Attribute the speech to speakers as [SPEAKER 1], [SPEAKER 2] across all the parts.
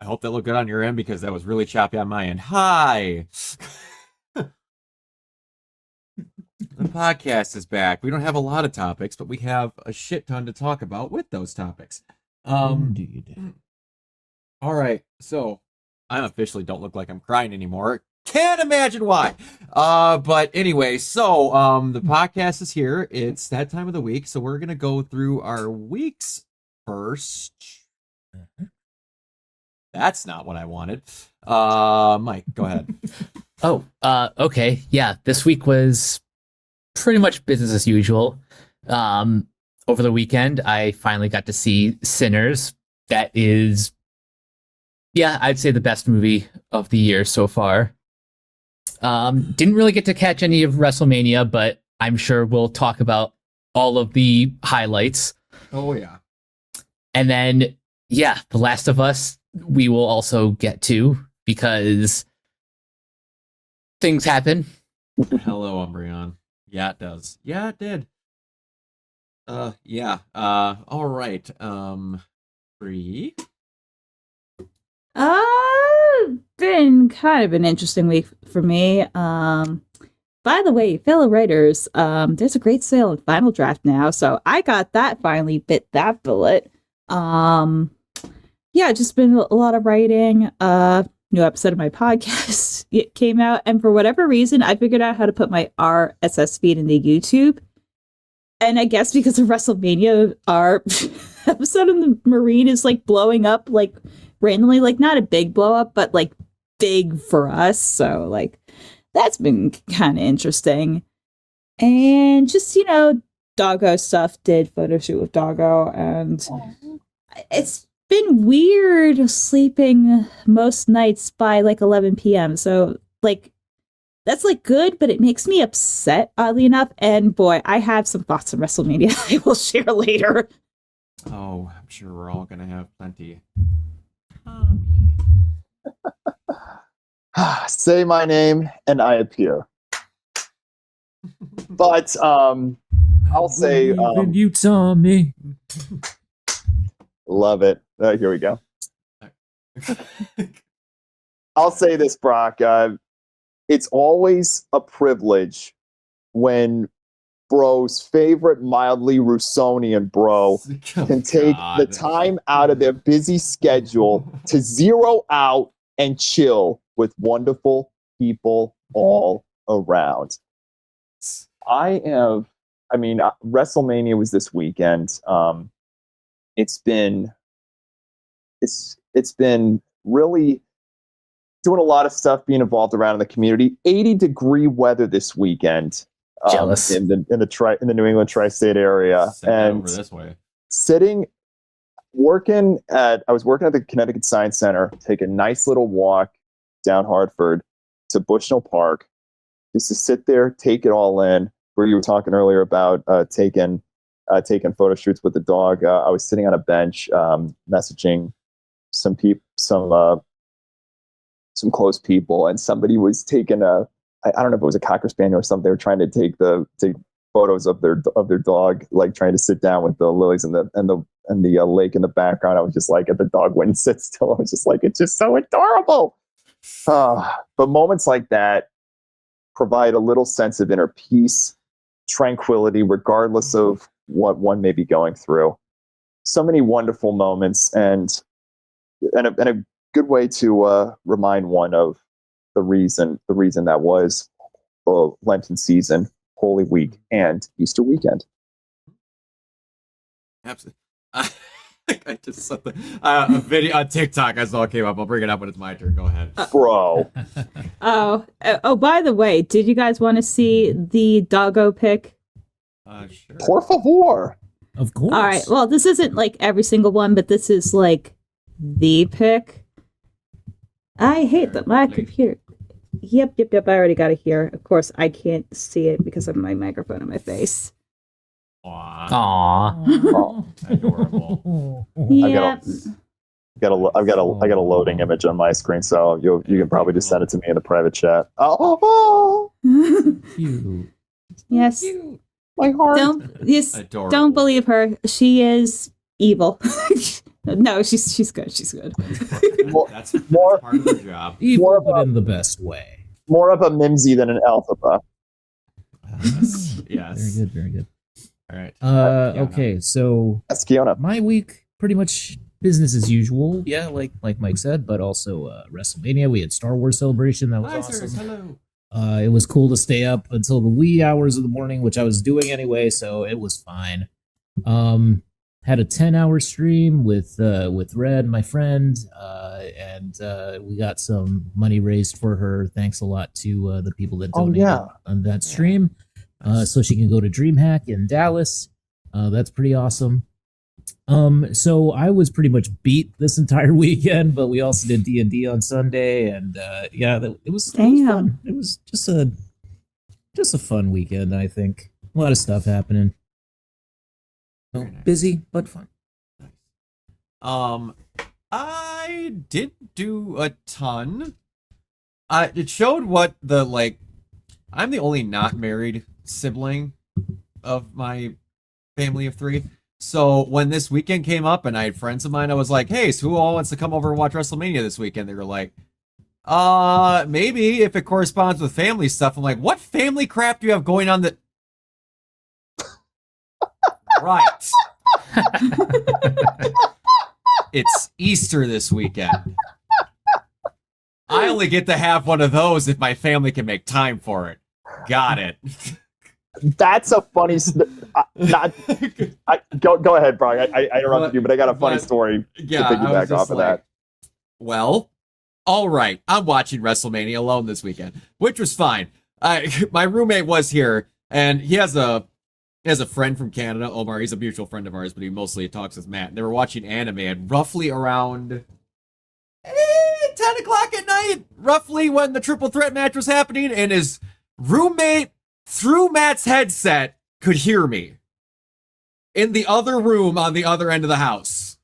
[SPEAKER 1] I hope that looked good on your end because that was really choppy on my end. Hi. The podcast is back. We don't have a lot of topics, but we have a shit ton to talk about with those topics.
[SPEAKER 2] Indeed.
[SPEAKER 1] All right. So I officially don't look like I'm crying anymore. Can't imagine why. But anyway, so the podcast is here. It's that time of the week, so we're gonna go through our weeks first. That's not what I wanted. Mike, go ahead.
[SPEAKER 3] Okay. Yeah, this week was pretty much business as usual. Over the weekend, I finally got to see Sinners. That is, yeah, I'd say the best movie of the year so far. Didn't really get to catch any of WrestleMania, but I'm sure we'll talk about all of the highlights.
[SPEAKER 1] Oh, yeah.
[SPEAKER 3] And then, yeah, The Last of Us, we will also get to because things happen.
[SPEAKER 1] Hello, Umbreon. Yeah, it does. Yeah, it did. Yeah. All right. Bree?
[SPEAKER 4] Been kind of an interesting week for me. By the way, fellow writers, there's a great sale in Final Draft now, so I got that finally bit that bullet. Yeah, just been a lot of writing. New episode of my podcast it came out, and for whatever reason, I figured out how to put my RSS feed into YouTube. And I guess because of WrestleMania, our episode of the Marine is like blowing up like randomly, like not a big blow up, but like big for us. So like that's been kind of interesting. And just, Doggo stuff, did photo shoot with Doggo, and it's been weird sleeping most nights by like 11 p.m. So like that's like good, but it makes me upset, oddly enough. And boy, I have some thoughts on WrestleMania I will share later.
[SPEAKER 1] Oh, I'm sure we're all gonna have plenty.
[SPEAKER 2] Say my name and I appear. But I'll say
[SPEAKER 5] you, Tommy.
[SPEAKER 2] Love it. Here we go. I'll say this, Brock. It's always a privilege when bro's favorite mildly Rousseauian bro can take the time out of their busy schedule to zero out and chill with wonderful people all around. WrestleMania was this weekend. It's been really doing a lot of stuff, being involved around in the community. 80-degree weather this weekend.
[SPEAKER 3] Jealous.
[SPEAKER 2] In the New England tri-state area. And
[SPEAKER 1] over this way.
[SPEAKER 2] I was working at the Connecticut Science Center, take a nice little walk down Hartford to Bushnell Park, just to sit there, take it all in. Where you were talking earlier about taking photo shoots with the dog. I was sitting on a bench, messaging some close people, and somebody was taking I don't know if it was a Cocker Spaniel or something. They were trying to take photos of their dog, like trying to sit down with the lilies and the lake in the background. I was just like, if the dog wouldn't sit still, I was just like, it's just so adorable. But moments like that provide a little sense of inner peace, tranquility, regardless of what one may be going through. So many wonderful moments, and a good way to remind one of the reason that was Lenten season, Holy Week, and Easter weekend.
[SPEAKER 1] Absolutely. I just saw a video on TikTok I saw came up. I'll bring it up when it's my turn. Go ahead.
[SPEAKER 2] Bro.
[SPEAKER 4] Oh, by the way, did you guys want to see the doggo pic?
[SPEAKER 1] Sure.
[SPEAKER 2] Por favor.
[SPEAKER 5] Of course.
[SPEAKER 4] All right. Well, this isn't like every single one, but this is like the pic. I hate that my computer. Yep. I already got it here. Of course, I can't see it because of my microphone in my face.
[SPEAKER 3] Aww.
[SPEAKER 1] Adorable.
[SPEAKER 4] Yeah.
[SPEAKER 2] I've got a loading image on my screen, so you can probably just send it to me in the private chat. Oh,
[SPEAKER 5] Cute.
[SPEAKER 4] Yes.
[SPEAKER 2] my heart.
[SPEAKER 4] Don't
[SPEAKER 1] Adorable.
[SPEAKER 4] believe her. She is evil. No, she's good. She's good.
[SPEAKER 1] That's
[SPEAKER 2] More-
[SPEAKER 1] part of the job.
[SPEAKER 5] Evil,
[SPEAKER 2] More
[SPEAKER 5] but
[SPEAKER 2] about-
[SPEAKER 5] in the best way.
[SPEAKER 2] More of a Mimsy than an Alphaba.
[SPEAKER 1] Yes.
[SPEAKER 5] Very good, very good.
[SPEAKER 1] All right.
[SPEAKER 5] Okay, so
[SPEAKER 2] That's Kiona.
[SPEAKER 5] my week pretty much business as usual. Yeah, like Mike said, but also WrestleMania. We had Star Wars Celebration. That was
[SPEAKER 1] Hi,
[SPEAKER 5] awesome.
[SPEAKER 1] sirs. Hello.
[SPEAKER 5] It was cool to stay up until the wee hours of the morning, which I was doing anyway, so it was fine. Had a 10-hour stream with Red, my friend, and we got some money raised for her. Thanks a lot to the people that donated on that stream, so she can go to DreamHack in Dallas. That's pretty awesome. So I was pretty much beat this entire weekend, but we also did D&D on Sunday, and it was fun. It was just a fun weekend. I think a lot of stuff happening. So,
[SPEAKER 1] Very nice.
[SPEAKER 5] busy but fun.
[SPEAKER 1] I did do a ton. It showed what I'm the only not married sibling of my family of 3. So when this weekend came up and I had friends of mine, I was like, hey, so who all wants to come over and watch WrestleMania this weekend? They were like, maybe if it corresponds with family stuff. I'm like, what family crap do you have going on that? Right. It's Easter this weekend. I only get to have one of those if my family can make time for it. Got it.
[SPEAKER 2] That's a funny. Go ahead, Brian. I interrupted you, but I got a funny story
[SPEAKER 1] Yeah,
[SPEAKER 2] to
[SPEAKER 1] I was
[SPEAKER 2] piggyback
[SPEAKER 1] just
[SPEAKER 2] off of that.
[SPEAKER 1] Well, all right. I'm watching WrestleMania alone this weekend, which was fine. My roommate was here, and he has a friend from Canada, Omar. He's a mutual friend of ours, but he mostly talks with Matt. And they were watching anime, and roughly around 10 o'clock at night, roughly when the triple threat match was happening, and his roommate, through Matt's headset, could hear me in the other room on the other end of the house.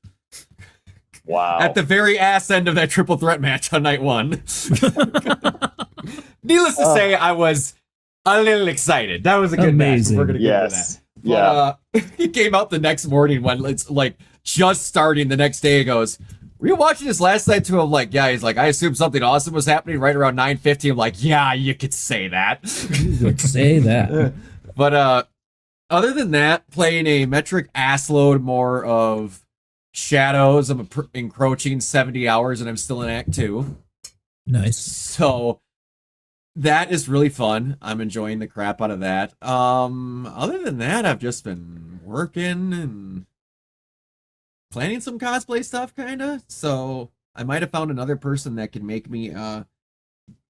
[SPEAKER 2] Wow.
[SPEAKER 1] At the very ass end of that triple threat match on night 1. Needless to say, I was a little excited. That was a good
[SPEAKER 5] Amazing.
[SPEAKER 1] match. We're gonna get to that.
[SPEAKER 2] Yes.
[SPEAKER 1] But, he came out the next morning when it's like just starting the next day. He goes, were you watching this last night too? I'm like, yeah. He's like, I assumed something awesome was happening right around 9:50. I'm like, yeah, you could say that.
[SPEAKER 5] You could say that.
[SPEAKER 1] But other than that, playing a metric assload more of Shadows. I'm encroaching 70 hours and I'm still in Act 2.
[SPEAKER 5] Nice.
[SPEAKER 1] So that is really fun. I'm enjoying the crap out of that. Other than that, I've just been working and planning some cosplay stuff, kind of. So I might have found another person that can make me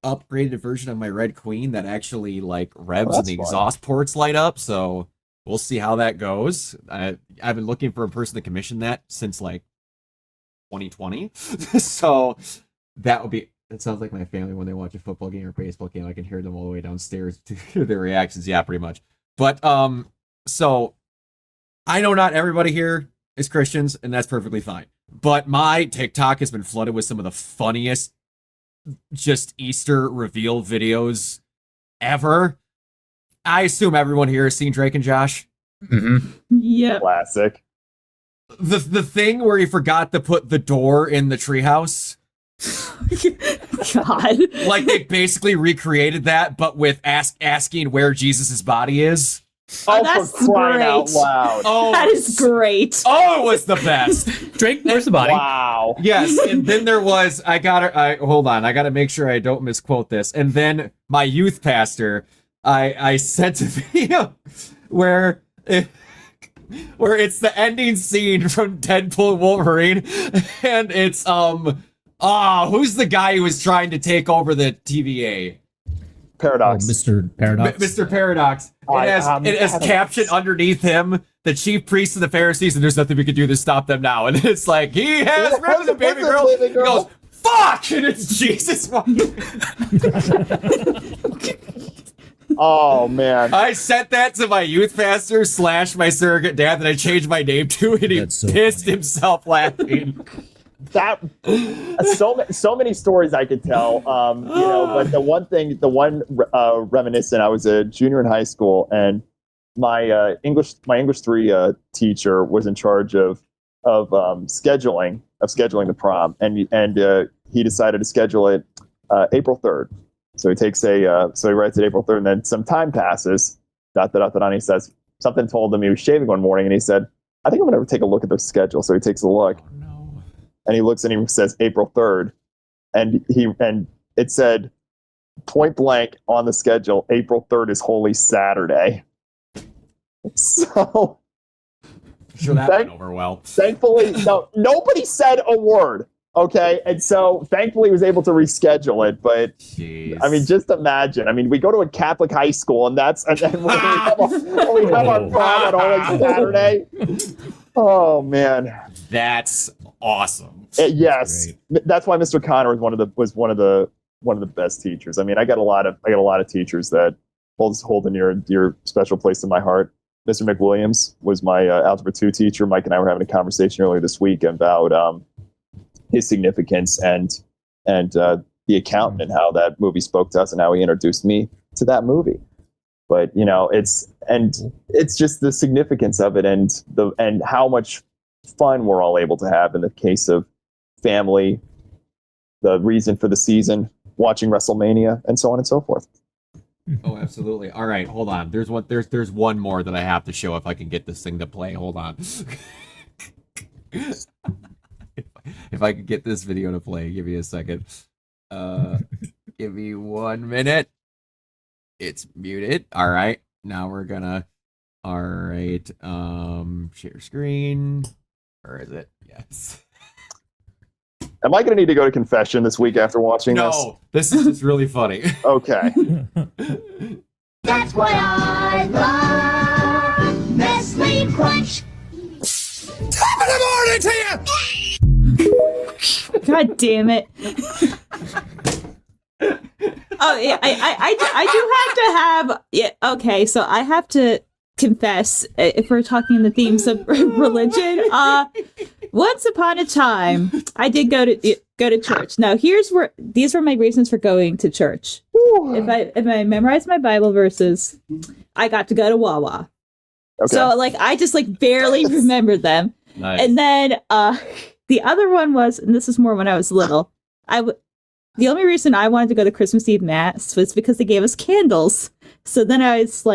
[SPEAKER 1] upgraded version of my Red Queen that actually like revs and the
[SPEAKER 2] fun.
[SPEAKER 1] exhaust ports light up. So we'll see how that goes. I've been looking for a person to commission that since like 2020. So that would be. It sounds like my family when they watch a football game or baseball game. I can hear them all the way downstairs to hear their reactions. Yeah, pretty much. But so I know not everybody here is Christians, and that's perfectly fine. But my TikTok has been flooded with some of the funniest just Easter reveal videos ever. I assume everyone here has seen Drake and Josh.
[SPEAKER 3] Mm-hmm.
[SPEAKER 4] Yeah.
[SPEAKER 2] Classic.
[SPEAKER 1] The thing where he forgot to put the door in the treehouse.
[SPEAKER 4] God.
[SPEAKER 1] Like they basically recreated that, but with asking where Jesus' body is.
[SPEAKER 2] Oh,
[SPEAKER 4] that's
[SPEAKER 2] for crying
[SPEAKER 4] great.
[SPEAKER 2] out loud.
[SPEAKER 1] Oh,
[SPEAKER 4] That is great.
[SPEAKER 1] Oh, it was the best.
[SPEAKER 3] Drake, where's the body?
[SPEAKER 2] Wow.
[SPEAKER 1] Yes, and then there was I hold on, I gotta make sure I don't misquote this. And then my youth pastor, I sent a video where it's the ending scene from Deadpool Wolverine, and it's who's the guy who was trying to take over the TVA?
[SPEAKER 2] Paradox.
[SPEAKER 5] Oh, Mr. Paradox.
[SPEAKER 1] Mr. Paradox. It has captioned underneath him, the chief priests and the Pharisees, and there's nothing we can do to stop them now. And it's like, he has ripped the baby girl. He goes, fuck! And it's Jesus.
[SPEAKER 2] Oh, man.
[SPEAKER 1] I sent that to my youth pastor / my surrogate dad that I changed my name to, and he
[SPEAKER 5] That's so
[SPEAKER 1] pissed
[SPEAKER 5] funny.
[SPEAKER 1] himself laughing.
[SPEAKER 2] That so many stories I could tell, but the one reminiscent, I was a junior in high school, and my English 3 teacher was in charge of scheduling the prom, and he decided to schedule it April 3rd. So he takes so he writes it April 3rd, and then some time passes. And he says something told him he was shaving one morning, and he said, "I think I'm going to take a look at the schedule." So he takes a look,
[SPEAKER 1] Oh, no.
[SPEAKER 2] and he looks and he says April 3rd, and it said point blank on the schedule, April 3rd is Holy Saturday. So
[SPEAKER 1] Sure, that went over well.
[SPEAKER 2] thankfully, no, nobody said a word. Okay, and so thankfully he was able to reschedule it. But
[SPEAKER 1] Jeez.
[SPEAKER 2] I mean, just imagine. I mean, we go to a Catholic high school, and when we have our prom on Holy Saturday. Oh man,
[SPEAKER 1] That's awesome.
[SPEAKER 2] yes, that's why Mr. Connor was one of the best teachers. I mean, I got a lot of teachers that hold a near special place in my heart. Mr. McWilliams was my Algebra 2 teacher. Mike and I were having a conversation earlier this week about his significance and the accountant and how that movie spoke to us and how he introduced me to that movie. But it's just the significance of it and how much fun we're all able to have in the case of family, the reason for the season, watching WrestleMania, and so on and so forth.
[SPEAKER 1] Oh, absolutely. All right, hold on. There's one more that I have to show if I can get this thing to play. Hold on. If I could get this video to play, give me a second. Give me 1 minute. It's muted. All right. Now we're gonna. All right. Share screen. Where is it? Yes.
[SPEAKER 2] Am I going to need to go to confession this week after watching this?
[SPEAKER 1] No, this is just really funny.
[SPEAKER 2] Okay.
[SPEAKER 6] That's what I love. Nestle Crunch.
[SPEAKER 1] Top of the morning to you.
[SPEAKER 4] God damn it. Oh yeah, I do have to have yeah. Okay, so I have to confess if we're talking in the themes of religion. Once upon a time, I did go to church. Now these were my reasons for going to church. If I memorized my Bible verses, I got to go to Wawa.
[SPEAKER 2] Okay.
[SPEAKER 4] So I just barely remembered them.
[SPEAKER 1] Nice.
[SPEAKER 4] And then the other one was, and this is more when I was little, the only reason I wanted to go to Christmas Eve Mass was because they gave us candles. So then I was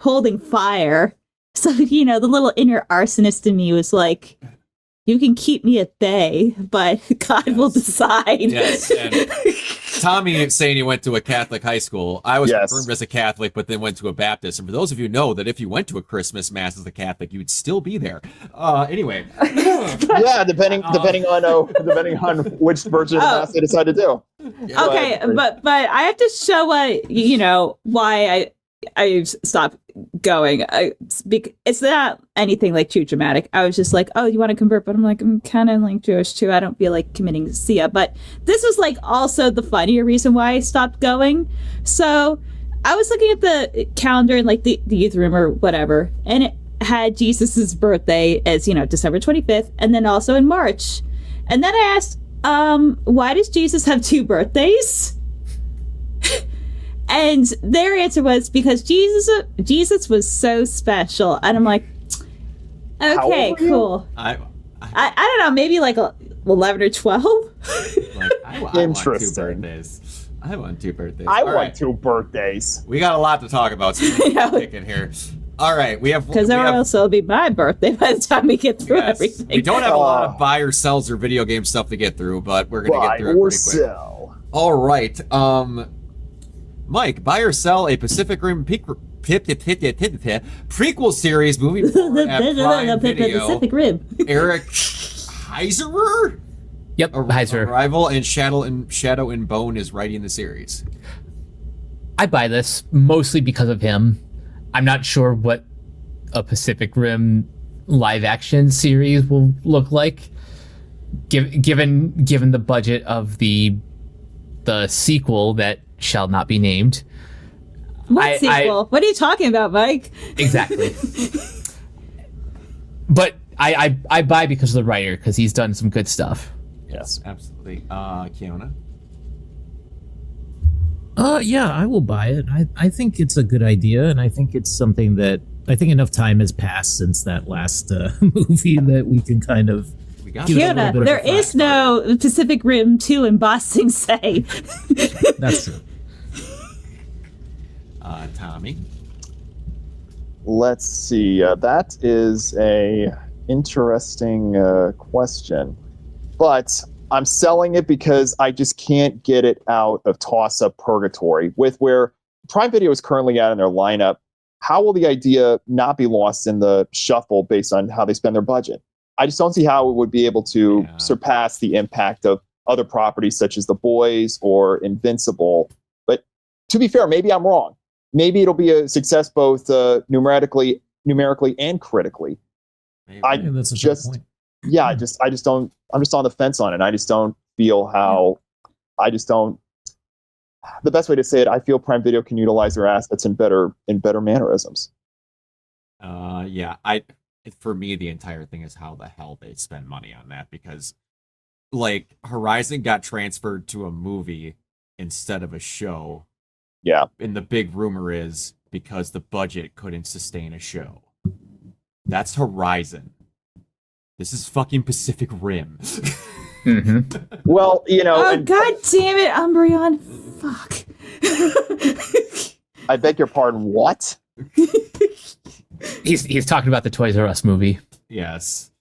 [SPEAKER 4] holding fire. So, the little inner arsonist in me was like, you can keep me at bay, but God will decide.
[SPEAKER 1] Yes, and Tommy saying he went to a Catholic high school. I was confirmed as a Catholic, but then went to a Baptist. And for those of you who know that if you went to a Christmas Mass as a Catholic, you would still be there. Anyway.
[SPEAKER 2] Yeah, depending on which version of the Mass they decide to do.
[SPEAKER 1] Yeah.
[SPEAKER 4] Okay, but I have to show why I stopped going. It's not anything too dramatic. I was just oh, you want to convert? But I'm kind of Jewish too. I don't feel like committing Sia. But this was also the funnier reason why I stopped going. So I was looking at the calendar in the youth room or whatever, and it had Jesus's birthday as December 25th, and then also in March. And then I asked, why does Jesus have two birthdays? And their answer was because Jesus was so special. And I'm like, okay, cool.
[SPEAKER 1] I
[SPEAKER 4] don't know, maybe 11 or 12.
[SPEAKER 1] I want 2
[SPEAKER 2] Interesting.
[SPEAKER 1] birthdays. I want 2 birthdays.
[SPEAKER 2] I
[SPEAKER 1] All
[SPEAKER 2] want
[SPEAKER 1] right.
[SPEAKER 2] 2 birthdays.
[SPEAKER 1] We got a lot to talk about. So kicking here. All right, we have
[SPEAKER 4] Because else it'll be my birthday by the time we get through
[SPEAKER 1] yes,
[SPEAKER 4] everything.
[SPEAKER 1] we don't have a lot of buy or sells or video game stuff to get through, but we're gonna get through it
[SPEAKER 2] Buy or
[SPEAKER 1] pretty quick.
[SPEAKER 2] sell.
[SPEAKER 1] All right, Mike, buy or sell a Pacific Rim prequel series moving forward at Prime Video.
[SPEAKER 4] Pacific Rim.
[SPEAKER 1] Eric Heiserer,
[SPEAKER 3] Yep, Heiser.
[SPEAKER 1] Arrival, and Shadow and Bone is writing the series.
[SPEAKER 3] I buy this mostly because of him. I'm not sure what a Pacific Rim live action series will look like, given the budget of the sequel that shall not be named.
[SPEAKER 4] What sequel? What are you talking about, Mike?
[SPEAKER 3] Exactly. But I buy because of the writer, because he's done some good stuff.
[SPEAKER 1] Yes, absolutely. Kiona.
[SPEAKER 5] Yeah, I will buy it. I think it's a good idea, and I think it's something that I think enough time has passed since that last movie that we can kind of.
[SPEAKER 1] We got
[SPEAKER 5] Give it a little
[SPEAKER 4] Fiona,
[SPEAKER 5] bit of
[SPEAKER 4] there
[SPEAKER 5] a flash
[SPEAKER 4] is no Pacific Rim 2 in Bossing Say.
[SPEAKER 5] That's true.
[SPEAKER 1] Tommy.
[SPEAKER 2] Let's see. That is a interesting question, but I'm selling it because I just can't get it out of toss-up purgatory. With where Prime Video is currently at in their lineup, how will the idea not be lost in the shuffle based on how they spend their budget? I just don't see how it would be able to surpass the impact of other properties such as The Boys or Invincible. But to be fair, maybe I'm wrong. Maybe it'll be a success both numerically and critically.
[SPEAKER 1] Maybe.
[SPEAKER 2] I
[SPEAKER 5] Yeah, that's a fair
[SPEAKER 2] just,
[SPEAKER 5] point.
[SPEAKER 2] yeah, I just don't. I'm just on the fence on it. I just don't feel how. I just don't. The best way to say it, I feel Prime Video can utilize their assets in better mannerisms.
[SPEAKER 1] Yeah, for me, the entire thing is how the hell they spend money on that, because like Horizon got transferred to a movie instead of a show.
[SPEAKER 2] Yeah.
[SPEAKER 1] And the big rumor is because the budget couldn't sustain a show. That's Horizon. This is fucking Pacific Rim.
[SPEAKER 3] Mm-hmm.
[SPEAKER 2] Well,
[SPEAKER 4] Oh,
[SPEAKER 2] and
[SPEAKER 4] god damn it, Umbreon. Fuck.
[SPEAKER 2] I beg your pardon. What?
[SPEAKER 3] He's talking about the Toys R Us movie.
[SPEAKER 1] Yes.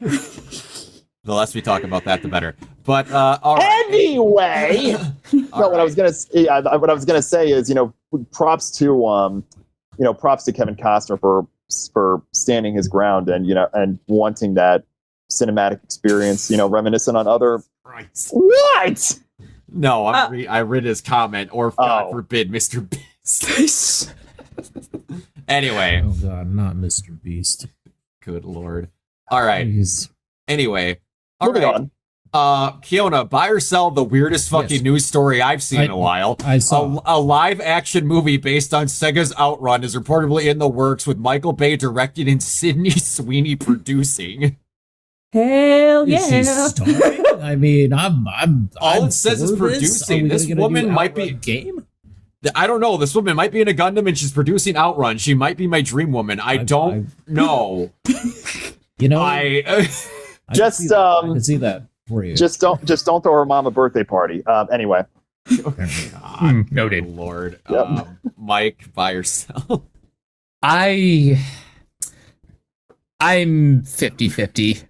[SPEAKER 1] The less we talk about that, the better. But all right.
[SPEAKER 2] Anyway,
[SPEAKER 1] All
[SPEAKER 2] what I was gonna say is, props to props to Kevin Costner for standing his ground and and wanting that cinematic experience, reminiscent on other.
[SPEAKER 1] Right.
[SPEAKER 2] What?
[SPEAKER 1] No, I read his comment, or God
[SPEAKER 2] Oh.
[SPEAKER 1] forbid, Mr. Beast. Anyway,
[SPEAKER 5] Oh god, not Mr. Beast.
[SPEAKER 1] good lord. All right.
[SPEAKER 5] Jeez.
[SPEAKER 1] Anyway, all
[SPEAKER 2] Moving
[SPEAKER 1] right.
[SPEAKER 2] on.
[SPEAKER 1] Kiona, buy or sell the weirdest fucking
[SPEAKER 5] Yes.
[SPEAKER 1] news story I've seen in a while.
[SPEAKER 5] I saw.
[SPEAKER 1] A live action movie based on Sega's Outrun is reportedly in the works, with Michael Bay directing and Sydney Sweeney producing.
[SPEAKER 4] Hell
[SPEAKER 5] Is he
[SPEAKER 4] yeah.
[SPEAKER 5] starring? I mean, I'm
[SPEAKER 1] All
[SPEAKER 5] I'm
[SPEAKER 1] it says is
[SPEAKER 5] for
[SPEAKER 1] producing.
[SPEAKER 5] Are we
[SPEAKER 1] This
[SPEAKER 5] gonna get a
[SPEAKER 1] woman
[SPEAKER 5] new
[SPEAKER 1] might
[SPEAKER 5] Outrun
[SPEAKER 1] be-
[SPEAKER 5] game.
[SPEAKER 1] I don't know. This woman might be in a Gundam and she's producing Outrun. She might be my dream woman. I don't know.
[SPEAKER 5] You know,
[SPEAKER 1] I
[SPEAKER 5] I
[SPEAKER 2] Just,
[SPEAKER 5] can see that. I can see that for you.
[SPEAKER 2] Just don't throw her mom a birthday party. Anyway,
[SPEAKER 1] God,
[SPEAKER 3] Noted.
[SPEAKER 1] Lord.
[SPEAKER 2] Yep.
[SPEAKER 1] Mike, buy or sell.
[SPEAKER 3] I'm 50-50.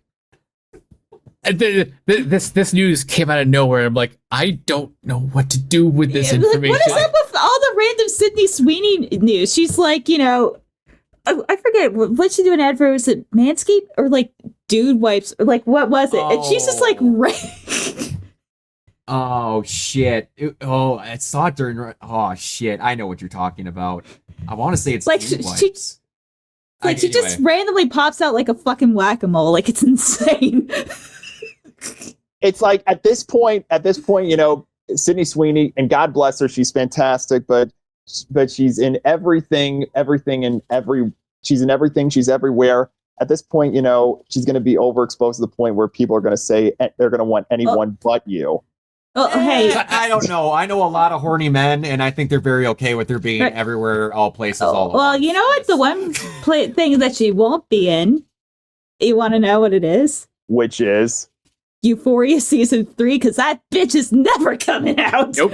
[SPEAKER 3] This news came out of nowhere. I'm like, I don't know what to do with this
[SPEAKER 4] Like,
[SPEAKER 3] information.
[SPEAKER 4] what is up with all the random Sydney Sweeney news? She's like, I forget what she do an ad for. Was it Manscaped or like Dude Wipes? Or like what was it? And she's just like,
[SPEAKER 1] Oh shit! I saw it during. Oh shit! I know what you're talking about. I want to say it's
[SPEAKER 4] Like,
[SPEAKER 1] Dude
[SPEAKER 4] she-
[SPEAKER 1] Wipes.
[SPEAKER 4] like she
[SPEAKER 1] Anyway.
[SPEAKER 4] just randomly pops out like a fucking whack-a-mole. Like it's insane.
[SPEAKER 2] it's like at this point, Sydney Sweeney, and God bless her, she's fantastic, but she's in everything, she's in everything, she's everywhere. At this point, she's going to be overexposed to the point where people are going to say they're going to want anyone but you.
[SPEAKER 4] Oh, hey.
[SPEAKER 1] I don't know. I know a lot of horny men, and I think they're very okay with her being
[SPEAKER 4] Right.
[SPEAKER 1] everywhere, all places, all.
[SPEAKER 4] Well,
[SPEAKER 1] at
[SPEAKER 4] you know
[SPEAKER 1] once.
[SPEAKER 4] what? The one thing that she won't be in. You want to know what it is?
[SPEAKER 2] Which is
[SPEAKER 4] Euphoria season 3, because that bitch is never coming out.
[SPEAKER 3] Nope.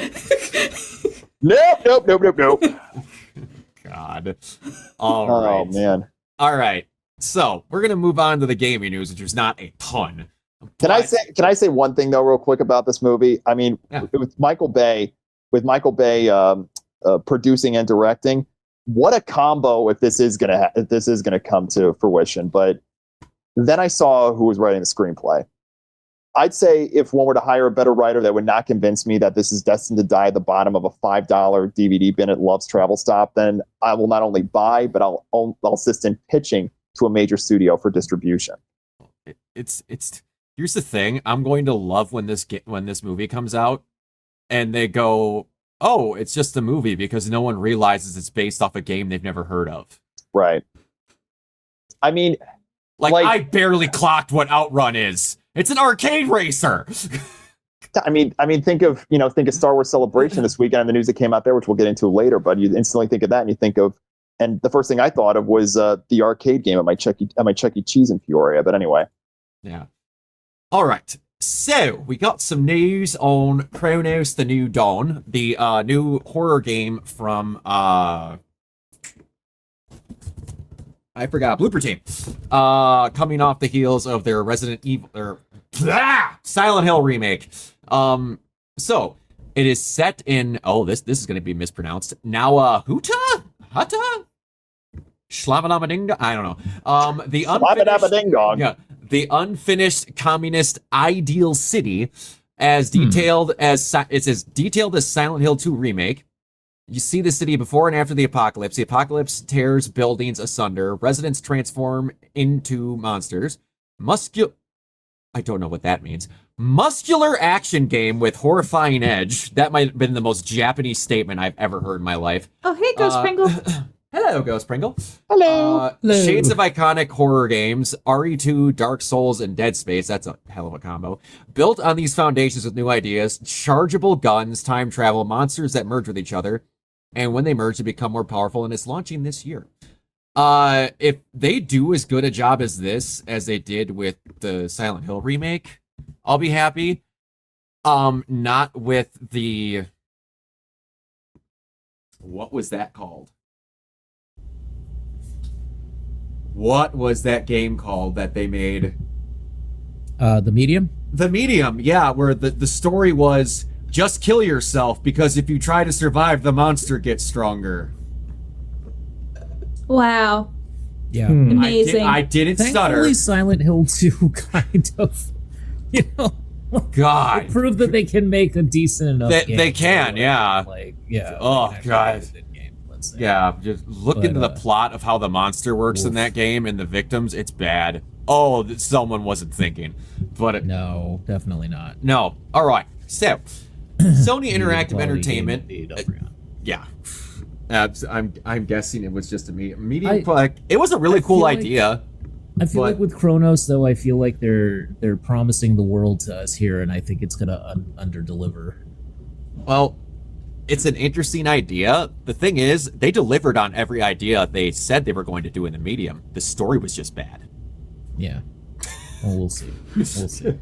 [SPEAKER 2] nope.
[SPEAKER 1] God. All
[SPEAKER 2] Oh
[SPEAKER 1] right.
[SPEAKER 2] man.
[SPEAKER 1] All right. So we're gonna move on to the gaming news, which is not a ton.
[SPEAKER 2] Can I say one thing though, real quick about this movie? I mean,
[SPEAKER 1] Yeah.
[SPEAKER 2] with Michael Bay producing and directing, what a combo if this is gonna come to fruition. But then I saw who was writing the screenplay. I'd say if one were to hire a better writer, that would not convince me that this is destined to die at the bottom of a $5 DVD bin at Love's Travel Stop, then I will not only buy, but I'll assist in pitching to a major studio for distribution.
[SPEAKER 1] It's here's the thing. I'm going to love when this movie comes out, and they go, "Oh, it's just a movie," because no one realizes it's based off a game they've never heard of.
[SPEAKER 2] Right. I mean,
[SPEAKER 1] Like
[SPEAKER 2] Like-
[SPEAKER 1] I barely clocked what Outrun is. It's an arcade racer.
[SPEAKER 2] I mean, think of Star Wars Celebration this weekend and the news that came out there, which we'll get into later. But you instantly think of that, and you think of And the first thing I thought of was the arcade game at my Chuck E. Cheese in Peoria. But anyway.
[SPEAKER 1] Yeah. All right. So we got some news on Chronos: The New Dawn, the new horror game from I forgot, Blooper Team, coming off the heels of their Resident Evil or Silent Hill remake. So it is set in this is going to be mispronounced. Hutta? Shlabadabading. I don't know. The unfinished communist ideal city, as detailed as it's as detailed as Silent Hill 2 remake. You see the city before and after the apocalypse. The apocalypse tears buildings asunder. Residents transform into monsters. I don't know what that means. Muscular action game with horrifying edge. That might have been the most Japanese statement I've ever heard in my life.
[SPEAKER 4] Oh, hey, Ghost Pringle.
[SPEAKER 1] Hello, Ghost Pringle.
[SPEAKER 2] Hello.
[SPEAKER 1] Shades of iconic horror games, RE2, Dark Souls, and Dead Space. That's a hell of a combo. Built on these foundations with new ideas, chargeable guns, time travel, monsters that merge with each other. And when they merge, they become more powerful, and it's launching this year. If they do as good a job as this as they did with the Silent Hill remake, I'll be happy. Not with the... What was that called? What was that game called that they made?
[SPEAKER 5] The Medium?
[SPEAKER 1] The Medium, yeah, where the story was... Just kill yourself, because if you try to survive, the monster gets stronger.
[SPEAKER 4] Wow.
[SPEAKER 5] Yeah.
[SPEAKER 4] Amazing.
[SPEAKER 1] I didn't stutter.
[SPEAKER 5] Thankfully, Silent Hill 2 kind of,
[SPEAKER 1] God.
[SPEAKER 5] proved that they can make a decent enough game.
[SPEAKER 1] They can, yeah. Oh, God.
[SPEAKER 5] Game, let's say.
[SPEAKER 1] Yeah, just look into the plot of how the monster works in that game and the victims. It's bad. Oh, someone wasn't thinking. But
[SPEAKER 5] No, definitely not.
[SPEAKER 1] No. All right. So... Sony Interactive Entertainment. Yeah. I'm guessing it was just a medium. It was a really cool idea.
[SPEAKER 5] I feel like with Chronos, though, I feel like they're promising the world to us here, and I think it's gonna underdeliver.
[SPEAKER 1] Well, it's an interesting idea. The thing is, they delivered on every idea they said they were going to do in the medium. The story was just bad.
[SPEAKER 5] Yeah. Well, we'll see. We'll see.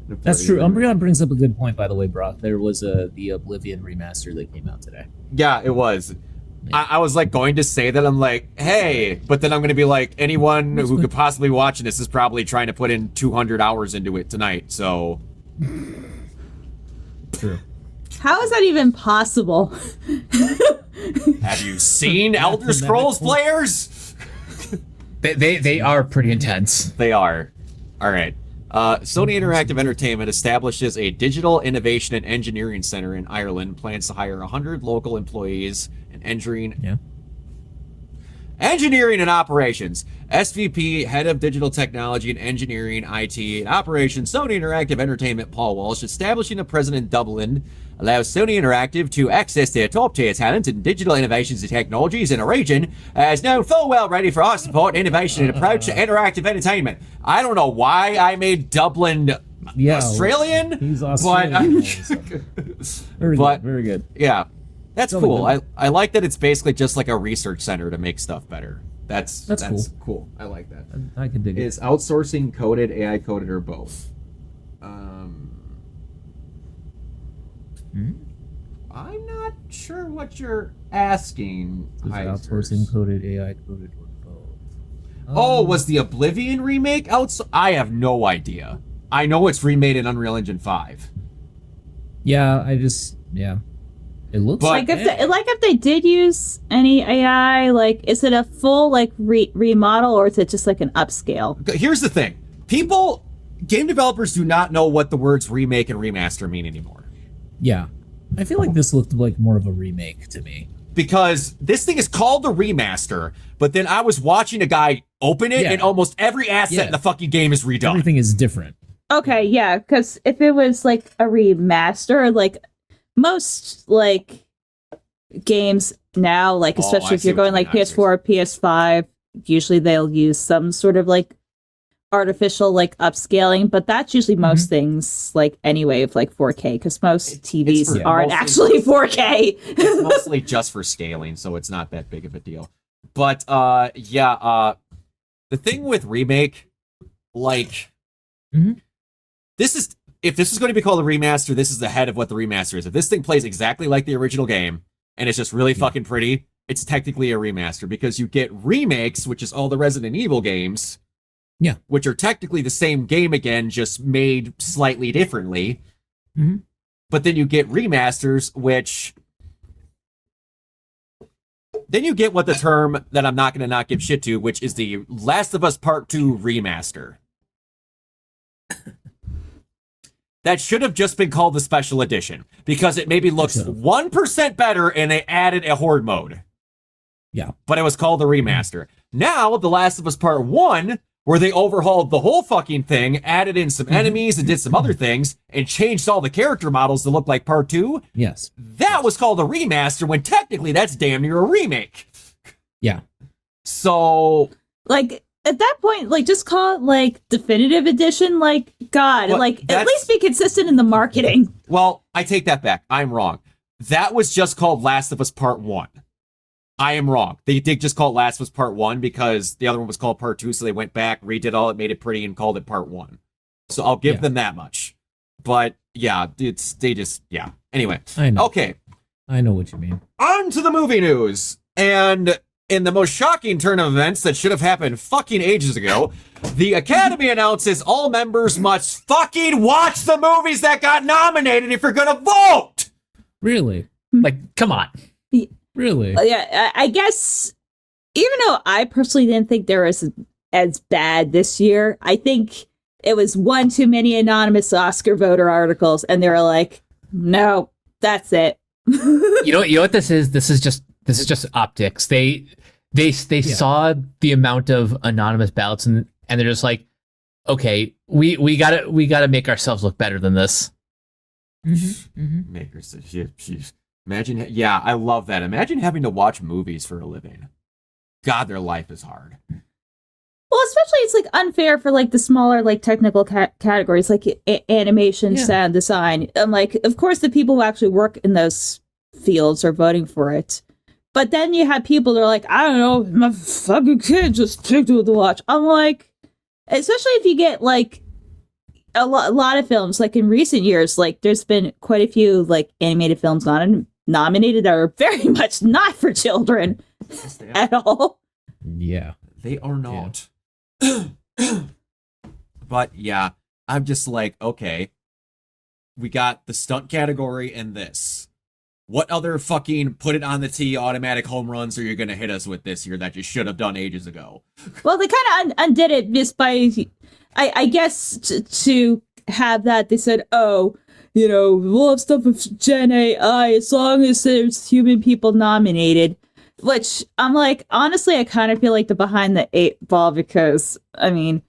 [SPEAKER 5] That's true. Umbreon brings up a good point, by the way, Brock. There was the Oblivion remaster that came out today.
[SPEAKER 1] Yeah, it was. Yeah. I was like going to say that. I'm like, hey, but then I'm going to be like, anyone who could possibly be watching this is probably trying to put in 200 hours into it tonight. So,
[SPEAKER 5] true.
[SPEAKER 4] How is that even possible?
[SPEAKER 1] Have you seen Elder Scrolls players?
[SPEAKER 3] They are pretty intense.
[SPEAKER 1] They are. All right. Sony Interactive Entertainment establishes a digital innovation and engineering center in Ireland, plans to hire 100 local employees and engineering and operations. SVP, Head of Digital Technology and Engineering, IT, and Operations, Sony Interactive Entertainment, Paul Walsh, establishing a presence in Dublin, allows Sony Interactive to access their top-tier talent in digital innovations and technologies in a region as known full well ready for our support, innovation, and approach to interactive entertainment. I don't know why I made Dublin Australian.
[SPEAKER 5] He's Australian.
[SPEAKER 1] But,
[SPEAKER 5] very good.
[SPEAKER 1] Yeah, that's cool. I like that it's basically just like a research center to make stuff better. That's cool. I like that.
[SPEAKER 5] I can dig it.
[SPEAKER 1] Is outsourcing coded, AI coded, or both? I'm not sure what you're asking.
[SPEAKER 5] Outsourcing coded, AI coded, or both.
[SPEAKER 1] Was the Oblivion remake I have no idea. I know it's remade in Unreal Engine 5.
[SPEAKER 5] Yeah, it looks
[SPEAKER 4] like if they did use any AI, like, is it a full like remodel, or is it just like an upscale?
[SPEAKER 1] Here's the thing: game developers do not know what the words remake and remaster mean anymore.
[SPEAKER 5] Yeah, I feel like this looked like more of a remake to me.
[SPEAKER 1] Because this thing is called the remaster, but then I was watching a guy open it, and almost every asset in the fucking game is redone.
[SPEAKER 5] Everything is different.
[SPEAKER 4] Okay, yeah, because if it was like a remaster, like most like games now, like especially if you're going like PS4 or PS5, usually they'll use some sort of like artificial like upscaling, but that's usually most things like anyway of like 4K because most TVs
[SPEAKER 1] for-
[SPEAKER 4] aren't
[SPEAKER 1] mostly-
[SPEAKER 4] actually 4K.
[SPEAKER 1] It's mostly just for scaling, so it's not that big of a deal. But the thing with remake, like, this is, if this is going to be called a remaster, this is ahead of what the remaster is. If this thing plays exactly like the original game and it's just really fucking pretty, it's technically a remaster because you get remakes, which is all the Resident Evil games, which are technically the same game again, just made slightly differently. But then you get remasters, which then you get what the term that I'm not going to not give shit to, which is the Last of Us Part 2 remaster. That should have just been called the special edition because it maybe looks 1% better and they added a horde mode.
[SPEAKER 5] Yeah.
[SPEAKER 1] But it was called the remaster. Now, The Last of Us Part 1, where they overhauled the whole fucking thing, added in some enemies and did some other things, and changed all the character models to look like Part 2.
[SPEAKER 5] Yes.
[SPEAKER 1] That was called a remaster when technically that's damn near a remake.
[SPEAKER 5] Yeah.
[SPEAKER 1] So,
[SPEAKER 4] Like at that point, like just call it like definitive edition. Like God,
[SPEAKER 1] Well,
[SPEAKER 4] like at
[SPEAKER 1] that's-
[SPEAKER 4] least be consistent in the marketing.
[SPEAKER 1] well, I take that back. I'm wrong. That was just called Last of Us Part 1. I am wrong. They did just call it Last of Us Part 1 because the other one was called Part 2, so they went back, redid all it, made it pretty, and called it Part 1. So I'll give them that much. But yeah, Anyway.
[SPEAKER 5] I know.
[SPEAKER 1] Okay.
[SPEAKER 5] I know what you mean.
[SPEAKER 1] On to the movie news. And in the most shocking turn of events that should have happened fucking ages ago, the Academy announces all members must fucking watch the movies that got nominated if you're gonna vote!
[SPEAKER 5] Really?
[SPEAKER 3] Like, come on.
[SPEAKER 5] Really?
[SPEAKER 4] Yeah, I guess even though I personally didn't think there was as bad this year, I think it was one too many anonymous Oscar voter articles, and they were like, "No, that's it."
[SPEAKER 3] You know what this is? This is just optics. They saw the amount of anonymous ballots and they're just like, okay, we gotta make ourselves look better than this.
[SPEAKER 1] Makers, imagine, yeah, I love that. Imagine having to watch movies for a living. God, their life is hard.
[SPEAKER 4] Well, especially it's like unfair for like the smaller like technical categories like animation, sound design. I'm like, of course, the people who actually work in those fields are voting for it. But then you have people that are like, I don't know, my fucking kid just picked it to watch. I'm like, especially if you get like a lot of films, like in recent years, like there's been quite a few like animated films nominated that are very much not for children at all.
[SPEAKER 5] Yeah.
[SPEAKER 1] They are not. But yeah, I'm just like, okay, we got the stunt category and this. What other fucking put it on the tee automatic home runs are you going to hit us with this year that you should have done ages ago?
[SPEAKER 4] Well, they kind of undid it just by, I guess, to have that. They said, oh, you know, we'll have stuff with Gen AI as long as there's human people nominated. Which I'm like, honestly, I kind of feel like the behind the eight ball because, I mean,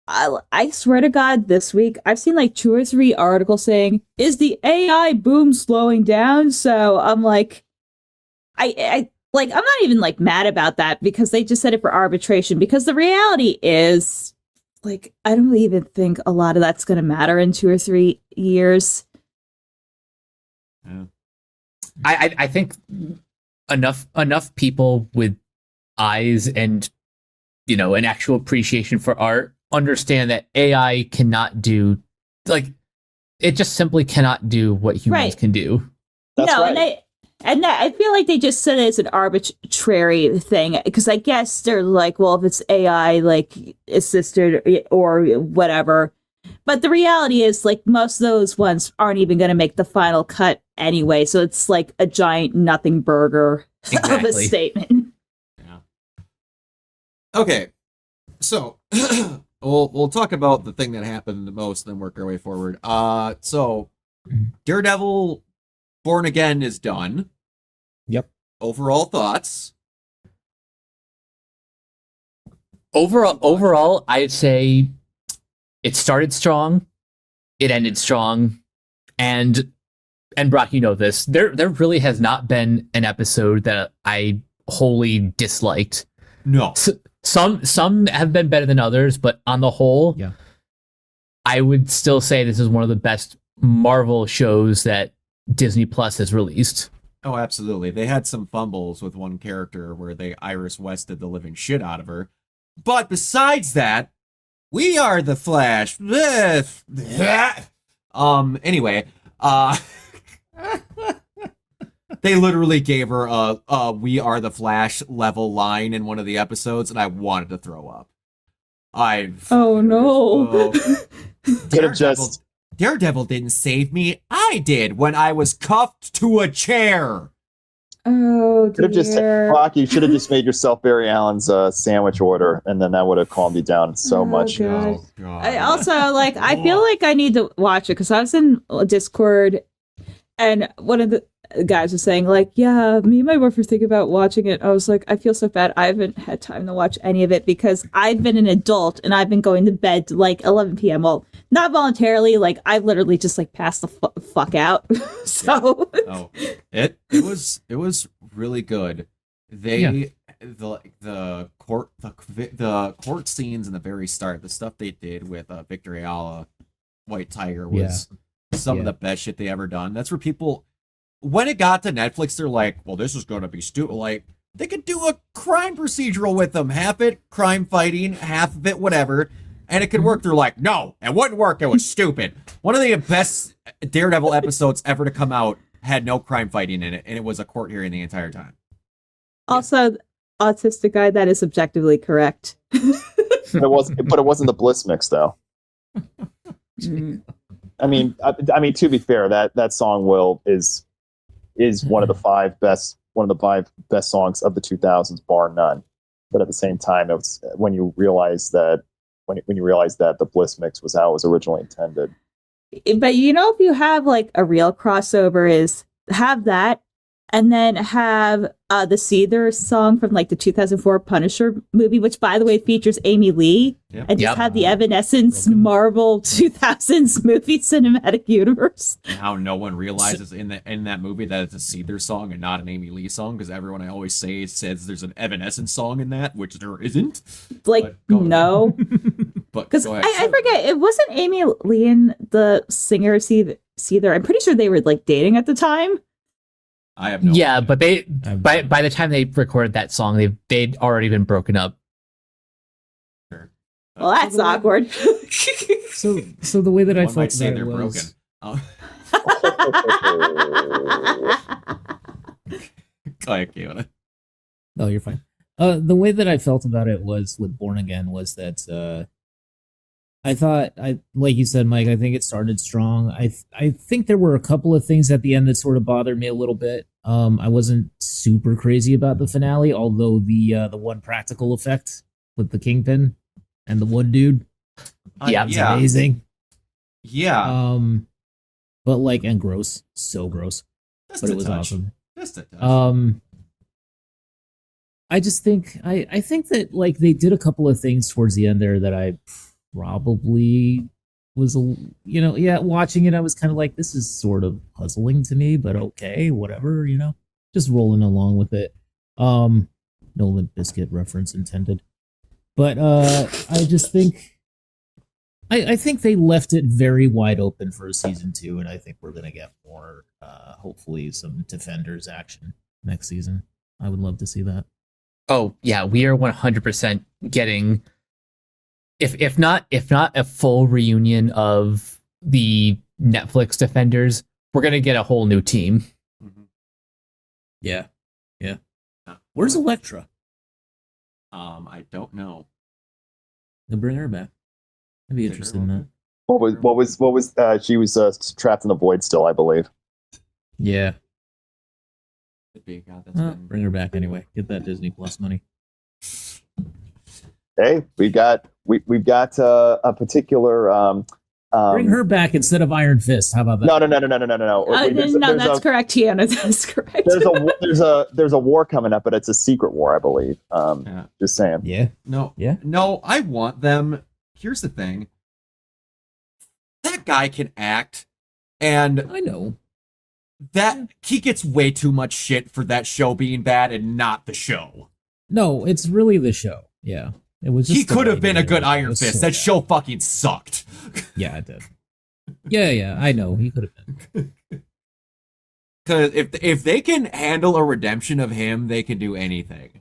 [SPEAKER 4] I swear to God, this week I've seen like 2 or 3 articles saying, "Is the AI boom slowing down?" So I'm like, I'm not even like mad about that because they just said it for arbitration. Because the reality is, like, I don't even think a lot of that's going to matter in 2 or 3 years.
[SPEAKER 1] Yeah.
[SPEAKER 3] I think enough people with eyes and, you know, an actual appreciation for art understand that AI cannot do, like, it just simply cannot do what humans can do.
[SPEAKER 2] That's
[SPEAKER 4] no,
[SPEAKER 2] right.
[SPEAKER 4] and I feel like they just said it's an arbitrary thing because I guess they're like, well, if it's AI like assisted or whatever. But the reality is, like, most of those ones aren't even going to make the final cut anyway. So it's like a giant nothing burger of a
[SPEAKER 3] Exactly.
[SPEAKER 4] statement.
[SPEAKER 1] Yeah. Okay, so we'll talk about the thing that happened the most, then work our way forward. So Daredevil Born Again is done.
[SPEAKER 5] Yep.
[SPEAKER 1] Overall thoughts?
[SPEAKER 3] Overall, I'd say it started strong, it ended strong, and Brock, you know this. There really has not been an episode that I wholly disliked.
[SPEAKER 1] No.
[SPEAKER 3] Some have been better than others, but on the whole,
[SPEAKER 5] Yeah.
[SPEAKER 3] I would still say this is one of the best Marvel shows that Disney Plus has released.
[SPEAKER 1] Oh, absolutely. They had some fumbles with one character where they Iris Wested the living shit out of her. But besides that, we are the Flash. Anyway, they literally gave her a "We Are the Flash" level line in one of the episodes, and I wanted to throw up.
[SPEAKER 4] Oh no.
[SPEAKER 2] Could have just
[SPEAKER 1] Daredevil didn't save me. I did when I was cuffed to a chair.
[SPEAKER 4] Oh
[SPEAKER 2] could have just
[SPEAKER 4] dear.
[SPEAKER 2] Rock. You should have just made yourself Barry Allen's sandwich order, and then that would have calmed you down so
[SPEAKER 4] Oh,
[SPEAKER 2] much.
[SPEAKER 4] God.
[SPEAKER 1] Oh, God.
[SPEAKER 4] I also like. I feel like I need to watch it because I was in Discord, and one of the guys was saying like, "Yeah, me and my wife were thinking about watching it." I was like, "I feel so bad. I haven't had time to watch any of it because I've been an adult and I've been going to bed like 11 p.m. Well, not voluntarily. Like I literally just like passed the fuck out." So
[SPEAKER 1] Oh, it was really good. The court scenes in the very start, the stuff they did with Victor Ayala, White Tiger was some of the best shit they ever done. That's where people, when it got to Netflix, they're like, well, this is gonna be stupid. Like they could do a crime procedural with them, half it crime fighting, half of it whatever, and it could work. They're like, no, it wouldn't work. It was stupid. One of the best Daredevil episodes ever to come out had no crime fighting in it, and it was a court hearing the entire time.
[SPEAKER 4] also, autistic guy, that is objectively correct.
[SPEAKER 2] But it wasn't the Bliss mix though.
[SPEAKER 4] Mm.
[SPEAKER 2] I mean, to be fair, that song is one of the five best songs of the 2000s, bar none. But at the same time, it was when you realize that the Bliss mix was how it was originally intended.
[SPEAKER 4] But you know, if you have like a real crossover, is have that, and then have the Seether song from like the 2004 Punisher movie, which by the way features Amy Lee,
[SPEAKER 1] Yep.
[SPEAKER 4] and just
[SPEAKER 3] Yep.
[SPEAKER 4] have the Evanescence
[SPEAKER 5] Broken.
[SPEAKER 4] Marvel 2000s movie cinematic universe.
[SPEAKER 1] And how no one realizes in that movie that it's a Seether song and not an Amy Lee song, because everyone I always say says there's an Evanescence song in that, which there isn't.
[SPEAKER 4] Like,
[SPEAKER 1] But go ahead.
[SPEAKER 4] no,
[SPEAKER 1] But
[SPEAKER 4] because
[SPEAKER 1] go
[SPEAKER 4] I
[SPEAKER 1] ahead.
[SPEAKER 4] forget, it wasn't Amy Lee and the singer Seether. I'm pretty sure they were like dating at the time.
[SPEAKER 1] I have no
[SPEAKER 3] Yeah,
[SPEAKER 1] idea.
[SPEAKER 3] but they
[SPEAKER 5] I've-
[SPEAKER 3] by the time they recorded that song, they'd already been broken up.
[SPEAKER 4] Well, that's awkward.
[SPEAKER 5] So the way that I
[SPEAKER 1] One might
[SPEAKER 5] felt
[SPEAKER 1] say
[SPEAKER 5] about
[SPEAKER 1] they're
[SPEAKER 5] it was,
[SPEAKER 1] broken. Go ahead, Keona.
[SPEAKER 5] no, you're fine. The way that I felt about it was with Born Again was that I thought like you said, Mike, I think it started strong. I think there were a couple of things at the end that sort of bothered me a little bit. I wasn't super crazy about the finale, although the one practical effect with the Kingpin and the one dude
[SPEAKER 3] Yeah,
[SPEAKER 5] was
[SPEAKER 1] yeah,
[SPEAKER 5] amazing.
[SPEAKER 1] yeah.
[SPEAKER 5] But like, and gross, so gross,
[SPEAKER 1] Just
[SPEAKER 5] but
[SPEAKER 1] a
[SPEAKER 5] it was
[SPEAKER 1] touch.
[SPEAKER 5] awesome.
[SPEAKER 1] Just a touch.
[SPEAKER 5] I just think I think that like they did a couple of things towards the end there that I probably was watching it I was kind of like, this is sort of puzzling to me, but okay, whatever, just rolling along with it. No Limp Bizkit reference intended. But I just think I think they left it very wide open for a season 2, and I think we're gonna get more hopefully some Defenders action next season. I would love to see that.
[SPEAKER 3] Oh yeah, we are 100% getting, if not a full reunion of the Netflix Defenders, we're gonna get a whole new team.
[SPEAKER 1] Mhm.
[SPEAKER 5] Yeah.
[SPEAKER 1] Uh,
[SPEAKER 5] Where's Elektra?
[SPEAKER 1] I don't know.
[SPEAKER 5] They'll bring her back. I'd be
[SPEAKER 1] Take her
[SPEAKER 5] interested in that.
[SPEAKER 2] What was she was trapped in the void still, I believe.
[SPEAKER 5] Yeah.
[SPEAKER 1] Could be. God, that's been...
[SPEAKER 5] Bring her back anyway. Get that Disney Plus money.
[SPEAKER 2] Hey, we've got a particular
[SPEAKER 5] Bring her back instead of Iron Fist. How about that?
[SPEAKER 2] No.
[SPEAKER 4] No, that's correct, Tiana. That's correct.
[SPEAKER 2] There's a war coming up, but it's a secret war, I believe.
[SPEAKER 1] Yeah.
[SPEAKER 2] Just saying.
[SPEAKER 5] Yeah.
[SPEAKER 1] No.
[SPEAKER 5] Yeah.
[SPEAKER 1] No, I want them. Here's the thing. That guy can act, and
[SPEAKER 5] I know.
[SPEAKER 1] that he gets way too much shit for that show being bad and not the show.
[SPEAKER 5] No, it's really the show. Yeah. It was just
[SPEAKER 1] He
[SPEAKER 5] the
[SPEAKER 1] could have been a
[SPEAKER 5] writing.
[SPEAKER 1] good
[SPEAKER 5] It
[SPEAKER 1] Iron
[SPEAKER 5] was
[SPEAKER 1] Fist.
[SPEAKER 5] so
[SPEAKER 1] That
[SPEAKER 5] bad.
[SPEAKER 1] show fucking sucked.
[SPEAKER 5] Yeah, it did. Yeah, I know. He could have been.
[SPEAKER 1] Because if they can handle a redemption of him, they can do anything.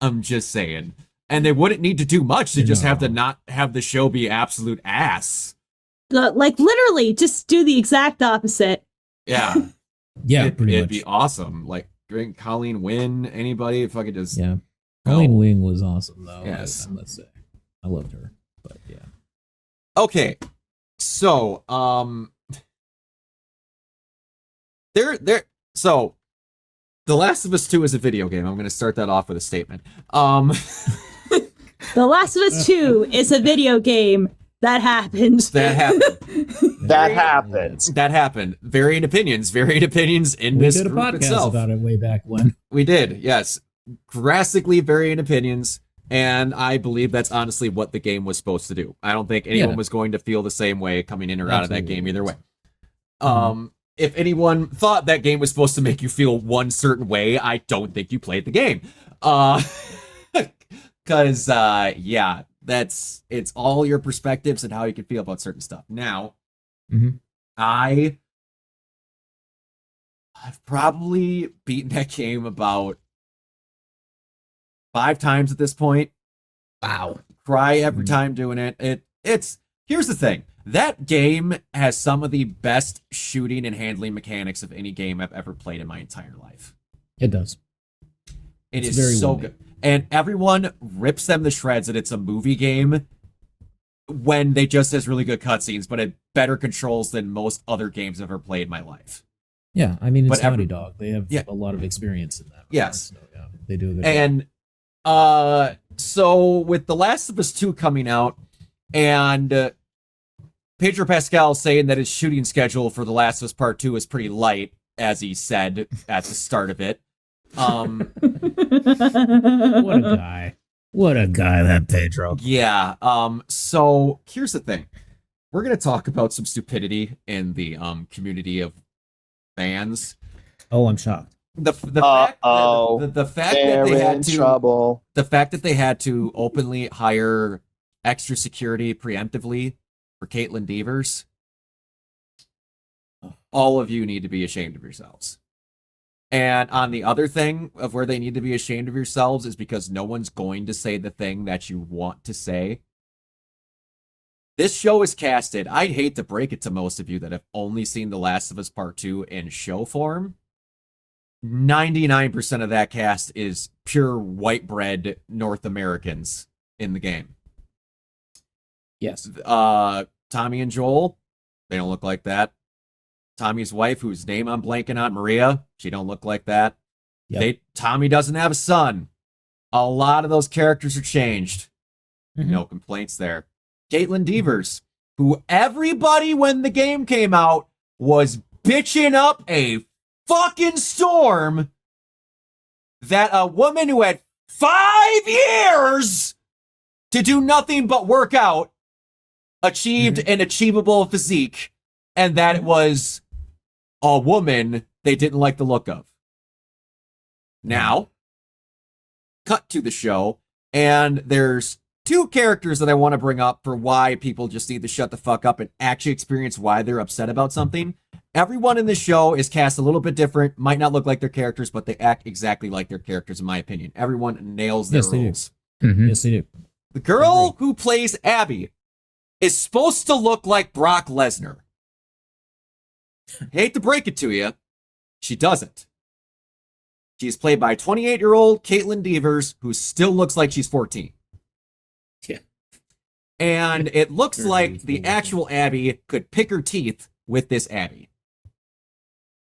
[SPEAKER 1] I'm just saying. And they wouldn't need to do much. They just have to not have the show be absolute ass.
[SPEAKER 4] Like literally, just do the exact opposite.
[SPEAKER 1] Yeah.
[SPEAKER 5] Yeah, pretty
[SPEAKER 1] it'd
[SPEAKER 5] much.
[SPEAKER 1] be awesome. Like, drink Colleen Wynn, anybody, if I could just...
[SPEAKER 5] Yeah. Colleen Wing was awesome, though.
[SPEAKER 1] Yes.
[SPEAKER 5] I must say. I loved her. But yeah.
[SPEAKER 1] Okay. So, so The Last of Us 2 is a video game. I'm going to start that off with a statement.
[SPEAKER 4] The Last of Us 2 is a video game. That happened.
[SPEAKER 1] That happened. That happened. Varying opinions in
[SPEAKER 5] We
[SPEAKER 1] this
[SPEAKER 5] did a
[SPEAKER 1] group
[SPEAKER 5] podcast
[SPEAKER 1] itself.
[SPEAKER 5] about it way back when.
[SPEAKER 1] We did, yes. Drastically varying opinions, and I believe that's honestly what the game was supposed to do. I don't think anyone was going to feel the same way coming in or out of that game either way. If anyone thought that game was supposed to make you feel one certain way, I don't think you played the game. Because, yeah, it's all your perspectives and how you can feel about certain stuff. Now, I've probably beaten that game about 5 times at this point.
[SPEAKER 3] Wow.
[SPEAKER 1] Cry every time doing it. It's here's the thing. That game has some of the best shooting and handling mechanics of any game I've ever played in my entire life.
[SPEAKER 5] It does.
[SPEAKER 1] It
[SPEAKER 5] It's
[SPEAKER 1] is
[SPEAKER 5] very
[SPEAKER 1] so
[SPEAKER 5] well
[SPEAKER 1] good. And everyone rips them to shreds that it's a movie game when they just has really good cutscenes, but it better controls than most other games I've ever played in my life.
[SPEAKER 5] Yeah, I mean, it's
[SPEAKER 1] But
[SPEAKER 5] Naughty Dog. They have a lot of experience in that.
[SPEAKER 1] Yes.
[SPEAKER 5] So, yeah, they do a good job.
[SPEAKER 1] And so with The Last of Us 2 coming out and Pedro Pascal saying that his shooting schedule for The Last of Us Part 2 is pretty light, as he said at the start of it.
[SPEAKER 5] What a guy. What a guy, that Pedro.
[SPEAKER 1] Yeah. So here's the thing. We're going to talk about some stupidity in the community of fans.
[SPEAKER 5] Oh, I'm shocked.
[SPEAKER 1] The fact that they had to
[SPEAKER 2] trouble.
[SPEAKER 1] The fact that they had to openly hire extra security preemptively for Caitlin Devers. All of you need to be ashamed of yourselves. And on the other thing of where they need to be ashamed of yourselves is because no one's going to say the thing that you want to say. This show is casted. I'd hate to break it to most of you that have only seen The Last of Us Part 2 in show form. 99% of that cast is pure white bread North Americans in the game.
[SPEAKER 5] Yes.
[SPEAKER 1] Tommy and Joel, they don't look like that. Tommy's wife, whose name I'm blanking on, Maria, she don't look like that.
[SPEAKER 5] Yep.
[SPEAKER 1] Tommy doesn't have a son. A lot of those characters are changed. No complaints there. Caitlin Devers, who everybody when the game came out was bitching up a fucking storm that a woman who had 5 years to do nothing but work out achieved an achievable physique, and that it was a woman they didn't like the look of. Now, cut to the show, and there's 2 characters that I want to bring up for why people just need to shut the fuck up and actually experience why they're upset about something. Everyone in this show is cast a little bit different, might not look like their characters, but they act exactly like their characters, in my opinion. Everyone nails their roles.
[SPEAKER 5] Yes, they do.
[SPEAKER 1] The girl who plays Abby is supposed to look like Brock Lesnar. Hate to break it to you, she doesn't. She's played by 28-year-old Caitlin Devers, who still looks like she's 14.
[SPEAKER 5] Yeah.
[SPEAKER 1] And it looks like the actual Abby could pick her teeth with this Abby.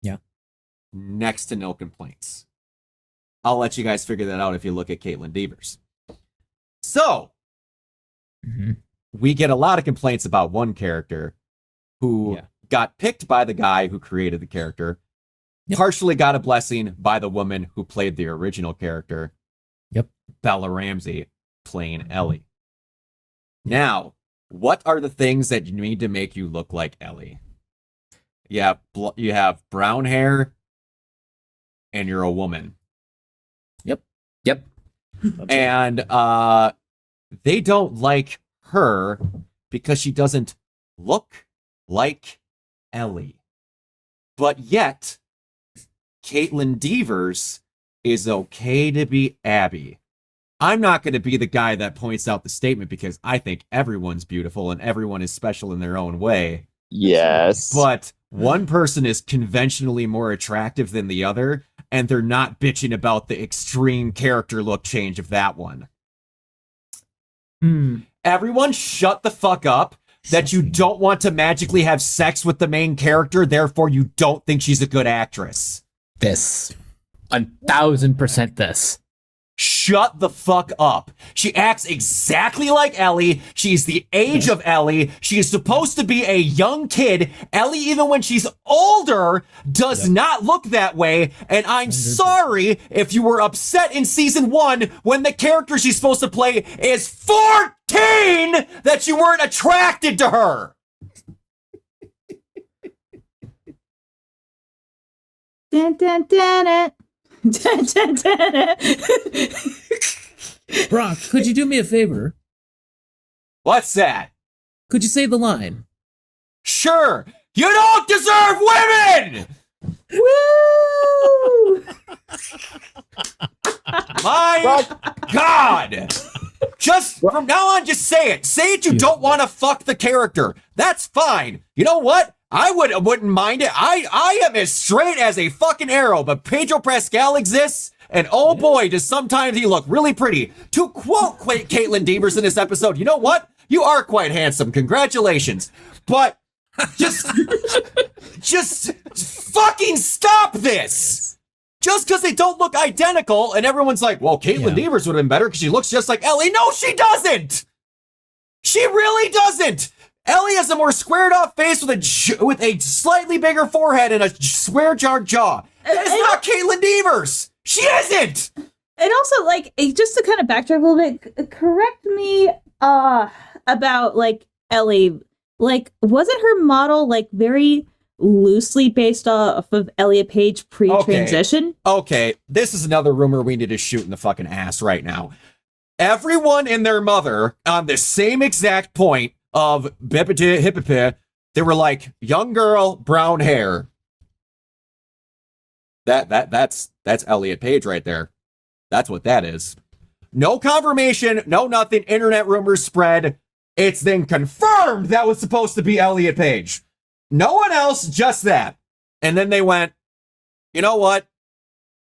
[SPEAKER 5] Yeah.
[SPEAKER 1] Next to no complaints. I'll let you guys figure that out if you look at Caitlin Devers. So, we get a lot of complaints about one character who got picked by the guy who created the character, partially got a blessing by the woman who played the original character, Bella Ramsey, playing Ellie. Now, what are the things that you need to make you look like Ellie? You have brown hair, and you're a woman.
[SPEAKER 5] Yep.
[SPEAKER 3] Yep.
[SPEAKER 1] And they don't like her because she doesn't look like Ellie. But yet, Caitlin Devers is okay to be Abby. I'm not going to be the guy that points out the statement because I think everyone's beautiful and everyone is special in their own way.
[SPEAKER 2] Yes.
[SPEAKER 1] But one person is conventionally more attractive than the other, and they're not bitching about the extreme character look change of that one. Everyone shut the fuck up that you don't want to magically have sex with the main character, therefore you don't think she's a good actress.
[SPEAKER 3] This. 1,000% this.
[SPEAKER 1] Shut the fuck up. She acts exactly like Ellie. She's the age of Ellie. She is supposed to be a young kid. Ellie, even when she's older, does not look that way. And I'm sorry if you were upset in season 1 when the character she's supposed to play is 14 that you weren't attracted to her.
[SPEAKER 4] Dun, dun, dun, dun. Dun, dun, dun, dun.
[SPEAKER 5] Brock, could you do me a favor?
[SPEAKER 1] What's that?
[SPEAKER 5] Could you say the line?
[SPEAKER 1] Sure. You don't deserve women!
[SPEAKER 4] Woo!
[SPEAKER 1] My God! Just from now on, just say it. Say it you don't want to fuck the character. That's fine. You know what? I wouldn't mind it. I am as straight as a fucking arrow, but Pedro Pascal exists, and oh boy, does sometimes he look really pretty. To quote Caitlin Devers in this episode, you know what? You are quite handsome. Congratulations. But just fucking stop this. Just because they don't look identical, and everyone's like, well, Caitlin Devers would have been better because she looks just like Ellie. No, she doesn't. She really doesn't. Ellie has a more squared off face with a slightly bigger forehead and a square jarred jaw. That is not Caitlin Devers. She isn't.
[SPEAKER 4] And also, like, just to kind of backtrack a little bit, correct me about, like, Ellie. Like, wasn't her model, like, very loosely based off of Elliot Page pre-transition?
[SPEAKER 1] Okay, this is another rumor we need to shoot in the fucking ass right now. Everyone and their mother on the same exact point of Bippity Hippity, they were like, young girl, brown hair. That's Elliot Page right there. That's what that is. No confirmation, no nothing. Internet rumors spread. It's then confirmed that was supposed to be Elliot Page. No one else, just that. And then they went, you know what?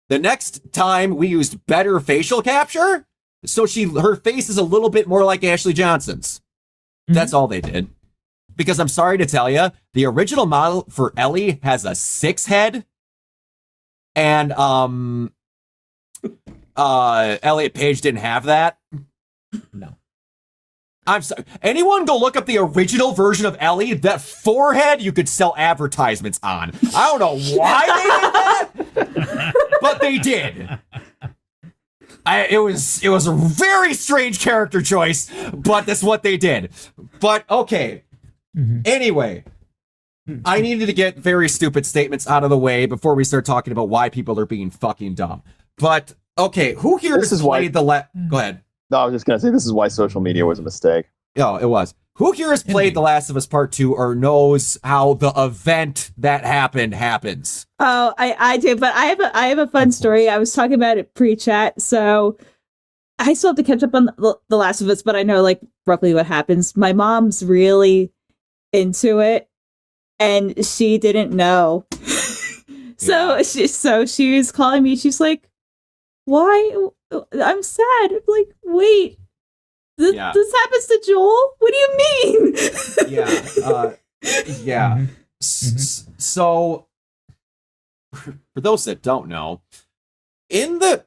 [SPEAKER 1] The next time we used better facial capture, so her face is a little bit more like Ashley Johnson's. That's all they did. Because I'm sorry to tell you, the original model for Ellie has a 6 head. And Elliot Page didn't have that.
[SPEAKER 5] No.
[SPEAKER 1] I'm sorry. Anyone go look up the original version of Ellie? That forehead you could sell advertisements on. I don't know why they did that, but they did. It was a very strange character choice, but that's what they did. But okay. Anyway, I needed to get very stupid statements out of the way before we start talking about why people are being fucking dumb. But okay, who here
[SPEAKER 2] This
[SPEAKER 1] has
[SPEAKER 2] is why-
[SPEAKER 1] played Go ahead.
[SPEAKER 2] No, I was just gonna say this is why social media was a mistake.
[SPEAKER 1] Oh, it was. Who here has played The Last of Us Part 2 or knows how the event that happened happens?
[SPEAKER 4] Oh, I do, but I have a fun story. I was talking about it pre-chat, so I still have to catch up on the Last of Us, but I know like roughly what happens. My mom's really into it, and she didn't know. So she was calling me. She's like, "Why? I'm sad." I'm like, wait. This happens to Joel? What do you mean?
[SPEAKER 1] Yeah. So, for those that don't know, God,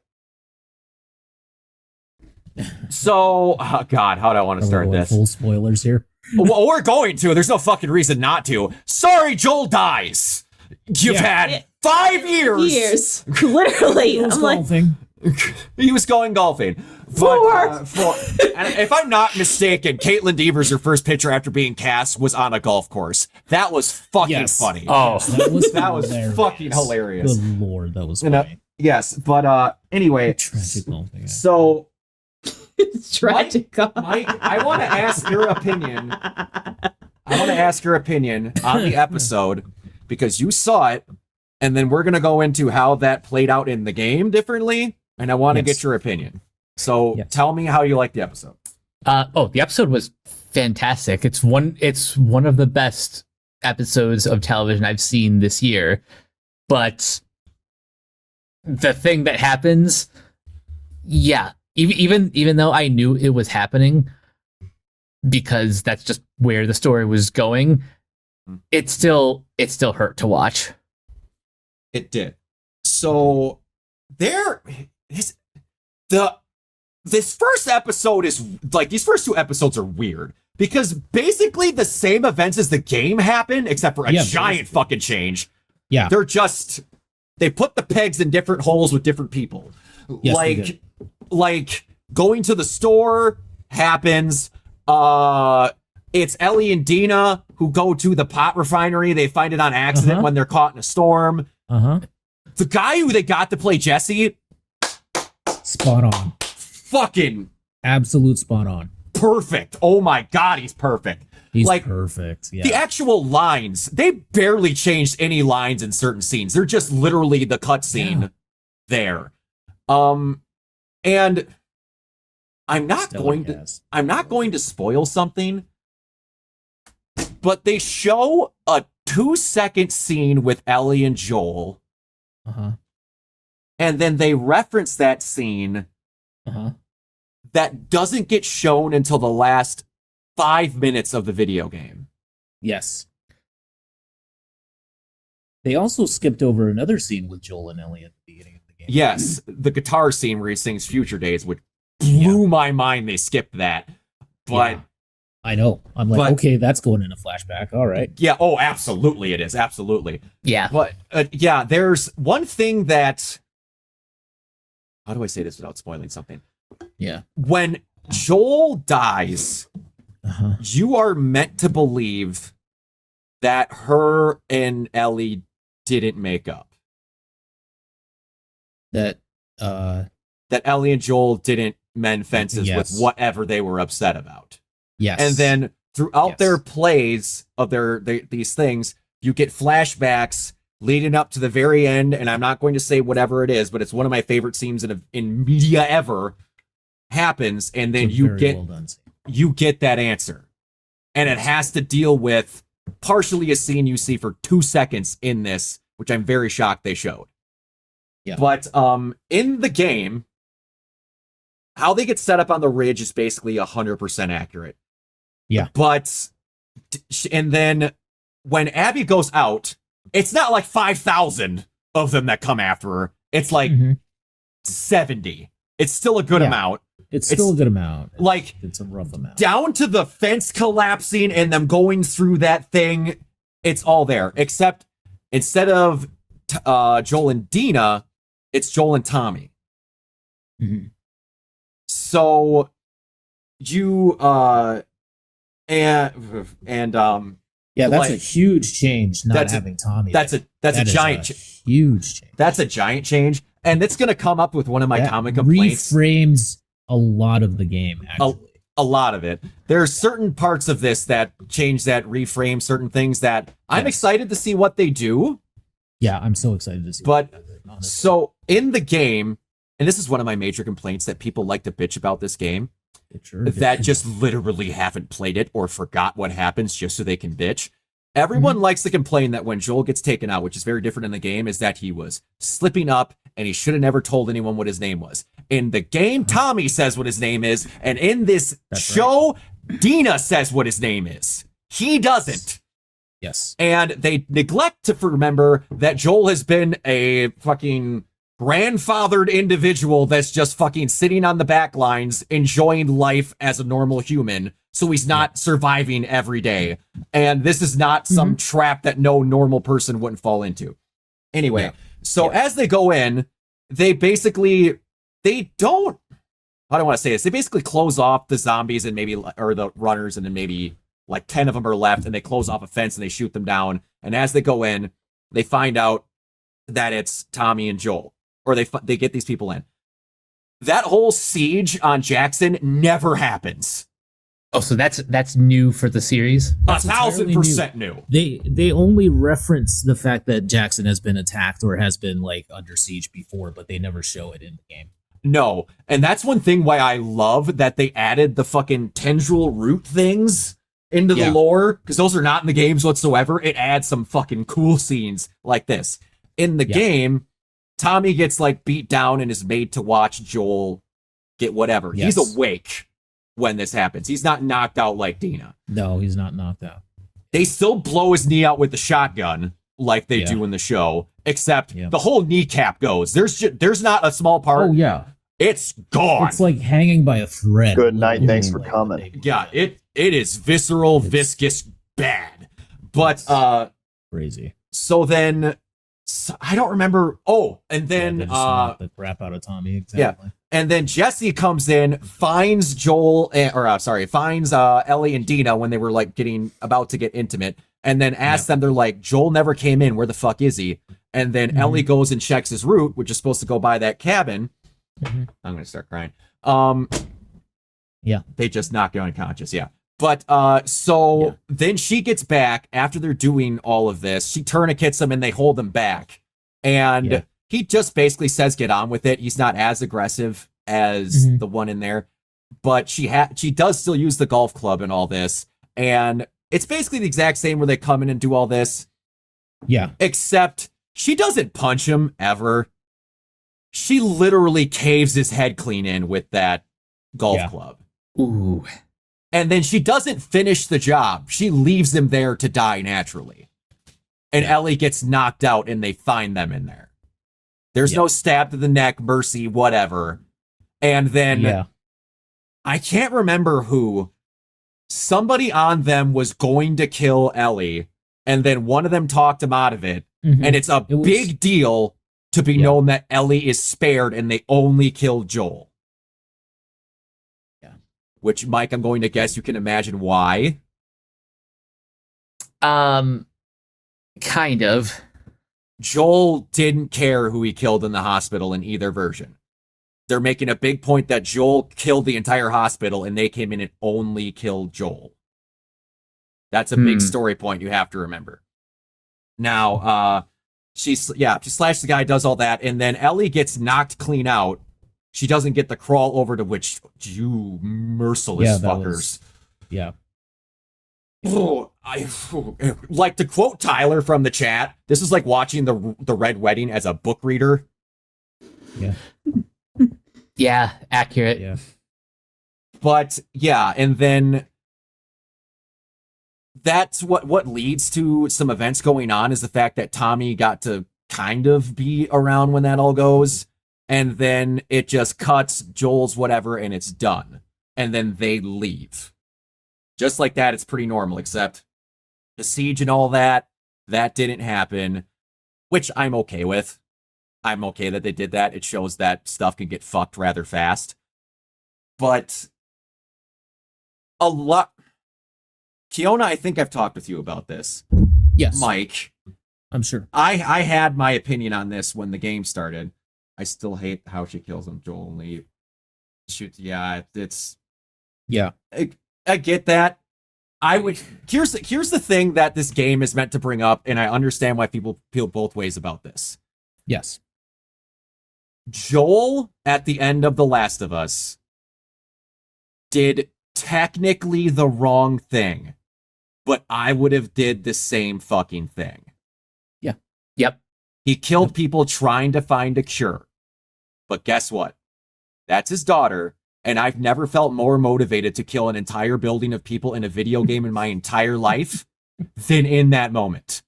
[SPEAKER 1] how do I want to start this?
[SPEAKER 5] Full spoilers here.
[SPEAKER 1] Well, we're going to. There's no fucking reason not to. Sorry, Joel dies. You've had 5 years.
[SPEAKER 4] Literally. I'm like,
[SPEAKER 5] Golfing.
[SPEAKER 1] He was going golfing. But, and if I'm not mistaken, Caitlin Devers, her first picture after being cast was on a golf course. That was fucking funny.
[SPEAKER 3] Oh,
[SPEAKER 5] That was
[SPEAKER 1] That was
[SPEAKER 5] hilarious.
[SPEAKER 1] fucking hilarious.
[SPEAKER 5] Good lord, that was
[SPEAKER 1] And,
[SPEAKER 5] funny.
[SPEAKER 1] Yes, but anyway,
[SPEAKER 5] Tragic moment, yeah.
[SPEAKER 1] so
[SPEAKER 4] It's tragic.
[SPEAKER 1] Mike, I want to ask your opinion. I want to ask your opinion on the episode because you saw it, and then we're gonna go into how that played out in the game differently, and I want to
[SPEAKER 5] Yes.
[SPEAKER 1] get your opinion. So
[SPEAKER 5] Yes.
[SPEAKER 1] tell me how you like the episode.
[SPEAKER 3] The episode was fantastic. It's one of the best episodes of television I've seen this year. But the thing that happens, yeah, even though I knew it was happening because that's just where the story was going, it still hurt to watch.
[SPEAKER 1] It did. So this first episode is like, these first two episodes are weird because basically the same events as the game happen, except for a giant
[SPEAKER 5] basically.
[SPEAKER 1] fucking change.
[SPEAKER 5] Yeah.
[SPEAKER 1] They put the pegs in different holes with different people.
[SPEAKER 5] Yes, they did.
[SPEAKER 1] like going to the store happens. It's Ellie and Dina who go to the pot refinery. They find it on accident when they're caught in a storm. The guy who they got to play Jesse,
[SPEAKER 5] Spot on.
[SPEAKER 1] fucking
[SPEAKER 5] Absolute spot on.
[SPEAKER 1] perfect. Oh my God, he's perfect.
[SPEAKER 5] He's
[SPEAKER 1] Like,
[SPEAKER 5] perfect. Yeah.
[SPEAKER 1] the actual lines, they barely changed any lines in certain scenes. They're just literally the cutscene there. And I'm not going to spoil something, but they show a 2-second scene with Ellie and Joel, and then they reference that scene that doesn't get shown until the last 5 minutes of the video game.
[SPEAKER 5] Yes. They also skipped over another scene with Joel and Ellie at the beginning of the game.
[SPEAKER 1] Yes, the guitar scene where he sings Future Days, which blew my mind. They skipped that. But
[SPEAKER 5] Yeah. I know. I'm like, okay, that's going in a flashback. All right.
[SPEAKER 1] yeah, oh, absolutely it is. Absolutely.
[SPEAKER 3] Yeah.
[SPEAKER 1] But yeah, there's one thing that, how do I say this without spoiling something?
[SPEAKER 5] Yeah.
[SPEAKER 1] When Joel dies, you are meant to believe that her and Ellie didn't make up.
[SPEAKER 5] That
[SPEAKER 1] That Ellie and Joel didn't mend fences
[SPEAKER 5] Yes.
[SPEAKER 1] with whatever they were upset about.
[SPEAKER 5] yes.
[SPEAKER 1] And then throughout
[SPEAKER 5] Yes.
[SPEAKER 1] their plays of these things, you get flashbacks leading up to the very end. And I'm not going to say whatever it is, but it's one of my favorite scenes in media ever happens. And then
[SPEAKER 5] It's a very well done scene.
[SPEAKER 1] you get that answer. And it has to deal with partially a scene you see for 2 seconds in this, which I'm very shocked they showed.
[SPEAKER 5] Yeah.
[SPEAKER 1] But in the game, how they get set up on the ridge is basically 100% accurate.
[SPEAKER 5] Yeah.
[SPEAKER 1] But, and then when Abby goes out, it's not like 5,000 of them that come after her. It's like 70. It's still a good
[SPEAKER 5] Yeah.
[SPEAKER 1] amount.
[SPEAKER 5] It's still a good amount.
[SPEAKER 1] Like,
[SPEAKER 5] It's a rough amount.
[SPEAKER 1] down to the fence collapsing and them going through that thing, it's all there. Except instead of Joel and Dina, it's Joel and Tommy. So you
[SPEAKER 5] Yeah, that's
[SPEAKER 1] like,
[SPEAKER 5] a huge change. Not
[SPEAKER 1] that's a-
[SPEAKER 5] having Tommy.
[SPEAKER 1] that's a
[SPEAKER 5] That is
[SPEAKER 1] giant
[SPEAKER 5] huge change.
[SPEAKER 1] that's a giant change, and it's gonna come up with one of my
[SPEAKER 5] That
[SPEAKER 1] common complaints.
[SPEAKER 5] reframes a lot of the game. Actually,
[SPEAKER 1] A lot of it. There's certain parts of this that change, that reframe certain things that I'm
[SPEAKER 5] Yes.
[SPEAKER 1] excited to see what they do.
[SPEAKER 5] yeah, I'm so excited to see.
[SPEAKER 1] But
[SPEAKER 5] what they do, honestly.
[SPEAKER 1] so in the game, and this is one of my major complaints that people like to bitch about this game,
[SPEAKER 5] It sure
[SPEAKER 1] that
[SPEAKER 5] did.
[SPEAKER 1] just literally haven't played it or forgot what happens just so they can bitch.
[SPEAKER 5] Mm-hmm.
[SPEAKER 1] Everyone likes to complain that when Joel gets taken out, which is very different in the game, is that he was slipping up and he should have never told anyone what his name was. In the game, Tommy says what his name is, and in this
[SPEAKER 5] Mm-hmm. That's
[SPEAKER 1] show, Dina says what his name is. He doesn't.
[SPEAKER 5] yes,
[SPEAKER 1] And they neglect to remember that Joel has been a fucking grandfathered individual that's just fucking sitting on the back lines, enjoying life as a normal human. So he's not surviving every day. And this is not some trap that no normal person wouldn't fall into. Anyway,
[SPEAKER 5] Yeah.
[SPEAKER 1] so as they go in, they don't, how do I want to say this? They basically close off the zombies and maybe, or the runners, and then maybe like 10 of them are left, and they close off a fence and they shoot them down. And as they go in, they find out that it's Tommy and Joel. or they get these people in. That whole siege on Jackson never happens.
[SPEAKER 3] Oh, so that's new for the series?
[SPEAKER 5] That's
[SPEAKER 1] 1,000% new.
[SPEAKER 5] They only reference the fact that Jackson has been attacked or has been like under siege before, but they never show it in the game.
[SPEAKER 1] No. And that's one thing why I love that they added the fucking tendril root things into the lore, because those are not in the games whatsoever. It adds some fucking cool scenes like this. In the game, Tommy gets like beat down and is made to watch Joel get whatever.
[SPEAKER 5] Yes.
[SPEAKER 1] He's awake when this happens. He's not knocked out like Dina.
[SPEAKER 5] No, he's not knocked out.
[SPEAKER 1] They still blow his knee out with the shotgun like they do in the show, except the whole kneecap goes. There's not a small part.
[SPEAKER 5] Oh yeah,
[SPEAKER 1] it's gone.
[SPEAKER 5] it's like hanging by a thread.
[SPEAKER 2] Good night.
[SPEAKER 5] literally,
[SPEAKER 2] Thanks for
[SPEAKER 5] like,
[SPEAKER 2] coming.
[SPEAKER 1] Yeah, it is visceral, viscous, bad. But
[SPEAKER 5] crazy.
[SPEAKER 1] so then I don't remember. Oh, and then
[SPEAKER 5] they just knocked the crap out of Tommy. Exactly.
[SPEAKER 1] and then Jesse comes in, finds Joel, finds Ellie and Dina when they were like about to get intimate, and then asks them. They're like, Joel never came in. Where the fuck is he? And then Ellie goes and checks his route, which is supposed to go by that cabin. I'm gonna start crying. They just knock you unconscious. Yeah. But then she gets back after they're doing all of this. She tourniquets him and they hold him back. And he just basically says, get on with it. He's not as aggressive as the one in there. But she does still use the golf club and all this. And it's basically the exact same where they come in and do all this.
[SPEAKER 5] Yeah.
[SPEAKER 1] Except she doesn't punch him ever. She literally caves his head clean in with that golf club.
[SPEAKER 3] Ooh.
[SPEAKER 1] And then she doesn't finish the job. She leaves him there to die naturally. And Ellie gets knocked out and they find them in there. There's no stab to the neck, mercy, whatever. And then I can't remember who. Somebody on them was going to kill Ellie. And then one of them talked him out of it. And it's a big deal to be known that Ellie is spared and they only killed Joel. Which, Mike, I'm going to guess you can imagine why.
[SPEAKER 3] Kind of.
[SPEAKER 1] Joel didn't care who he killed in the hospital in either version. They're making a big point that Joel killed the entire hospital and they came in and only killed Joel. That's a big story point you have to remember. Now, she slashes the guy, does all that, and then Ellie gets knocked clean out. She doesn't get the crawl over to which you merciless fuckers. Like to quote Tyler from the chat, this is like watching the Red Wedding as a book reader.
[SPEAKER 3] Yeah, accurate.
[SPEAKER 5] Yeah.
[SPEAKER 1] But and then that's what leads to some events going on is the fact that Tommy got to kind of be around when that all goes. And then it just cuts Joel's whatever and it's done. And then they leave. Just like that, it's pretty normal, except the siege and all that didn't happen, which I'm okay with. I'm okay that they did that. It shows that stuff can get fucked rather fast. But a lot... Kiona, I think I've talked with you about this.
[SPEAKER 5] Yes.
[SPEAKER 1] Mike.
[SPEAKER 5] I'm sure.
[SPEAKER 1] I had my opinion on this when the game started. I still hate how she kills him. Joel only shoots. Yeah, it's.
[SPEAKER 5] Yeah,
[SPEAKER 1] I get that. I would. Here's the thing that this game is meant to bring up, and I understand why people feel both ways about this.
[SPEAKER 5] Yes.
[SPEAKER 1] Joel at the end of The Last of Us did technically the wrong thing, but I would have did the same fucking thing.
[SPEAKER 5] Yeah.
[SPEAKER 3] Yep.
[SPEAKER 1] He killed people trying to find a cure. But guess what? That's his daughter, and I've never felt more motivated to kill an entire building of people in a video game in my entire life than in that moment.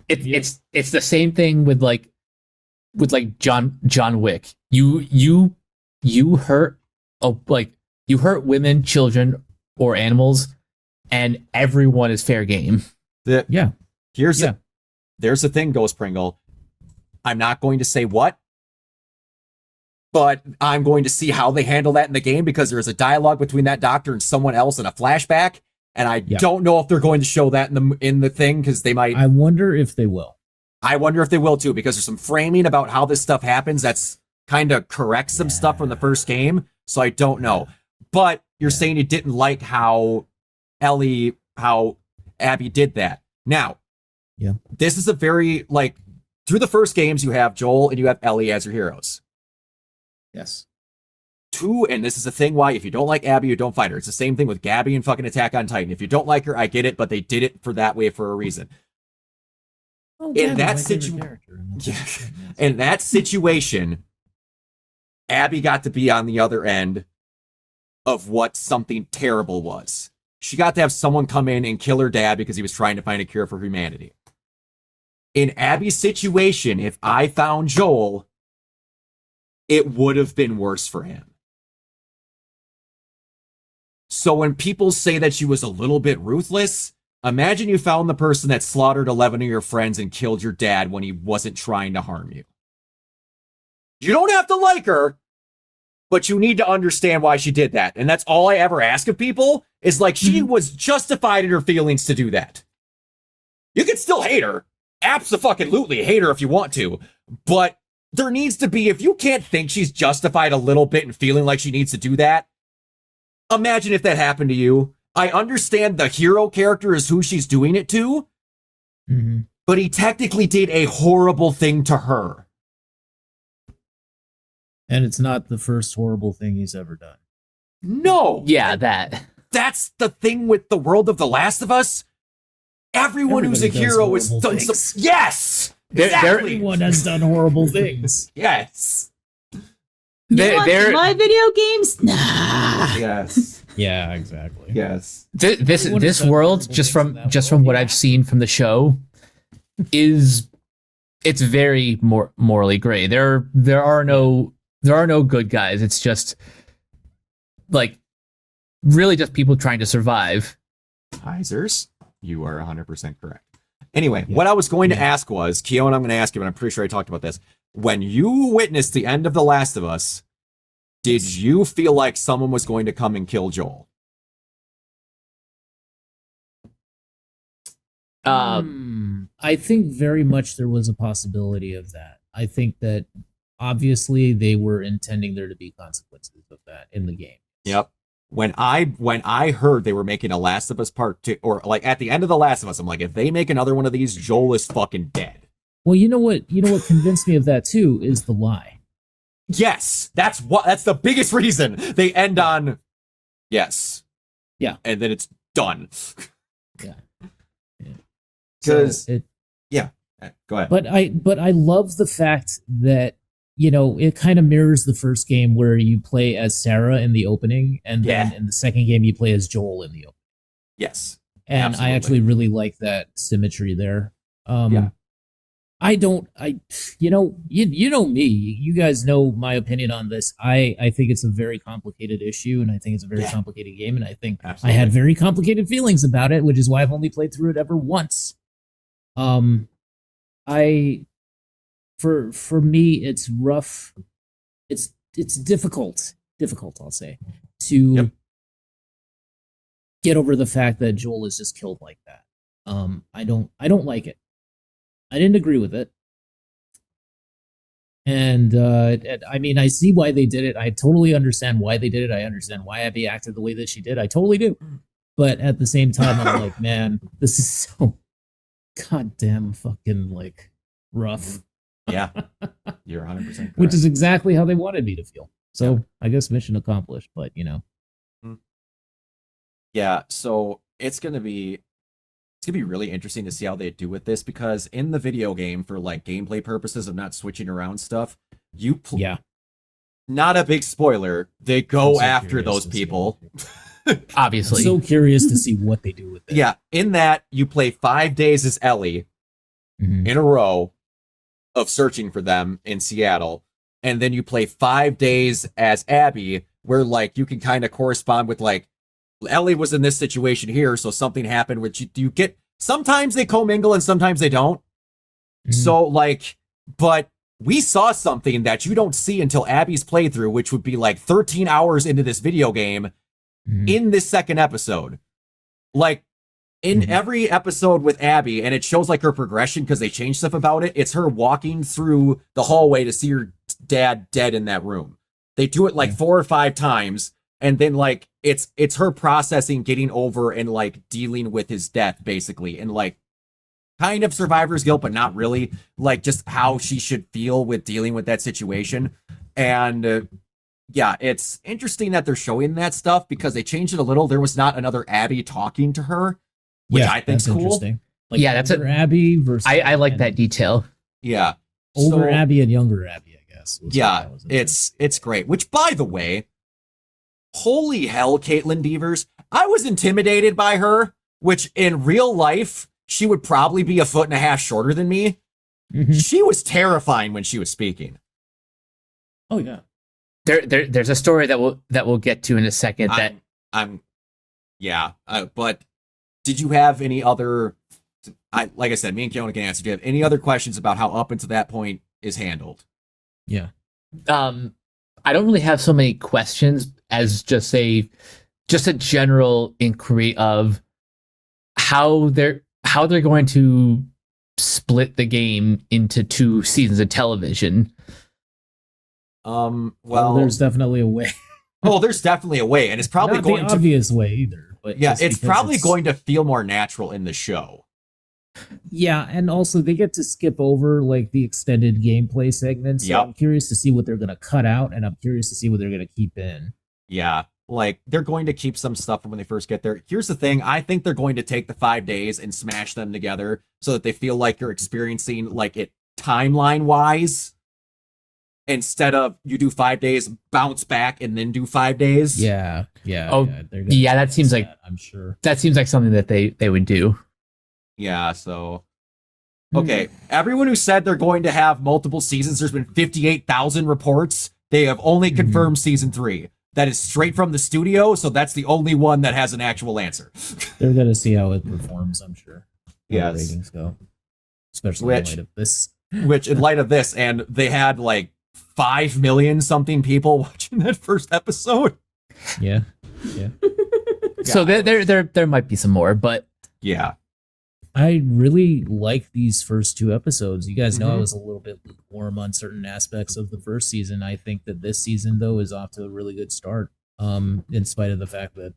[SPEAKER 3] It's the same thing with John Wick. You hurt you hurt women, children, or animals, and everyone is fair game.
[SPEAKER 1] There's the thing, Ghost Pringle. I'm not going to say what, but I'm going to see how they handle that in the game because there's a dialogue between that doctor and someone else in a flashback, and I don't know if they're going to show that in the thing because they might.
[SPEAKER 5] I wonder if they will.
[SPEAKER 1] I wonder if they will too, because there's some framing about how this stuff happens that's kind of corrects some stuff from the first game. So I don't know. But you're saying you didn't like how Abby did that. Now, this is a very, like, through the first games, you have Joel and you have Ellie as your heroes.
[SPEAKER 5] Yes.
[SPEAKER 1] And this is the thing why if you don't like Abby, you don't fight her. It's the same thing with Gabby and fucking Attack on Titan. If you don't like her, I get it, but they did it for that way for a reason.
[SPEAKER 5] Oh,
[SPEAKER 1] In that situation, Abby got to be on the other end of what something terrible was. She got to have someone come in and kill her dad because he was trying to find a cure for humanity. In Abby's situation, if I found Joel, it would have been worse for him. So when people say that she was a little bit ruthless, imagine you found the person that slaughtered 11 of your friends and killed your dad when he wasn't trying to harm you. You don't have to like her, but you need to understand why she did that. And that's all I ever ask of people is like, she was justified in her feelings to do that. You can still hate her. Abso-fucking-lutely hate her if you want to. But there needs to be, if you can't think she's justified a little bit and feeling like she needs to do that, imagine if that happened to you. I understand the hero character is who she's doing it to, but he technically did a horrible thing to her.
[SPEAKER 5] And it's not the first horrible thing he's ever done.
[SPEAKER 1] No.
[SPEAKER 3] Yeah, that.
[SPEAKER 1] That's the thing with the world of The Last of Us. Everyone who's a
[SPEAKER 5] Everybody does
[SPEAKER 1] hero is
[SPEAKER 5] horrible
[SPEAKER 1] done
[SPEAKER 5] things.
[SPEAKER 1] some. Yes. Exactly.
[SPEAKER 5] Everyone has done horrible things.
[SPEAKER 1] Yes.
[SPEAKER 3] They're-
[SPEAKER 4] My video games? Nah.
[SPEAKER 1] Yes.
[SPEAKER 5] Yeah, exactly.
[SPEAKER 1] Yes.
[SPEAKER 3] This world, just from what I've seen from the show, it's very morally gray. There are no good guys. It's just like really just people trying to survive.
[SPEAKER 1] Heisers, you are 100% correct. Anyway, what I was going to ask was, Keon, I'm going to ask you, but I'm pretty sure I talked about this. When you witnessed the end of The Last of Us, did you feel like someone was going to come and kill Joel?
[SPEAKER 5] I think very much there was a possibility of that. I think that obviously they were intending there to be consequences of that in the game.
[SPEAKER 1] Yep. When I heard they were making a Last of Us Part 2, or like at the end of The Last of Us, I'm like, if they make another one of these, Joel is fucking dead.
[SPEAKER 5] Well, you know what convinced me of that too is the lie.
[SPEAKER 1] Yes, that's the biggest reason they end on yes.
[SPEAKER 5] Yeah.
[SPEAKER 1] And then it's done.
[SPEAKER 5] Yeah.
[SPEAKER 1] Because
[SPEAKER 5] So
[SPEAKER 1] go ahead.
[SPEAKER 5] But I love the fact that, you know, it kind of mirrors the first game where you play as Sarah in the opening, and then in the second game you play as Joel in the opening.
[SPEAKER 1] Yes.
[SPEAKER 5] And
[SPEAKER 1] Absolutely.
[SPEAKER 5] I actually really like that symmetry there. You know me. You guys know my opinion on this. I think it's a very complicated issue, and I think it's a very complicated game, and I think I had very complicated feelings about it, which is why I've only played through it ever once. For me, it's rough. It's difficult, I'll say, to get over the fact that Joel is just killed like that. I don't like it. I didn't agree with it. And I mean, I see why they did it. I totally understand why they did it. I understand why Abby acted the way that she did. I totally do. But at the same time, I'm like, man, this is so goddamn fucking like rough.
[SPEAKER 1] Yeah. You're 100% correct.
[SPEAKER 5] Which is exactly how they wanted me to feel. So I guess mission accomplished, but you know.
[SPEAKER 1] Yeah, so it's gonna be really interesting to see how they do with this, because in the video game, for like gameplay purposes of not switching around stuff, not a big spoiler, they go after those people.
[SPEAKER 3] Obviously.
[SPEAKER 5] I'm so curious to see what they do with it.
[SPEAKER 1] Yeah, in that you play 5 days as Ellie in a row of searching for them in Seattle, and then you play 5 days as Abby, where like you can kind of correspond with like Ellie was in this situation here, so something happened, which you get, sometimes they commingle and sometimes they don't. So like, but we saw something that you don't see until Abby's playthrough, which would be like 13 hours into this video game in this second episode. Like, in
[SPEAKER 5] Mhm.
[SPEAKER 1] every episode with Abby, and it shows like her progression because they changed stuff about it. It's her walking through the hallway to see her dad dead in that room. They do it like
[SPEAKER 5] Yeah.
[SPEAKER 1] 4 or 5 times, and then like it's her processing, getting over, and like dealing with his death, basically, and like kind of survivor's guilt, but not really. Like just how she should feel with dealing with that situation, and yeah, it's interesting that they're showing that stuff because they changed it a little. There was not another Abby talking to her, which I think's
[SPEAKER 5] that's
[SPEAKER 1] cool.
[SPEAKER 5] interesting. Like
[SPEAKER 3] Yeah, that's
[SPEAKER 5] older Abby versus.
[SPEAKER 3] I like
[SPEAKER 5] and
[SPEAKER 3] that detail.
[SPEAKER 1] Yeah.
[SPEAKER 5] older
[SPEAKER 1] So-
[SPEAKER 5] Abby and younger Abby, I guess. was what
[SPEAKER 1] Yeah,
[SPEAKER 5] that was into.
[SPEAKER 1] it's great. Which, by the way, holy hell, Caitlin Devers, I was intimidated by her. Which in real life, she would probably be 1.5 feet shorter than me.
[SPEAKER 5] Mhm.
[SPEAKER 1] She was terrifying when she was speaking.
[SPEAKER 5] Oh yeah.
[SPEAKER 3] There's a story that we'll get to in a second that
[SPEAKER 1] Yeah. But did you have any other? Like I said, me and Keona can answer. Do you have any other questions about how up until that point is handled?
[SPEAKER 5] Yeah.
[SPEAKER 3] I don't really have so many questions as just a general inquiry of how they're going to split the game into 2 seasons of television.
[SPEAKER 1] Well,
[SPEAKER 5] there's definitely a way.
[SPEAKER 1] there's definitely a way, and it's probably
[SPEAKER 5] Not
[SPEAKER 1] going
[SPEAKER 5] the
[SPEAKER 1] to.
[SPEAKER 5] obvious way either. But
[SPEAKER 1] Yeah,
[SPEAKER 5] just
[SPEAKER 1] it's
[SPEAKER 5] because
[SPEAKER 1] probably going to feel more natural in the show.
[SPEAKER 5] Yeah, and also they get to skip over like the extended gameplay segments. So
[SPEAKER 1] Yep.
[SPEAKER 5] I'm curious to see what they're gonna cut out, and I'm curious to see what they're gonna keep in.
[SPEAKER 1] Yeah, like they're going to keep some stuff from when they first get there. Here's the thing: I think they're going to take the 5 days and smash them together so that they feel like you're experiencing like it timeline wise. Instead of you do 5 days, bounce back, and then do 5 days.
[SPEAKER 5] Yeah.
[SPEAKER 3] Oh,
[SPEAKER 5] they're gonna
[SPEAKER 3] yeah, that seems
[SPEAKER 5] fix
[SPEAKER 3] like-
[SPEAKER 5] I'm sure.
[SPEAKER 3] That seems like something that they would do.
[SPEAKER 1] Yeah, so okay. Everyone who said they're going to have multiple seasons, there's been 58,000 reports. They have only
[SPEAKER 5] Mhm.
[SPEAKER 1] confirmed season 3. That is straight from the studio, so that's the only one that has an actual answer.
[SPEAKER 5] They're gonna see how it performs. I'm sure. How the
[SPEAKER 1] Yes.
[SPEAKER 5] ratings go, especially
[SPEAKER 1] Which-
[SPEAKER 5] in light of this.
[SPEAKER 1] Which, in light of this, and they had like 5 million something people watching that first episode.
[SPEAKER 5] Yeah.
[SPEAKER 3] So there might be some more, but
[SPEAKER 1] Yeah.
[SPEAKER 5] I really like these first 2 episodes. You guys know I
[SPEAKER 1] Mhm.
[SPEAKER 5] was a little bit lukewarm on certain aspects of the first season. I think that this season though is off to a really good start. In spite of the fact that,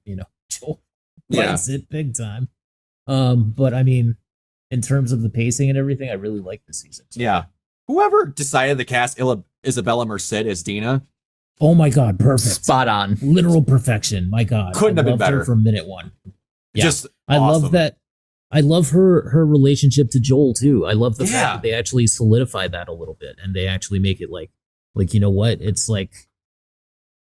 [SPEAKER 5] Joel
[SPEAKER 1] Yeah.
[SPEAKER 5] likes it big time. But I mean, in terms of the pacing and everything, I really like this season.
[SPEAKER 1] Yeah. Whoever decided to cast Isabella Merced as Dina,
[SPEAKER 5] Oh my god, perfect.
[SPEAKER 3] spot on.
[SPEAKER 5] Literal perfection. My god.
[SPEAKER 1] Couldn't
[SPEAKER 5] I
[SPEAKER 1] have been
[SPEAKER 5] loved her
[SPEAKER 1] better.
[SPEAKER 5] from minute 1. Yeah.
[SPEAKER 1] just
[SPEAKER 5] I
[SPEAKER 1] awesome.
[SPEAKER 5] love that. I love her relationship to Joel too. I love the
[SPEAKER 1] Yeah.
[SPEAKER 5] fact that they actually solidify that a little bit and they actually make it like you know what? It's like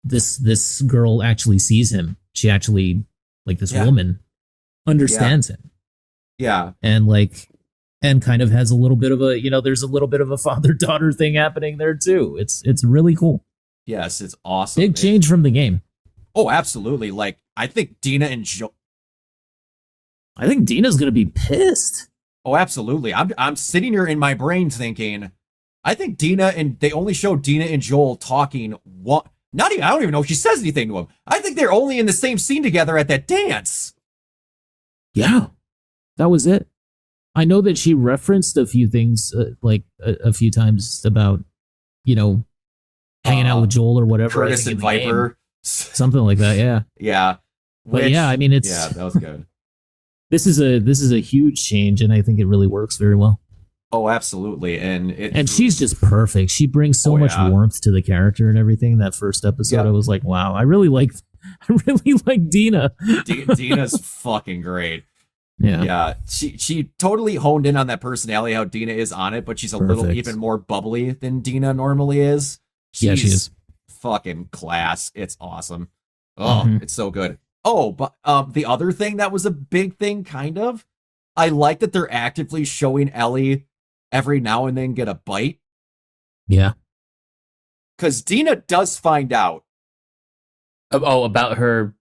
[SPEAKER 5] this girl actually sees him. She actually like this
[SPEAKER 1] Yeah.
[SPEAKER 5] woman understands him
[SPEAKER 1] Yeah.
[SPEAKER 5] and kind of has a little bit of a, there's a little bit of a father-daughter thing happening there too. It's really cool.
[SPEAKER 1] Yes, it's awesome.
[SPEAKER 5] Big change from the game.
[SPEAKER 1] Oh, absolutely. Like, I think Dina and
[SPEAKER 5] I think Dina's going to be pissed.
[SPEAKER 1] Oh, absolutely. I'm sitting here in my brain thinking, I think Dina and they only show Dina and Joel talking one. Not even. I don't even know if she says anything to him. I think they're only in the same scene together at that dance.
[SPEAKER 5] Yeah, that was it. I know that she referenced a few things, like a few times about, hanging out with Joel or whatever. I
[SPEAKER 1] Curtis
[SPEAKER 5] think,
[SPEAKER 1] and
[SPEAKER 5] in the game.
[SPEAKER 1] Viper.
[SPEAKER 5] Something like that. Yeah,
[SPEAKER 1] Yeah.
[SPEAKER 5] but yeah, I mean,
[SPEAKER 1] yeah, that was good.
[SPEAKER 5] this is a huge change, and I think it really works very well.
[SPEAKER 1] Oh, absolutely. And
[SPEAKER 5] she's just perfect. She brings so
[SPEAKER 1] Oh,
[SPEAKER 5] much
[SPEAKER 1] yeah.
[SPEAKER 5] warmth to the character and everything. That first episode,
[SPEAKER 1] Yeah.
[SPEAKER 5] I was like, wow, I really like Dina.
[SPEAKER 1] Dina's fucking great.
[SPEAKER 5] Yeah.
[SPEAKER 1] Yeah, she totally honed in on that personality, how Dina is on it, but she's a little
[SPEAKER 5] Perfect.
[SPEAKER 1] even more bubbly than Dina normally is.
[SPEAKER 5] Yeah, she
[SPEAKER 1] She's
[SPEAKER 5] is.
[SPEAKER 1] fucking class. It's awesome. Oh,
[SPEAKER 5] Mhm.
[SPEAKER 1] it's so good. Oh, but the other thing that was a big thing, kind of, I like that they're actively showing Ellie every now and then get a bite,
[SPEAKER 5] Yeah.
[SPEAKER 1] because Dina does find out.
[SPEAKER 3] Oh, about her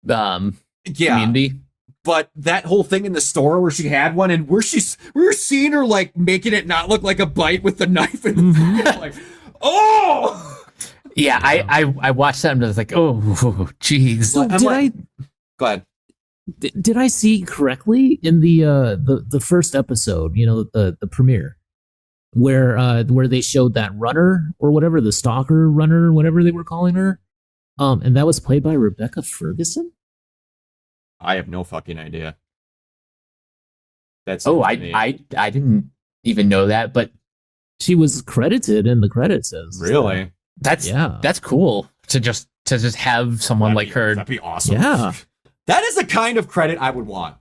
[SPEAKER 1] Yeah,
[SPEAKER 3] community.
[SPEAKER 1] but that whole thing in the store where she had one and we're seeing her like making it not look like a bite with the knife and
[SPEAKER 5] Mhm.
[SPEAKER 1] like, oh.
[SPEAKER 3] Yeah, I watched that and I was like, oh, jeez.
[SPEAKER 5] So
[SPEAKER 1] I'm
[SPEAKER 5] did
[SPEAKER 1] like- Go ahead.
[SPEAKER 5] did I see correctly in the first episode? You know, the premiere, where they showed that runner or whatever, the stalker runner, whatever they were calling her, and that was played by Rebecca Ferguson.
[SPEAKER 1] I have no fucking idea. That's
[SPEAKER 3] Oh, I didn't even know that, but
[SPEAKER 5] She was credited in the credits as
[SPEAKER 1] really.
[SPEAKER 3] that's cool to just have someone like her.
[SPEAKER 1] That'd be awesome.
[SPEAKER 5] Yeah.
[SPEAKER 1] That is the kind of credit I would want.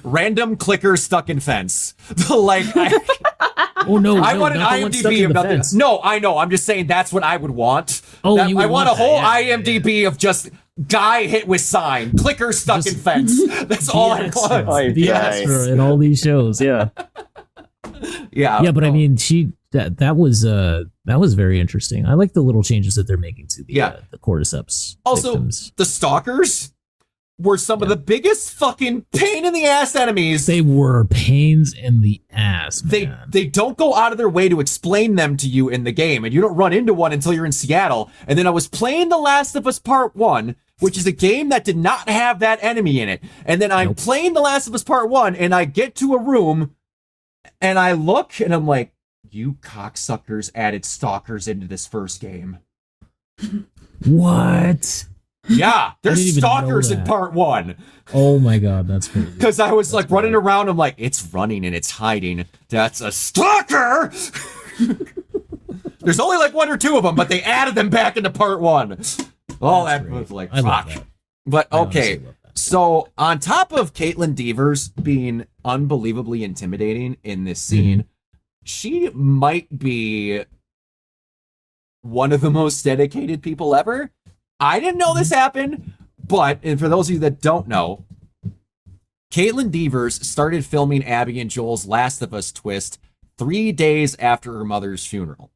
[SPEAKER 1] Random clicker stuck in fence. Like,
[SPEAKER 5] Oh no!
[SPEAKER 1] I want an
[SPEAKER 5] not the one stuck
[SPEAKER 1] IMDb
[SPEAKER 5] in
[SPEAKER 1] of
[SPEAKER 5] the
[SPEAKER 1] nothing.
[SPEAKER 5] fence.
[SPEAKER 1] No, I know. I'm just saying that's what I would want.
[SPEAKER 5] Oh,
[SPEAKER 1] That-
[SPEAKER 5] you would
[SPEAKER 1] I want a
[SPEAKER 5] want that,
[SPEAKER 1] whole
[SPEAKER 5] yeah,
[SPEAKER 1] IMDb of just guy hit with sign, clicker stuck
[SPEAKER 5] Just
[SPEAKER 1] in fence. That's all I
[SPEAKER 5] extras.
[SPEAKER 1] want.
[SPEAKER 2] Oh,
[SPEAKER 5] The
[SPEAKER 2] yes.
[SPEAKER 5] extra in all these shows. Yeah.
[SPEAKER 1] Yeah.
[SPEAKER 5] Yeah, but I mean, that was very interesting. I like the little changes that they're making to the cordyceps
[SPEAKER 1] Also,
[SPEAKER 5] victims.
[SPEAKER 1] the stalkers were some of the biggest fucking pain in the ass enemies.
[SPEAKER 5] They were pains in the ass. Man.
[SPEAKER 1] They don't go out of their way to explain them to you in the game, and you don't run into one until you're in Seattle. And then I was playing The Last of Us Part 1, which is a game that did not have that enemy in it. And then I'm playing The Last of Us Part 1, and I get to a room, and I look, and I'm like, you cocksuckers added stalkers into this first game.
[SPEAKER 5] What?
[SPEAKER 1] Yeah, there's
[SPEAKER 5] didn't even know
[SPEAKER 1] stalkers in
[SPEAKER 5] that.
[SPEAKER 1] Part 1.
[SPEAKER 5] Oh my god, that's crazy.
[SPEAKER 1] Because I was like running around, I'm like, it's running and it's hiding. That's a stalker! There's only like one or two of them, but they added them back into Part 1. Oh,
[SPEAKER 5] That's
[SPEAKER 1] that
[SPEAKER 5] great.
[SPEAKER 1] was like,
[SPEAKER 5] I love
[SPEAKER 1] fuck.
[SPEAKER 5] that.
[SPEAKER 1] But
[SPEAKER 5] I honestly
[SPEAKER 1] okay,
[SPEAKER 5] love that.
[SPEAKER 1] so on top of Caitlin Devers being unbelievably intimidating in this scene, she might be one of the most dedicated people ever. I didn't know this happened, but and for those of you that don't know, Caitlin Devers started filming Abby and Joel's Last of Us twist 3 days after her mother's funeral.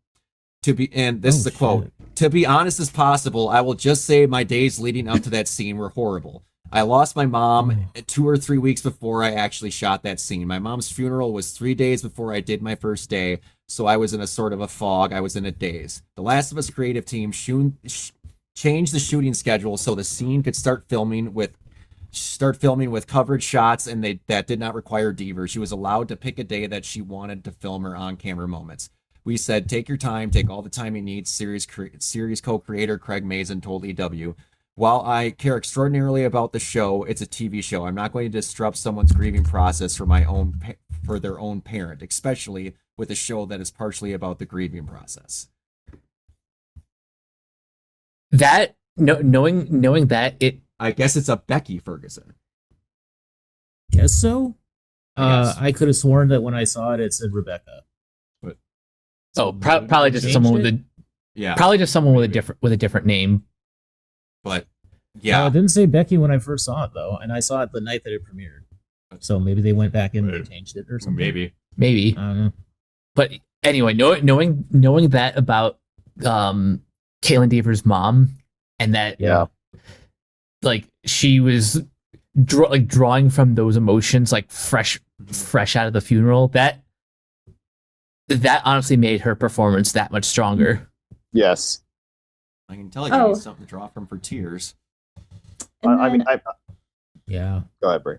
[SPEAKER 1] And this is a quote. To be honest as possible, I will just say my days leading up to that scene were horrible. I lost my mom 2 or 3 weeks before I actually shot that scene. My mom's funeral was 3 days before I did my first day, so I was in a sort of a fog. I was in a daze. The Last of Us creative team changed the shooting schedule so the scene could start filming with coverage shots, and that did not require Devers. She was allowed to pick a day that she wanted to film her on-camera moments. We said, take your time, take all the time you need, series co-creator Craig Mazin told EW. While I care extraordinarily about the show, it's a TV show. I'm not going to disrupt someone's grieving process for their own parent, especially with a show that is partially about the grieving process.
[SPEAKER 3] That knowing that it
[SPEAKER 1] I guess it's a Becky Ferguson.
[SPEAKER 5] Guess so.
[SPEAKER 1] Yes.
[SPEAKER 5] I could have sworn that when I saw it, it said Rebecca.
[SPEAKER 3] probably just someone with a
[SPEAKER 1] Yeah,
[SPEAKER 3] probably just someone with a different name.
[SPEAKER 1] but
[SPEAKER 5] No,
[SPEAKER 1] yeah,
[SPEAKER 5] it didn't say Becky when I first saw it though, and I saw it the night that it premiered. So maybe they went back in and changed it or something.
[SPEAKER 1] maybe.
[SPEAKER 3] Maybe.
[SPEAKER 5] I don't know.
[SPEAKER 3] But anyway, knowing that about Caitlin Devers' mom, and that like she was drawing from those emotions, like fresh out of the funeral. That honestly made her performance that much stronger.
[SPEAKER 2] Yes.
[SPEAKER 1] I can tell you need something to draw from for tears.
[SPEAKER 4] And then-
[SPEAKER 5] Yeah.
[SPEAKER 2] Go ahead, Brie.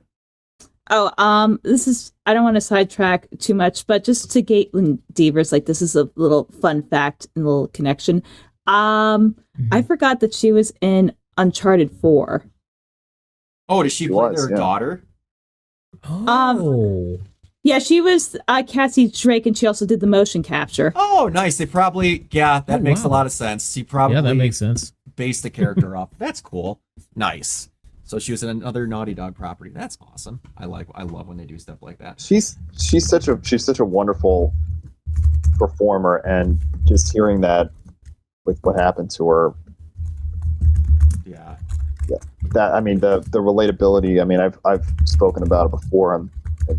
[SPEAKER 4] This is, I don't want to sidetrack too much, but just to Caitlin Devers, like this is a little fun fact and little connection. I forgot that she was in Uncharted 4.
[SPEAKER 1] Oh, does she play their
[SPEAKER 2] yeah.
[SPEAKER 1] daughter?
[SPEAKER 5] Oh.
[SPEAKER 4] Yeah, she was Cassie Drake, and she also did the motion capture.
[SPEAKER 1] Oh, nice. They probably, that
[SPEAKER 5] Oh,
[SPEAKER 1] makes a
[SPEAKER 5] wow.
[SPEAKER 1] lot of sense. She probably
[SPEAKER 5] Yeah, that makes sense.
[SPEAKER 1] based the character off. That's cool. Nice. So she was in another Naughty Dog property. That's awesome. I love when they do stuff like that.
[SPEAKER 2] She's such a wonderful performer, and just hearing that with what happened to her,
[SPEAKER 1] Yeah.
[SPEAKER 2] that, I mean, the relatability. I mean, I've spoken about it before, and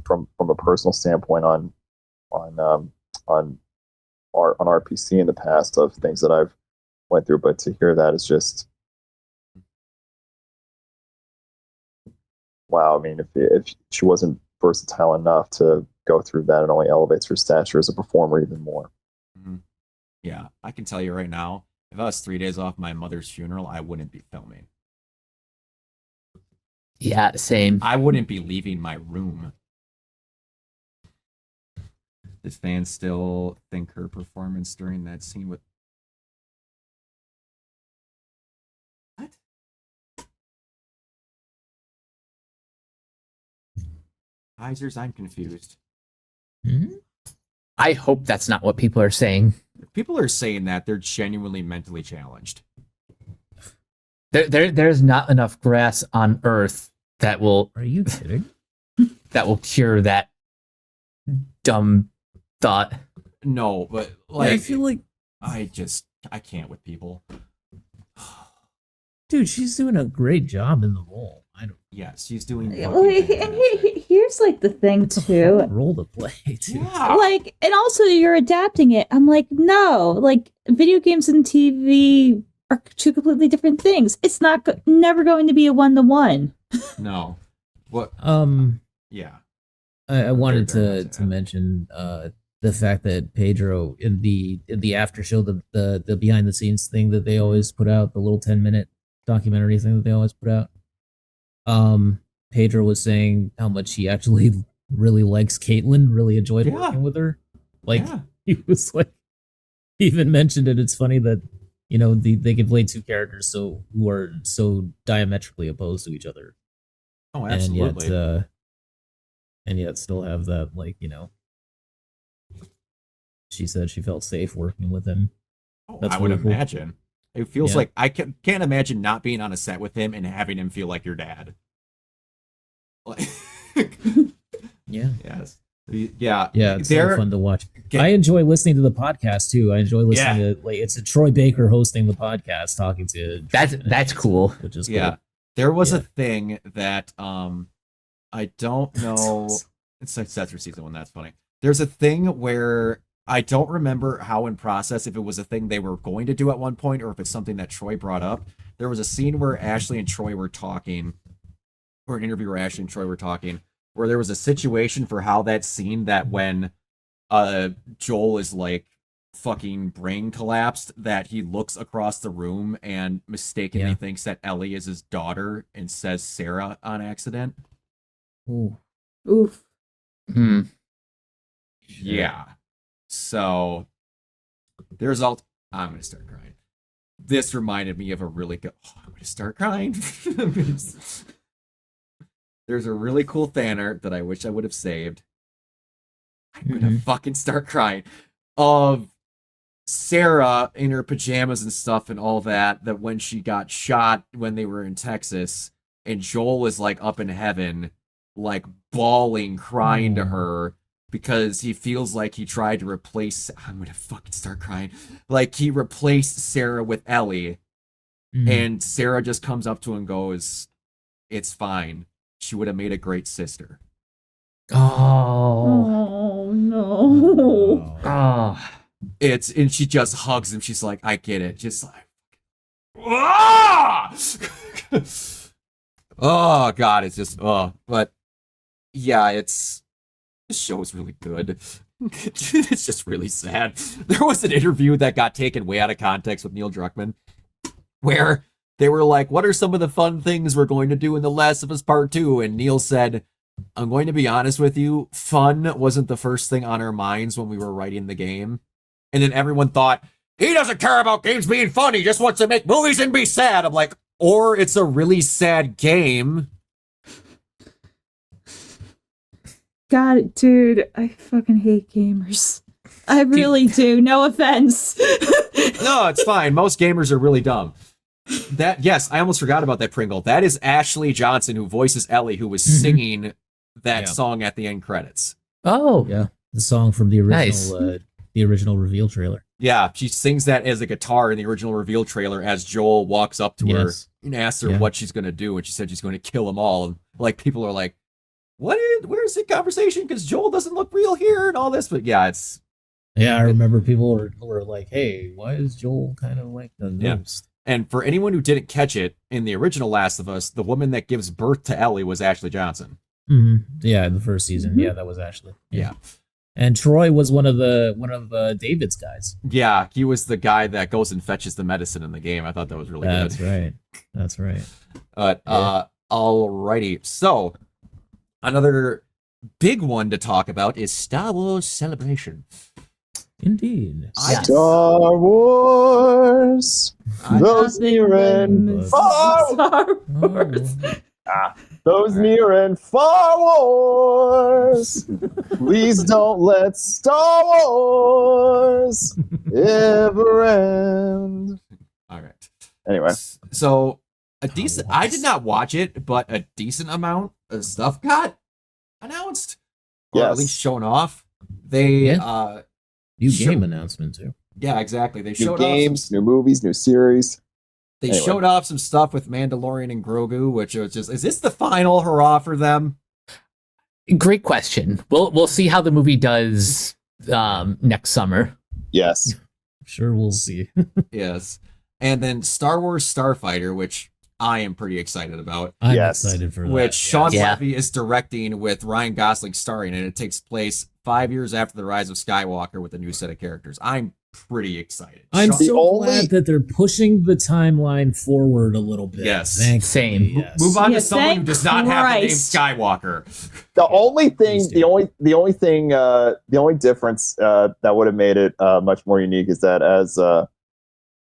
[SPEAKER 2] from a personal standpoint on RPC in the past, of things that I've went through, but to hear that is just wow. I mean, if she wasn't versatile enough to go through that, it only elevates her stature as a performer even more.
[SPEAKER 1] Mhm. Yeah. I can tell you right now, if I was 3 days off my mother's funeral, I wouldn't be filming.
[SPEAKER 3] Yeah, same.
[SPEAKER 1] I wouldn't be leaving my room. Did fans still think her performance during that scene with what? Heisers, I'm confused.
[SPEAKER 5] Hmm?
[SPEAKER 3] I hope that's not what people are saying.
[SPEAKER 1] If people are saying that, they're genuinely mentally challenged.
[SPEAKER 3] There's not enough grass on Earth that will
[SPEAKER 5] Are you kidding?
[SPEAKER 3] cure that dumb thought.
[SPEAKER 1] No, but
[SPEAKER 5] I feel like,
[SPEAKER 1] I can't with people.
[SPEAKER 5] dude, she's doing a great job in the role. I don't.
[SPEAKER 1] Yes, she's doing.
[SPEAKER 4] Well,
[SPEAKER 1] fucking fantastic.
[SPEAKER 4] here's like the thing
[SPEAKER 5] It's a
[SPEAKER 4] too.
[SPEAKER 5] hard role to play, too.
[SPEAKER 1] Yeah.
[SPEAKER 4] Like, and also you're adapting it. I'm like, no, like video games and TV are two completely different things. It's not never going to be a 1-to-1.
[SPEAKER 1] No. What? Yeah.
[SPEAKER 5] I wanted
[SPEAKER 1] Very much
[SPEAKER 5] to mention the fact that Pedro in the after show, the behind the scenes thing that they always put out, the little 10-minute documentary thing that they always put out. Pedro was saying how much he actually really likes Caitlyn, really enjoyed
[SPEAKER 1] Yeah.
[SPEAKER 5] working with her. Like,
[SPEAKER 1] Yeah.
[SPEAKER 5] he was like, he even mentioned it. It's funny that, you know, they can play two characters who are so diametrically opposed to each other,
[SPEAKER 1] Oh, absolutely.
[SPEAKER 5] and yet still have that, like, you know. She said she felt safe working with him.
[SPEAKER 1] Oh,
[SPEAKER 5] That's
[SPEAKER 1] I would
[SPEAKER 5] really cool.
[SPEAKER 1] imagine. It feels
[SPEAKER 5] Yeah.
[SPEAKER 1] like I can't imagine not being on a set with him and having him feel like your dad. Like,
[SPEAKER 5] Yeah.
[SPEAKER 1] yes. Yeah.
[SPEAKER 5] Yeah, it's so
[SPEAKER 1] They're-
[SPEAKER 5] fun to watch.
[SPEAKER 1] Get-
[SPEAKER 5] I enjoy listening to the podcast too. I enjoy listening to, like, it's a Troy Baker hosting the podcast, talking to
[SPEAKER 3] That's cool.
[SPEAKER 5] which is
[SPEAKER 1] Yeah.
[SPEAKER 5] cool.
[SPEAKER 1] There was
[SPEAKER 5] Yeah.
[SPEAKER 1] a thing that I don't know. It's like Seth's season one. That's funny. There's a thing where I don't remember how in process, if it was a thing they were going to do at one point or if it's something that Troy brought up. There was a scene where Ashley and Troy were talking, or an interview where Ashley and Troy were talking, where there was a situation for how that scene that when Joel is like fucking brain collapsed, that he looks across the room and mistakenly
[SPEAKER 5] Yeah.
[SPEAKER 1] thinks that Ellie is his daughter and says Sarah on accident.
[SPEAKER 5] Ooh.
[SPEAKER 4] Oof.
[SPEAKER 3] Hmm.
[SPEAKER 1] Yeah. So there's all. I'm gonna start crying. This reminded me of a really good. Oh, I'm gonna start crying. There's a really cool fan art that I wish I would have saved. I'm gonna fucking start crying. Of Sarah in her pajamas and stuff and all that. That when she got shot when they were in Texas, and Joel was like up in heaven, like bawling, crying to her because he feels like he tried to replace. I'm gonna fucking start crying. Like he replaced Sarah with Ellie, and Sarah just comes up to him and goes, "It's fine. She would have made a great sister."
[SPEAKER 3] Oh.
[SPEAKER 4] Oh no.
[SPEAKER 3] Oh.
[SPEAKER 1] And she just hugs him. She's like, "I get it." Just like, ah! Oh god, it's just but yeah, this show is really good. It's just really sad. There was an interview that got taken way out of context with Neil Druckmann, where they were like, "What are some of the fun things we're going to do in The Last of Us Part 2?" And Neil said, "I'm going to be honest with you, fun wasn't the first thing on our minds when we were writing the game." And then everyone thought, "He doesn't care about games being fun, he just wants to make movies and be sad." I'm like, or it's a really sad game.
[SPEAKER 4] God, dude, I fucking hate gamers. I really do. No offense.
[SPEAKER 1] No, it's fine. Most gamers are really dumb. Yes, I almost forgot about that Pringle. That is Ashley Johnson, who voices Ellie, who was singing that
[SPEAKER 5] Yeah.
[SPEAKER 1] song at the end credits.
[SPEAKER 3] Oh.
[SPEAKER 5] Yeah, the song from the original
[SPEAKER 3] Nice.
[SPEAKER 5] the original reveal trailer.
[SPEAKER 1] Yeah, she sings that as a guitar in the original reveal trailer as Joel walks up to her
[SPEAKER 5] Yes.
[SPEAKER 1] and asks her
[SPEAKER 5] Yeah.
[SPEAKER 1] what she's going to do. And she said she's going to kill them all. And like people are like, where's the conversation? Because Joel doesn't look real here and all this. But yeah, it's.
[SPEAKER 5] Yeah, I remember people were like, "Hey, why is Joel kind of like the
[SPEAKER 1] Yeah.
[SPEAKER 5] ghost?"
[SPEAKER 1] And for anyone who didn't catch it, in the original Last of Us, the woman that gives birth to Ellie was Ashley Johnson.
[SPEAKER 5] Yeah, in the first season.
[SPEAKER 4] Mhm.
[SPEAKER 5] Yeah, that was Ashley.
[SPEAKER 1] Yeah.
[SPEAKER 5] And Troy was one of David's guys.
[SPEAKER 1] Yeah, he was the guy that goes and fetches the medicine in the game. I thought that was really
[SPEAKER 5] That's
[SPEAKER 1] good.
[SPEAKER 5] right. That's right.
[SPEAKER 1] But
[SPEAKER 5] Yeah.
[SPEAKER 1] Alrighty. So, another big one to talk about is Star Wars Celebration.
[SPEAKER 5] Indeed.
[SPEAKER 3] Yeah.
[SPEAKER 2] Star Wars, those near and far,
[SPEAKER 4] Star
[SPEAKER 5] Oh,
[SPEAKER 4] Wars.
[SPEAKER 2] those near and far wars. Please don't let Star Wars ever end.
[SPEAKER 1] All right.
[SPEAKER 2] Anyway,
[SPEAKER 1] So, a decent. I did not watch it, but a decent amount of stuff got announced, or at
[SPEAKER 2] Yes.
[SPEAKER 1] least shown off. They,
[SPEAKER 5] Yeah. New
[SPEAKER 1] Sure.
[SPEAKER 5] game announcement too.
[SPEAKER 1] yeah, exactly. They
[SPEAKER 2] new
[SPEAKER 1] showed
[SPEAKER 2] games,
[SPEAKER 1] off.
[SPEAKER 2] new movies, new series.
[SPEAKER 1] They
[SPEAKER 2] Anyway.
[SPEAKER 1] showed off some stuff with Mandalorian and Grogu, which was just. Is this the final hurrah for them?
[SPEAKER 3] Great question. We'll see how the movie does next summer.
[SPEAKER 2] Yes.
[SPEAKER 5] Sure, we'll see.
[SPEAKER 1] Yes. And then Star Wars Starfighter, which I am pretty excited about.
[SPEAKER 5] I'm
[SPEAKER 2] Yes.
[SPEAKER 5] excited for that.
[SPEAKER 1] Which Sean
[SPEAKER 3] Yeah.
[SPEAKER 1] Levy is directing with Ryan Gosling starring, and it takes place 5 years after the rise of Skywalker with a new set of characters. I'm pretty excited.
[SPEAKER 5] I'm
[SPEAKER 1] Sean-
[SPEAKER 2] The
[SPEAKER 5] so
[SPEAKER 2] only-
[SPEAKER 5] glad that they're pushing the timeline forward a little bit.
[SPEAKER 1] Yes.
[SPEAKER 5] Thankfully,
[SPEAKER 3] Same.
[SPEAKER 5] yes.
[SPEAKER 1] Move on
[SPEAKER 4] Yeah,
[SPEAKER 1] to someone who
[SPEAKER 4] thank
[SPEAKER 1] does not have the name
[SPEAKER 4] Christ.
[SPEAKER 1] Skywalker.
[SPEAKER 2] The only thing,
[SPEAKER 5] Please do.
[SPEAKER 2] the only difference that would have made it much more unique is that as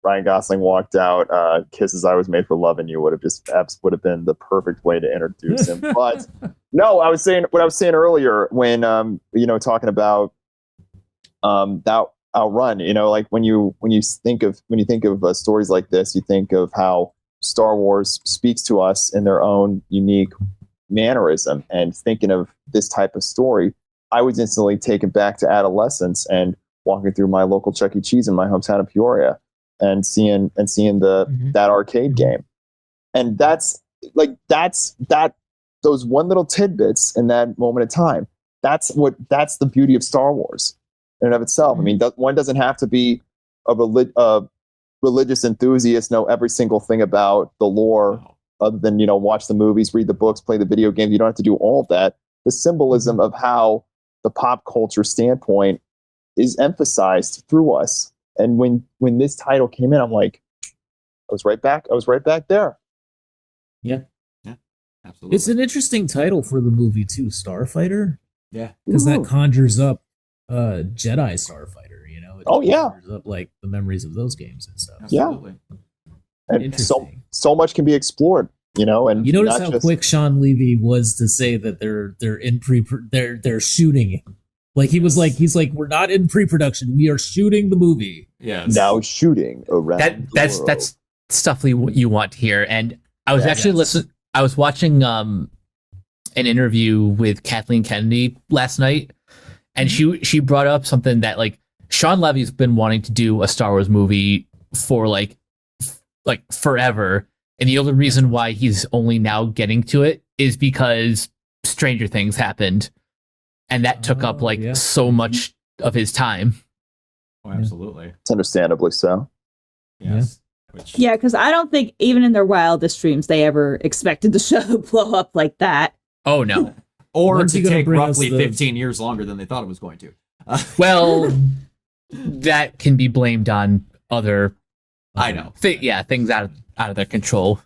[SPEAKER 2] Ryan Gosling walked out, "Kisses I Was Made for Loving You" would have been the perfect way to introduce him. But no, I was saying what I was saying earlier when talking about that Outrun. Like when you think of stories like this, you think of how Star Wars speaks to us in their own unique mannerism. And thinking of this type of story, I was instantly taken back to adolescence and walking through my local Chuck E. Cheese in my hometown of Peoria and seeing
[SPEAKER 5] Mhm.
[SPEAKER 2] that arcade game. And that's those one little tidbits in that moment of time. That's the beauty of Star Wars in and of itself. I mean, one doesn't have to be a religious enthusiast, know every single thing about the lore, other than watch the movies, read the books, play the video games. You don't have to do all of that. The symbolism of how the pop culture standpoint is emphasized through us. And when this title came in, I'm like, I was right back there.
[SPEAKER 1] Absolutely.
[SPEAKER 5] It's an interesting title for the movie too, Starfighter,
[SPEAKER 1] Yeah.
[SPEAKER 5] because that
[SPEAKER 2] Ooh.
[SPEAKER 5] conjures up Jedi Starfighter. It
[SPEAKER 2] Oh, yeah.
[SPEAKER 5] conjures up like the memories of those games and stuff.
[SPEAKER 2] Yeah.
[SPEAKER 1] Absolutely.
[SPEAKER 2] And
[SPEAKER 5] Interesting.
[SPEAKER 2] so much can be explored, and
[SPEAKER 5] You notice
[SPEAKER 2] not
[SPEAKER 5] how
[SPEAKER 2] just-
[SPEAKER 5] quick Sean Levy was to say that they're shooting. Like he's like, we're not in pre-production. We are shooting the movie.
[SPEAKER 1] Yes.
[SPEAKER 2] now shooting around.
[SPEAKER 3] That's
[SPEAKER 2] the world.
[SPEAKER 3] that's stuff you want to hear. And I was
[SPEAKER 2] Yeah.
[SPEAKER 3] actually
[SPEAKER 5] Yes.
[SPEAKER 3] I was watching an interview with Kathleen Kennedy last night, and she brought up something that like Sean Levy's been wanting to do a Star Wars movie for like forever, and the only reason why he's only now getting to it is because Stranger Things happened, and that took up
[SPEAKER 5] Oh,
[SPEAKER 3] like
[SPEAKER 5] yeah.
[SPEAKER 3] so much of his time.
[SPEAKER 1] Oh, absolutely.
[SPEAKER 2] It's understandably so.
[SPEAKER 1] Yes. Which,
[SPEAKER 4] Yeah, because I don't think even in their wildest dreams they ever expected the show to blow up like that.
[SPEAKER 3] Oh no.
[SPEAKER 1] Or
[SPEAKER 5] When's
[SPEAKER 1] to
[SPEAKER 5] he gonna
[SPEAKER 1] take
[SPEAKER 5] bring us
[SPEAKER 1] roughly
[SPEAKER 5] the-
[SPEAKER 1] 15 years longer than they thought it was going to.
[SPEAKER 3] Well, that can be blamed on other
[SPEAKER 1] I know.
[SPEAKER 3] things out of their control.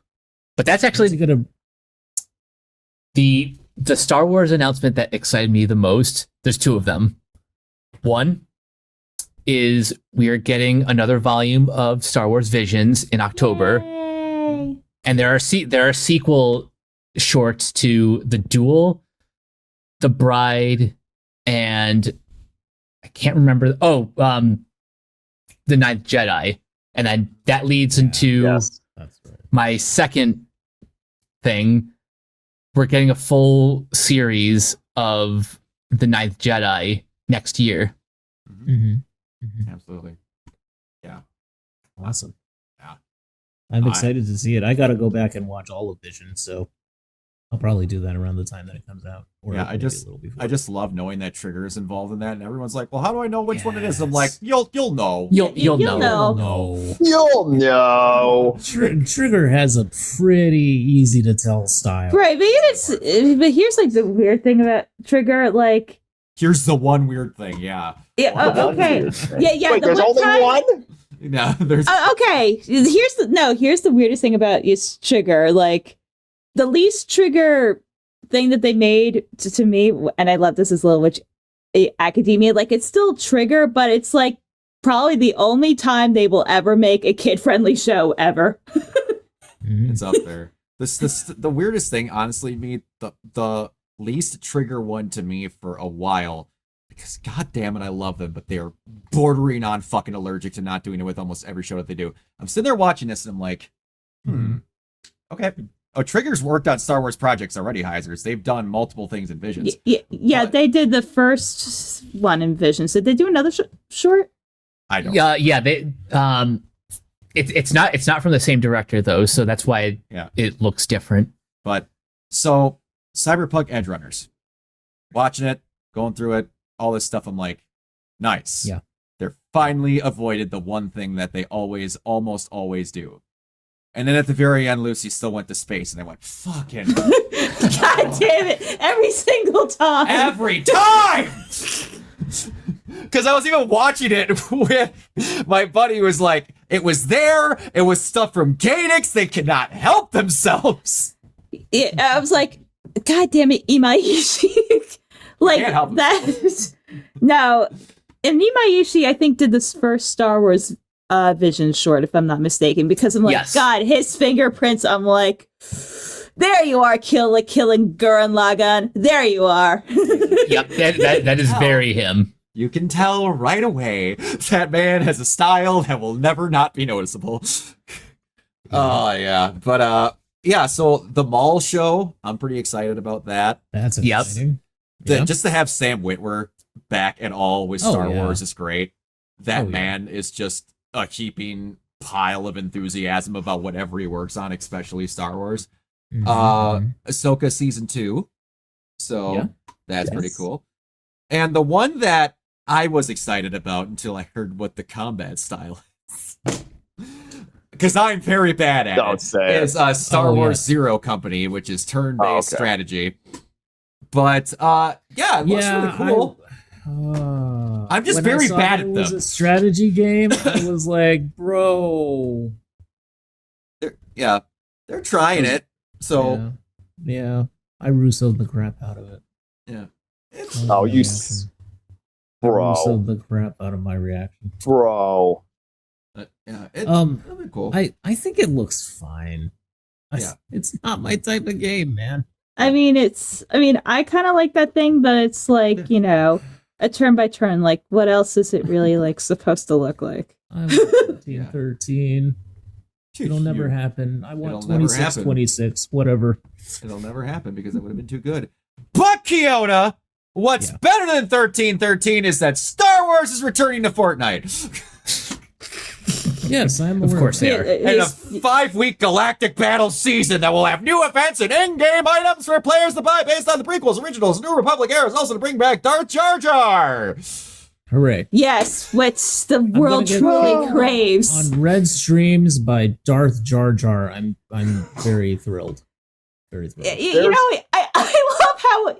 [SPEAKER 3] But that's actually
[SPEAKER 5] When's he gonna
[SPEAKER 3] the Star Wars announcement that excited me the most. There's two of them. One is we are getting another volume of Star Wars Visions in October,
[SPEAKER 4] Yay.
[SPEAKER 3] and there are sequel shorts to The Duel, The Bride, and I can't remember. The Ninth Jedi, and then that leads into
[SPEAKER 2] Yes.
[SPEAKER 5] That's right.
[SPEAKER 3] my second thing. We're getting a full series of The Ninth Jedi next year.
[SPEAKER 5] Mm-hmm.
[SPEAKER 1] Absolutely.
[SPEAKER 5] Awesome.
[SPEAKER 1] Yeah.
[SPEAKER 5] I'm excited to see it. I got to go back and watch all of Vision, so I'll probably do that around the time that it comes out. Or
[SPEAKER 1] Yeah,
[SPEAKER 5] maybe a little before.
[SPEAKER 1] I just love knowing that Trigger is involved in that, and everyone's like, "Well, how do I know which one it is?" I'm like,
[SPEAKER 5] Yes.
[SPEAKER 1] "You'll know."
[SPEAKER 3] You'll
[SPEAKER 4] You'll
[SPEAKER 3] know.
[SPEAKER 4] know.
[SPEAKER 5] No.
[SPEAKER 2] You'll know.
[SPEAKER 5] Trigger has a pretty easy to tell style.
[SPEAKER 4] Right, but here's like the weird thing about Trigger, like
[SPEAKER 1] Here's the one weird thing. Yeah.
[SPEAKER 4] yeah,
[SPEAKER 2] The one
[SPEAKER 4] okay.
[SPEAKER 2] weird thing.
[SPEAKER 4] Yeah,
[SPEAKER 2] Wait,
[SPEAKER 4] the
[SPEAKER 2] there's
[SPEAKER 4] one
[SPEAKER 2] only
[SPEAKER 4] time-
[SPEAKER 2] one?
[SPEAKER 1] No, there's.
[SPEAKER 4] Okay, here's the weirdest thing about is Trigger. Like, the least trigger thing that they made to me, and I love this as Little Witch Academia, like it's still trigger, but it's like probably the only time they will ever make a kid-friendly show ever.
[SPEAKER 1] It's up there. The weirdest thing, honestly, the least trigger one to me for a while, because god damn it, I love them, but they are bordering on fucking allergic to not doing it with almost every show that they do. I'm sitting there watching this and I'm like, okay. Oh, Trigger's worked on Star Wars projects already, Heisers. They've done multiple things in Visions.
[SPEAKER 4] Yeah, they did the first one in Visions. Did they do another short?
[SPEAKER 1] I don't.
[SPEAKER 3] Yeah. They it's not from the same director though, so that's why it looks different.
[SPEAKER 1] But so Cyberpunk Edge Runners, watching it, going through it, all this stuff. I'm like, nice.
[SPEAKER 5] Yeah.
[SPEAKER 1] They're finally avoided the one thing that they almost always do. And then at the very end, Lucy still went to space, and I went, fucking...
[SPEAKER 4] God damn it. Every single time.
[SPEAKER 1] Every time! Because I was even watching it with my buddy who was like, it was there, it was stuff from Gainax, they cannot help themselves.
[SPEAKER 4] I was like, God damn it, Imaishi. Like,
[SPEAKER 1] Can't help
[SPEAKER 4] that... No. And Imaishi, I think, did this first Star Wars Vision short, if I'm not mistaken, because I'm like,
[SPEAKER 3] yes.
[SPEAKER 4] God, his fingerprints. I'm like, there you are, killing Gurren Lagann. There you are.
[SPEAKER 3] Yep, that is very him.
[SPEAKER 1] You can tell right away that man has a style that will never not be noticeable. Oh, yeah. But, yeah, so the mall show, I'm pretty excited about that.
[SPEAKER 5] That's exciting.
[SPEAKER 1] Just to have Sam Witwer back at all with Star Wars is great. That man is just a heaping pile of enthusiasm about whatever he works on, especially Star Wars. Ahsoka season 2. So that's pretty cool. And the one that I was excited about until I heard what the combat style is. Because I'm very bad at
[SPEAKER 2] Don't
[SPEAKER 1] it.
[SPEAKER 2] say
[SPEAKER 1] Is Star Wars Zero Company, which is turn-based strategy. But it looks really cool. I'm just very bad at them. It was
[SPEAKER 5] a strategy game. I was like, bro.
[SPEAKER 1] They're trying it. So
[SPEAKER 5] yeah, I Russo'd the crap out of it.
[SPEAKER 1] Yeah.
[SPEAKER 2] Bro.
[SPEAKER 5] Russo'd the crap out of my reaction.
[SPEAKER 2] Bro.
[SPEAKER 1] It'll be cool.
[SPEAKER 5] I think it looks fine. It's not my type of game, man.
[SPEAKER 4] I mean, I kind of like that thing, but it's like, a turn by turn. Like, what else is it really like supposed to look like?
[SPEAKER 5] I want 13. It'll never happen. I want 26. Whatever.
[SPEAKER 1] It'll never happen because it would have been too good. But Kiona, what's better than 1313 is that Star Wars is returning to Fortnite.
[SPEAKER 5] Yes, I'm aware.
[SPEAKER 3] Of course they are.
[SPEAKER 1] And a 5-week galactic battle season that will have new events and in-game items for players to buy based on the prequels, originals, New Republic eras, also to bring back Darth Jar Jar.
[SPEAKER 5] Hooray.
[SPEAKER 4] Yes, what the world truly craves.
[SPEAKER 5] On Red Streams by Darth Jar Jar, I'm very thrilled. Very thrilled.
[SPEAKER 4] I love how,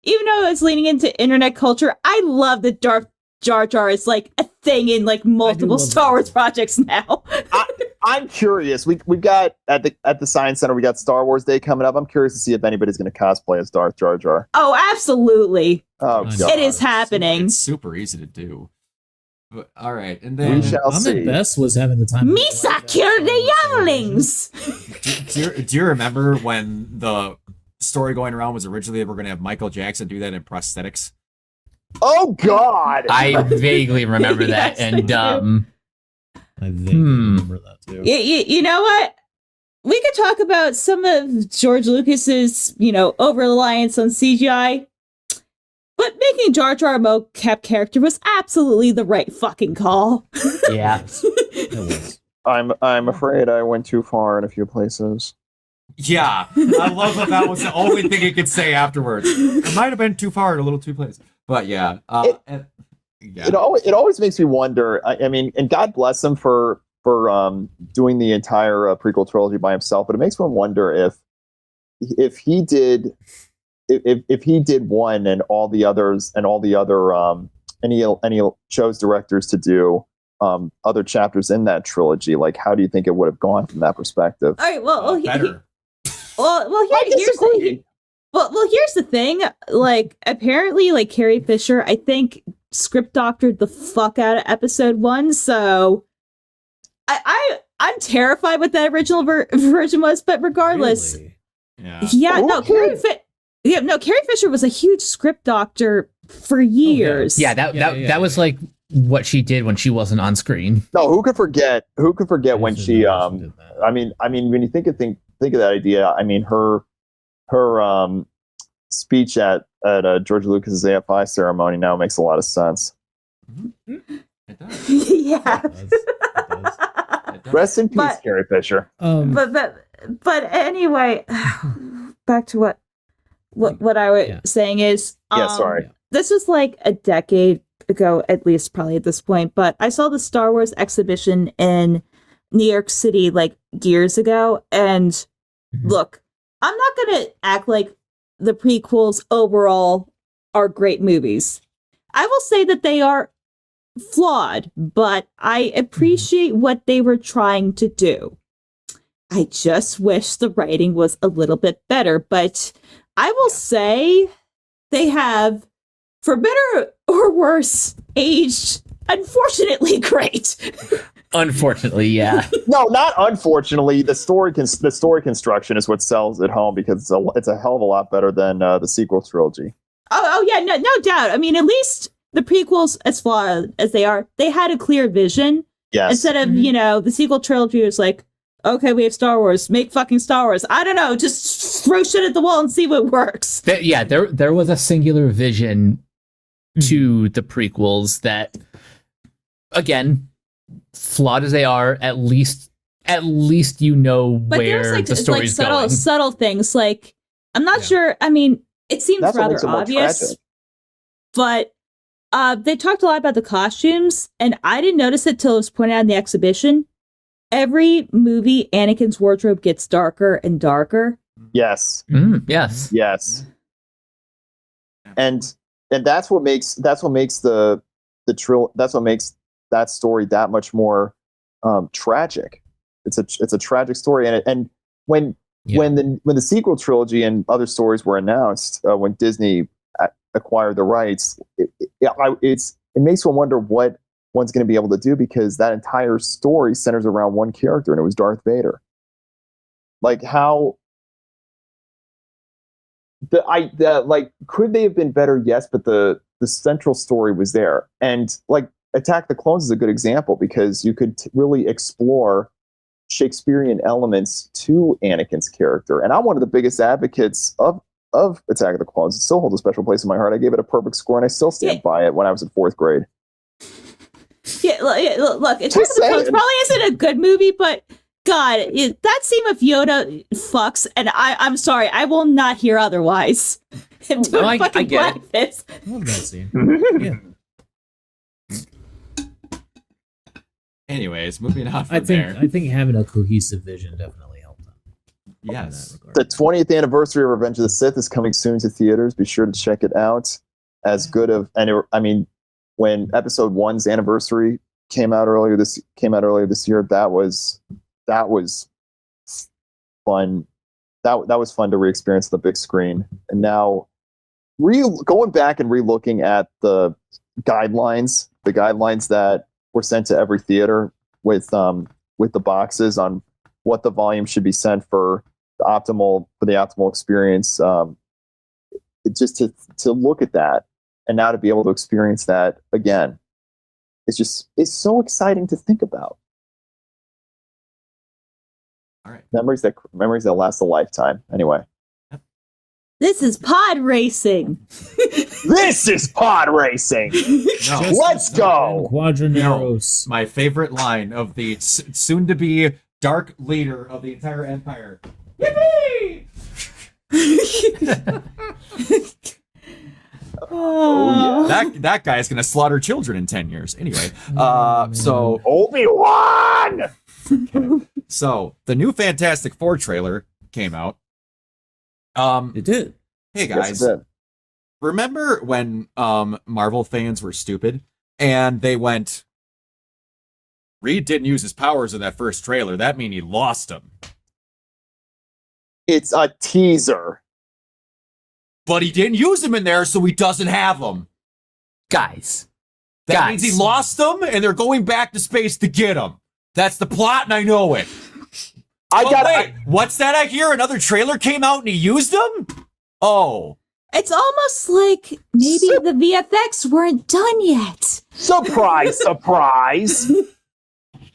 [SPEAKER 4] even though it's leaning into internet culture, I love that Darth Jar Jar is like a thing in like multiple Star Wars projects now.
[SPEAKER 2] I'm curious. We've got at the Science Center, we got Star Wars Day coming up. I'm curious to see if anybody's going to cosplay as Darth Jar Jar.
[SPEAKER 4] Oh, absolutely.
[SPEAKER 2] Oh, God.
[SPEAKER 4] It is happening.
[SPEAKER 1] It's super easy to do. But, all right, and then
[SPEAKER 2] we shall see.
[SPEAKER 5] Ahmed Best was having the time.
[SPEAKER 4] Misa kill the younglings.
[SPEAKER 1] Do you remember when the story going around was originally we're going to have Michael Jackson do that in prosthetics?
[SPEAKER 2] Oh God!
[SPEAKER 3] I vaguely remember that, and
[SPEAKER 5] I vaguely remember that too.
[SPEAKER 4] You know what? We could talk about some of George Lucas's, over-reliance on CGI, but making Jar Jar a mocap character was absolutely the right fucking call.
[SPEAKER 3] Yeah,
[SPEAKER 5] It was.
[SPEAKER 2] I'm afraid I went too far in a few places.
[SPEAKER 1] Yeah, I love that was the only thing he could say afterwards. It might have been too far in a little too places. But yeah,
[SPEAKER 2] it always makes me wonder. I mean, and God bless him for doing the entire prequel trilogy by himself. But it makes me wonder if he did one and all the others and all the other and he chose directors to do other chapters in that trilogy. Like, how do you think it would have gone from that perspective?
[SPEAKER 4] All right, well,
[SPEAKER 1] better.
[SPEAKER 4] Here's here's the thing. Like, apparently, like Carrie Fisher, I think script doctored the fuck out of episode 1. So, I'm terrified what that original version was. But regardless,
[SPEAKER 5] Really?
[SPEAKER 4] Carrie Fisher was a huge script doctor for years.
[SPEAKER 3] That was like what she did when she wasn't on screen.
[SPEAKER 2] No, who could forget when she
[SPEAKER 5] did
[SPEAKER 2] I
[SPEAKER 5] that.
[SPEAKER 2] mean when you think of that idea, I mean her speech at George Lucas's AFI ceremony now makes a lot of sense.
[SPEAKER 1] It does.
[SPEAKER 4] Yeah.
[SPEAKER 5] It does.
[SPEAKER 2] Rest in peace, Carrie Fisher.
[SPEAKER 4] But anyway, back to what I was saying is
[SPEAKER 2] Sorry.
[SPEAKER 4] this was like a decade ago, at least probably at this point, but I saw the Star Wars exhibition in New York City like years ago, and look, I'm not gonna act like the prequels overall are great movies. I will say that they are flawed, but I appreciate what they were trying to do. I just wish the writing was a little bit better, but I will say they have, for better or worse, aged unfortunately great.
[SPEAKER 3] Unfortunately, yeah.
[SPEAKER 2] No, not unfortunately. The story construction is what sells at home because it's a hell of a lot better than the sequel trilogy.
[SPEAKER 4] Oh yeah, no doubt. I mean, at least the prequels, as flawed as they are, they had a clear vision.
[SPEAKER 2] Yes.
[SPEAKER 4] Instead of, the sequel trilogy was like, okay, we have Star Wars, make fucking Star Wars. I don't know, just throw shit at the wall and see what works.
[SPEAKER 3] There was a singular vision to the prequels that, again, flawed as they are, at least you know
[SPEAKER 4] But
[SPEAKER 3] where
[SPEAKER 4] there's
[SPEAKER 3] the story's going.
[SPEAKER 4] subtle things. Like, I'm not sure. I mean, it seems
[SPEAKER 2] That's what
[SPEAKER 4] rather
[SPEAKER 2] makes it more
[SPEAKER 4] obvious,
[SPEAKER 2] tragic.
[SPEAKER 4] but they talked a lot about the costumes, and I didn't notice it till it was pointed out in the exhibition. Every movie, Anakin's wardrobe gets darker and darker.
[SPEAKER 2] Yes.
[SPEAKER 3] Yes.
[SPEAKER 2] Yes. And that's what makes that story that much more tragic. It's a tragic story, and when the sequel trilogy and other stories were announced, when Disney acquired the rights, it makes one wonder what one's going to be able to do, because that entire story centers around one character, and it was Darth Vader. Like, how could they have been better? Yes, but the central story was there, and like Attack the Clones is a good example, because you could really explore Shakespearean elements to Anakin's character. And I'm one of the biggest advocates of Attack of the Clones. It still holds a special place in my heart. I gave it a perfect score, and I still stand by it when I was in 4th grade.
[SPEAKER 4] Yeah, look, Attack of the Clones probably isn't a good movie, but God, that scene with Yoda fucks, and I'm sorry, I will not hear otherwise.
[SPEAKER 3] I get it.
[SPEAKER 4] This.
[SPEAKER 5] I love that scene. Yeah.
[SPEAKER 1] Anyways, moving on from
[SPEAKER 5] I
[SPEAKER 1] there.
[SPEAKER 5] think having a cohesive vision definitely helped them.
[SPEAKER 1] Yes.
[SPEAKER 2] The 20th anniversary of Revenge of the Sith is coming soon to theaters. Be sure to check it out. When Episode 1's anniversary came out earlier this year, that was fun. That was fun to re-experience the big screen. And now, going back and re-looking at the guidelines that were sent to every theater with the boxes on what the volume should be sent for the optimal experience. Just to look at that, and now to be able to experience that again, it's so exciting to think about.
[SPEAKER 1] All right.
[SPEAKER 2] Memories that last a lifetime. Anyway.
[SPEAKER 4] This is pod racing.
[SPEAKER 2] This is pod racing.
[SPEAKER 1] No.
[SPEAKER 2] Let's go.
[SPEAKER 5] Quadraneros.
[SPEAKER 1] My favorite line of the soon-to-be dark leader of the entire empire. Yippee!
[SPEAKER 2] Oh yeah.
[SPEAKER 1] That guy is going to slaughter children in 10 years. Anyway, so
[SPEAKER 2] Obi-Wan!
[SPEAKER 1] So the new Fantastic Four trailer came out.
[SPEAKER 5] It did.
[SPEAKER 1] Hey
[SPEAKER 2] Yes,
[SPEAKER 1] guys,
[SPEAKER 2] it did.
[SPEAKER 1] remember when Marvel fans were stupid and they went, Reed didn't use his powers in that first trailer. That means he lost them.
[SPEAKER 2] It's a teaser.
[SPEAKER 1] But he didn't use them in there, so he doesn't have them.
[SPEAKER 3] Guys.
[SPEAKER 1] That means he lost them, and they're going back to space to get them. That's the plot, and I know it. What's that I hear? Another trailer came out and he used them? Oh.
[SPEAKER 4] It's almost like maybe the VFX weren't done yet.
[SPEAKER 2] Surprise, surprise.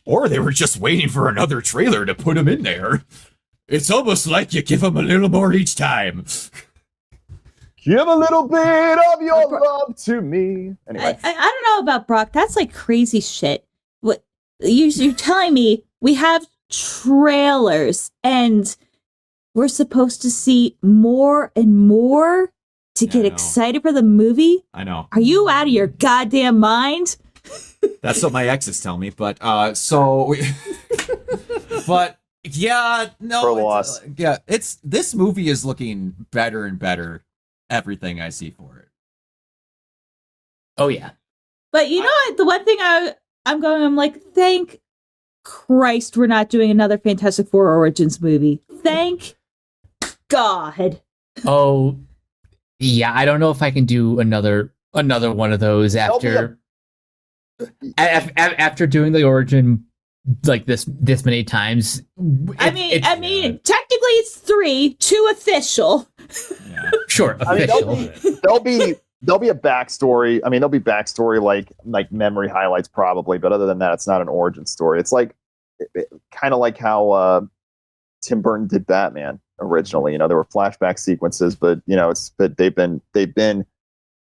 [SPEAKER 1] Or they were just waiting for another trailer to put them in there. It's almost like you give them a little more each time.
[SPEAKER 2] Give a little bit of your love to me. Anyway.
[SPEAKER 4] I don't know about Brock. That's like crazy shit. What you're telling me we have trailers and we're supposed to see more and more to get excited for the movie?
[SPEAKER 1] I know.
[SPEAKER 4] Are you out of your goddamn mind?
[SPEAKER 1] That's what my exes tell me, but but yeah, no, it's this movie is looking better and better. Everything I see for it.
[SPEAKER 3] Oh yeah.
[SPEAKER 4] But you know what? The one thing I'm like, thank Christ we're not doing another Fantastic Four Origins movie. Thank God.
[SPEAKER 3] Oh yeah, I don't know if I can do another one of those after doing the origin like this many times.
[SPEAKER 4] I mean, technically it's 3, 2 official.
[SPEAKER 1] Yeah.
[SPEAKER 3] Sure, official.
[SPEAKER 2] There'll be a backstory. I mean, there'll be backstory like memory highlights probably, but other than that, it's not an origin story. It's like kind of like how Tim Burton did Batman originally. You know, there were flashback sequences, but you know, they've been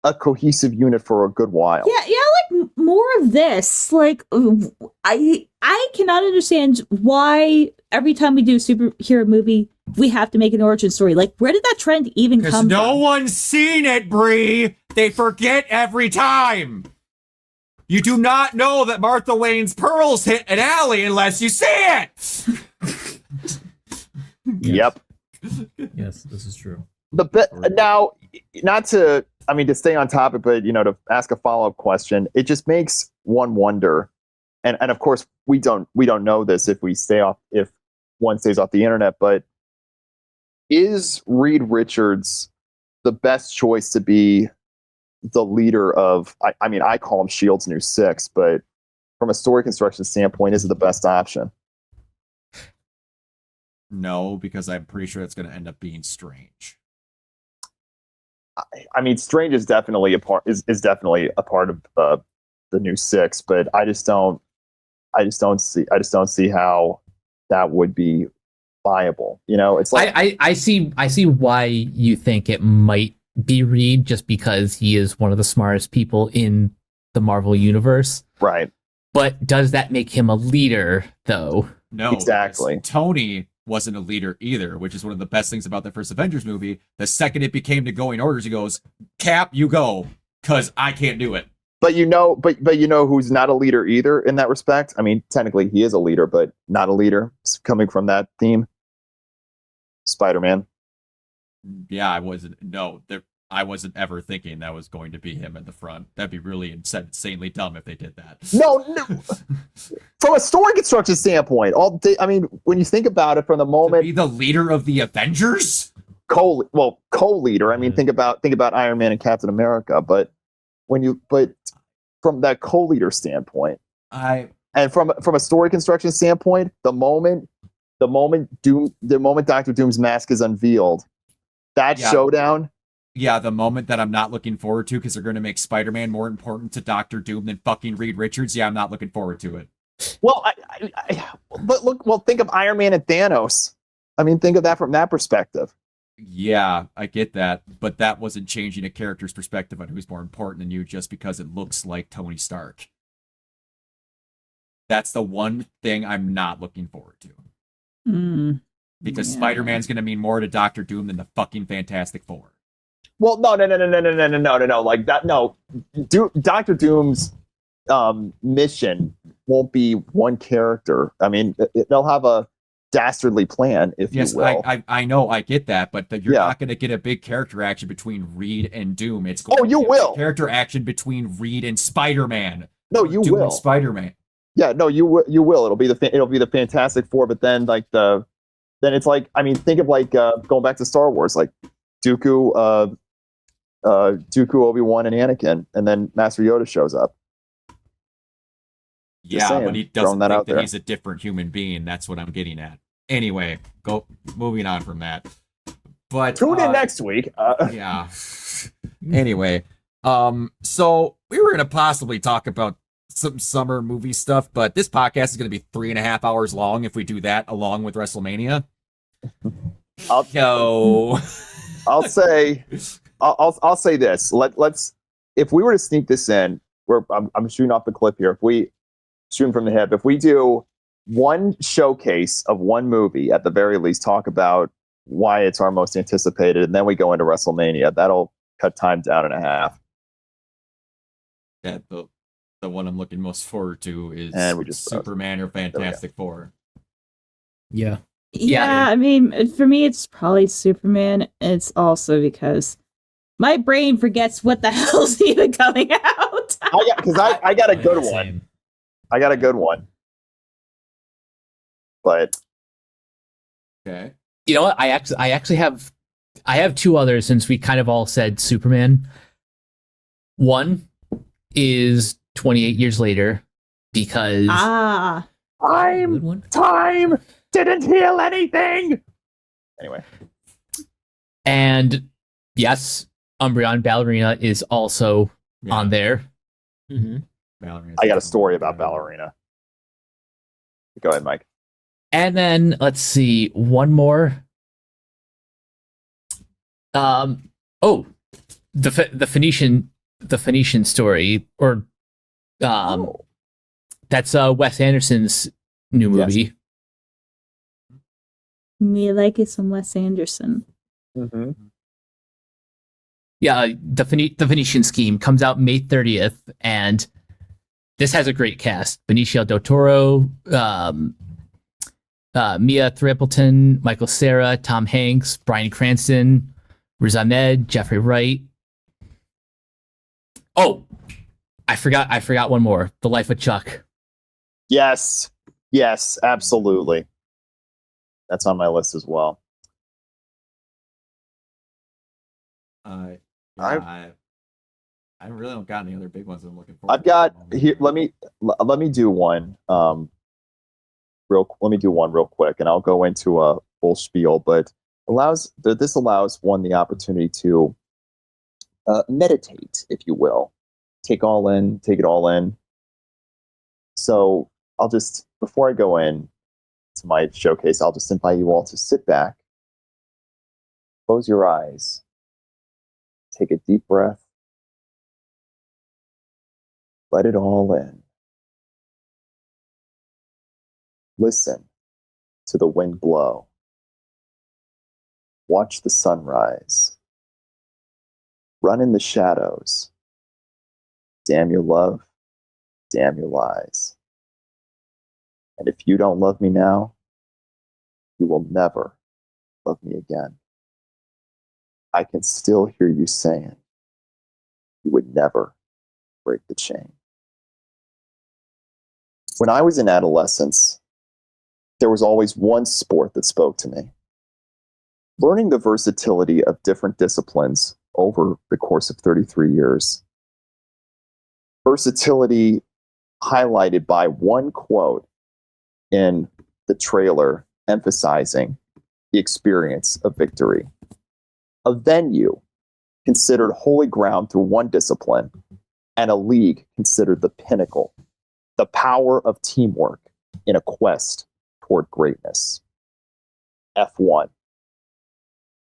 [SPEAKER 2] a cohesive unit for a good while.
[SPEAKER 4] Yeah, like more of this. Like, I cannot understand why every time we do a superhero movie, we have to make an origin story. Like, where did that trend even come from?
[SPEAKER 1] Because no one's seen it, Bree. They forget every time. You do not know that Martha Wayne's pearls hit an alley unless you see it.
[SPEAKER 2] Yep.
[SPEAKER 5] Yes, this is true.
[SPEAKER 2] Now, not to, I mean, to stay on topic, but you know, to ask a follow-up question, it just makes one wonder, and of course we don't know this if one stays off the internet, but is Reed Richards the best choice to be the leader of? I mean, I call him Shield's new six, but from a story construction standpoint, is it the best option?
[SPEAKER 1] No, because I'm pretty sure it's going to end up being Strange.
[SPEAKER 2] I mean, Strange is definitely a part of the new six, but I just don't see how that would be viable. You know, it's like
[SPEAKER 3] I see why you think it might be Reed, just because he is one of the smartest people in the Marvel universe.
[SPEAKER 2] Right.
[SPEAKER 3] But does that make him a leader, though?
[SPEAKER 1] No,
[SPEAKER 2] exactly.
[SPEAKER 1] Tony wasn't a leader either, which is one of the best things about the first Avengers movie. The second it became to going orders, he goes, Cap, you go, because I can't do it.
[SPEAKER 2] But you know who's not a leader either in that respect? I mean, technically he is a leader, but not a leader. Coming from that theme. Spider-Man.
[SPEAKER 1] Yeah, I wasn't ever thinking that was going to be him in the front. That'd be really insanely dumb if they did that.
[SPEAKER 2] No. From a story construction standpoint, I mean, when you think about it, from the moment
[SPEAKER 1] to be the leader of the Avengers,
[SPEAKER 2] co-leader. I mean, think about Iron Man and Captain America. But from that co-leader standpoint, and from a story construction standpoint, the moment Doctor Doom's mask is unveiled, showdown.
[SPEAKER 1] Yeah, the moment that I'm not looking forward to, because they're going to make Spider-Man more important to Doctor Doom than fucking Reed Richards. Yeah, I'm not looking forward to it.
[SPEAKER 2] Well, think of Iron Man and Thanos. I mean, think of that from that perspective.
[SPEAKER 1] Yeah, I get that, but that wasn't changing a character's perspective on who's more important than you just because it looks like Tony Stark. That's the one thing I'm not looking forward to. Because Spider-Man's going to mean more to Doctor Doom than the fucking Fantastic Four.
[SPEAKER 2] Well, no. Like that, no. Doctor Doom's mission won't be one character. I mean, they'll have a dastardly plan, if you will.
[SPEAKER 1] I know, I get that, but you're not going to get a big character action between Reed and Doom. It's going
[SPEAKER 2] to be a
[SPEAKER 1] character action between Reed and Spider-Man.
[SPEAKER 2] No, you
[SPEAKER 1] Doom
[SPEAKER 2] will.
[SPEAKER 1] And Spider-Man.
[SPEAKER 2] Yeah, no, you will. It'll be the Fantastic Four, but then like the then it's like, I mean, think of like going back to Star Wars, like Dooku, Obi-Wan, and Anakin, and then Master Yoda shows up.
[SPEAKER 1] Yeah,
[SPEAKER 2] saying,
[SPEAKER 1] but he
[SPEAKER 2] throwing
[SPEAKER 1] doesn't
[SPEAKER 2] that
[SPEAKER 1] think
[SPEAKER 2] out
[SPEAKER 1] that
[SPEAKER 2] there.
[SPEAKER 1] he's a different human being. That's what I'm getting at. Anyway, moving on from that. But
[SPEAKER 2] Tune in next week.
[SPEAKER 1] Yeah. Anyway, so we were gonna possibly talk about some summer movie stuff, but this podcast is gonna be 3.5 hours long if we do that along with WrestleMania.
[SPEAKER 2] I'll say this. Let's if we were to sneak this in, I'm shooting off the cliff here. If we shooting from the hip, if we do one showcase of one movie at the very least, talk about why it's our most anticipated, and then we go into WrestleMania, that'll cut time down in half.
[SPEAKER 1] Yeah, the one I'm looking most forward to is Superman or Fantastic Four.
[SPEAKER 5] Yeah.
[SPEAKER 4] Yeah, I mean, for me, it's probably Superman. It's also because my brain forgets what the hell's even coming out.
[SPEAKER 2] I got a good one.
[SPEAKER 5] Same.
[SPEAKER 2] I got a good one. But
[SPEAKER 1] Okay.
[SPEAKER 3] You know what? I actually have two others since we kind of all said Superman. One is 28 years later because
[SPEAKER 5] Good one.
[SPEAKER 2] time didn't heal anything. Anyway,
[SPEAKER 3] and yes, Umbreon Ballerina is also on there.
[SPEAKER 5] Mm-hmm.
[SPEAKER 1] Ballerina's
[SPEAKER 2] I got a story about Ballerina. Go ahead, Mike.
[SPEAKER 3] And then let's see, one more. The Phoenician story, or that's Wes Anderson's new movie.
[SPEAKER 2] Yes.
[SPEAKER 4] Me like it some Wes Anderson.
[SPEAKER 2] Mm-hmm.
[SPEAKER 3] Yeah, the Venetian Scheme comes out May 30th, and this has a great cast: Benicio del Toro, Mia Thrippleton, Michael Cera, Tom Hanks, Bryan Cranston, Riz Ahmed, Jeffrey Wright. Oh, I forgot one more: The Life of Chuck.
[SPEAKER 2] Yes, absolutely. That's on my list as well.
[SPEAKER 1] I really don't got any other big ones I'm looking for.
[SPEAKER 2] I've got here. Let me do one. Let me do one real quick, and I'll go into a full spiel. But this allows one the opportunity to meditate, if you will, take it all in. So I'll just, before I go in to my showcase, I'll just invite you all to sit back, close your eyes, take a deep breath, let it all in. Listen to the wind blow. Watch the sunrise. Run in the shadows. Damn your love, damn your lies. And if you don't love me now, you will never love me again. I can still hear you saying, you would never break the chain. When I was in adolescence, there was always one sport that spoke to me. Learning the versatility of different disciplines over the course of 33 years. Versatility highlighted by one quote in the trailer emphasizing the experience of victory. A venue considered holy ground through one discipline, and a league considered the pinnacle, the power of teamwork in a quest toward greatness. F1.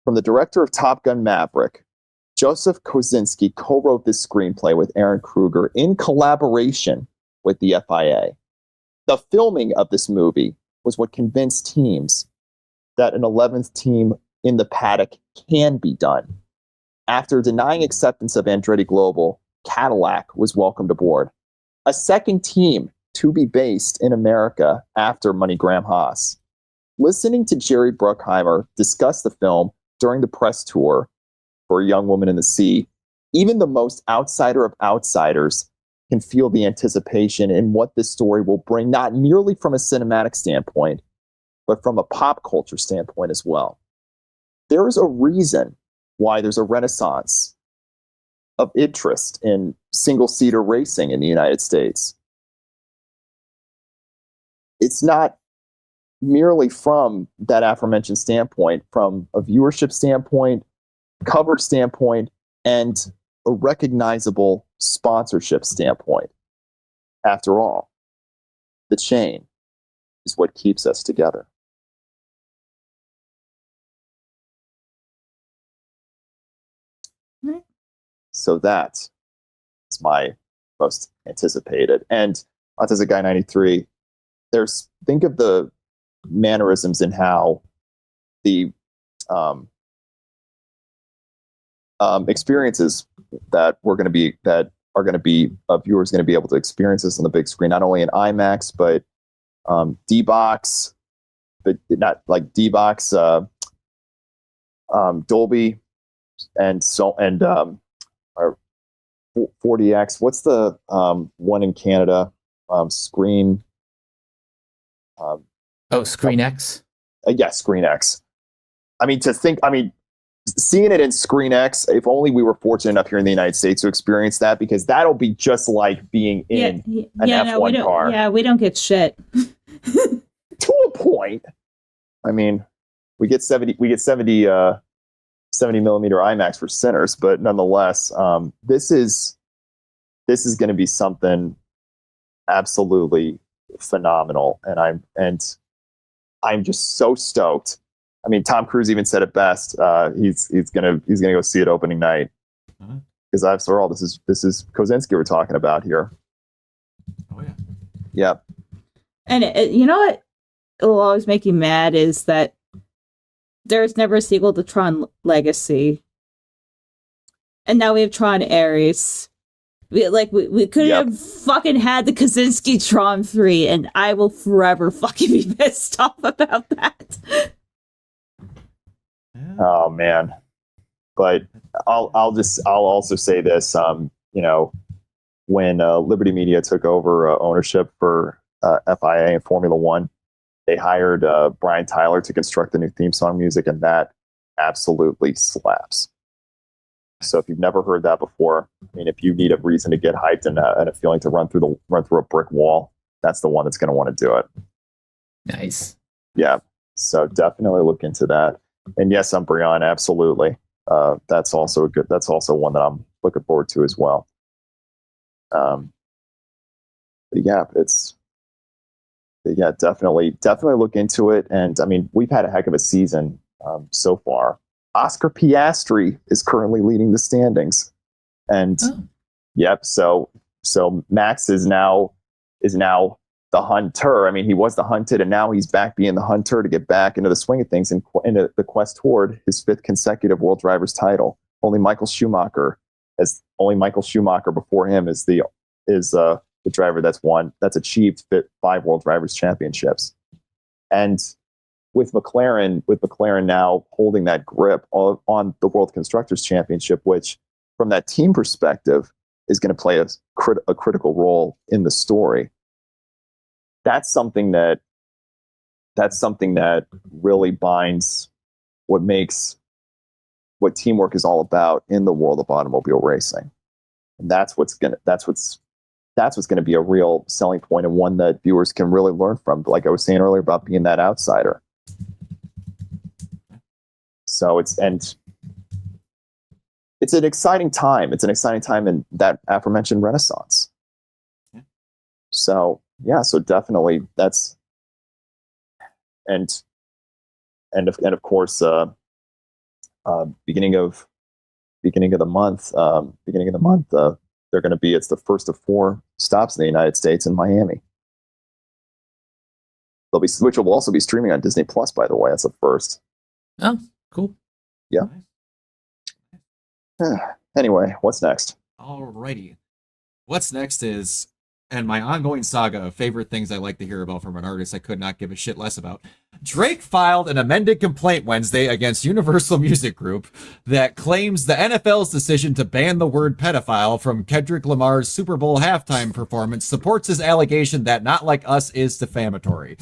[SPEAKER 2] From the director of Top Gun Maverick, Joseph Kosinski co-wrote this screenplay with Aaron Kruger in collaboration with the FIA. The filming of this movie was what convinced teams that an 11th team in the paddock can be done. After denying acceptance of Andretti Global, Cadillac was welcomed aboard. A second team to be based in America after MoneyGram Haas. Listening to Jerry Bruckheimer discuss the film during the press tour for A Young Woman in the Sea, even the most outsider of outsiders can feel the anticipation in what this story will bring, not merely from a cinematic standpoint, but from a pop culture standpoint as well. There is a reason why there's a renaissance of interest in single-seater racing in the United States. It's not merely from that aforementioned standpoint, from a viewership standpoint, coverage standpoint, and a recognizable sponsorship standpoint. After all, the chain is what keeps us together.
[SPEAKER 4] Right.
[SPEAKER 2] So that is my most anticipated. And as a guy 93, think of the mannerisms in how the experiences that are going to be viewers going to be able to experience this on the big screen, not only in IMAX but D-Box, but not like D-Box, Dolby, and 40X. What's the one in Canada? Screen.
[SPEAKER 3] Screen X.
[SPEAKER 2] Yeah, Screen X. Seeing it in Screen X, if only we were fortunate enough here in the United States to experience that, because that'll be just like being in an F1 car.
[SPEAKER 4] Yeah, we don't get shit.
[SPEAKER 2] To a point. I mean, we get 70 millimeter IMAX for Sinners, but nonetheless, this is going to be something absolutely phenomenal, and I'm just so stoked. I mean, Tom Cruise even said it best. He's gonna go see it opening night, because after all, this is Kozinski we're talking about here.
[SPEAKER 1] Oh yeah.
[SPEAKER 2] Yep.
[SPEAKER 4] And you know what will always make you mad is that there's never a sequel to Tron Legacy, and now we have Tron Ares. We could have fucking had the Kozinski Tron 3, and I will forever fucking be pissed off about that.
[SPEAKER 1] Yeah.
[SPEAKER 2] Oh man. But I'll also say this. When Liberty Media took over ownership for FIA and Formula One, they hired Brian Tyler to construct the new theme song music, and that absolutely slaps. So if you've never heard that before, I mean, if you need a reason to get hyped and a feeling to run through a brick wall, that's the one that's going to want to do it.
[SPEAKER 3] Nice.
[SPEAKER 2] Yeah. So definitely look into that. And yes, Umbreon, absolutely. That's also one that I'm looking forward to as well. But yeah, definitely look into it. And I mean, we've had a heck of a season so far. Oscar Piastri is currently leading the standings, and yep. So Max is now the hunter. I mean, he was the hunted, and now he's back being the hunter to get back into the swing of things and into the quest toward his 5th consecutive World Drivers title. Only Michael Schumacher before him is the driver that's achieved 5 World Drivers championships. And with McLaren now holding that grip on the World Constructors Championship, which from that team perspective is going to play a critical role in the story. That's something that really binds what teamwork is all about in the world of automobile racing. And that's what's going to be a real selling point, and one that viewers can really learn from, like I was saying earlier about being that outsider. So it's an exciting time. It's an exciting time in that aforementioned renaissance. So yeah, so definitely that's, and of course, beginning of the month, they're going to be, it's the first of 4 stops in the United States in Miami. Which will also be streaming on Disney Plus, by the way. That's the first.
[SPEAKER 3] Oh, cool.
[SPEAKER 2] Yeah. Anyway, what's next?
[SPEAKER 1] Alrighty. What's next is and my ongoing saga of favorite things I like to hear about from an artist I could not give a shit less about, Drake filed an amended complaint Wednesday against Universal Music Group that claims the NFL's decision to ban the word pedophile from Kendrick Lamar's Super Bowl halftime performance supports his allegation that Not Like Us is defamatory.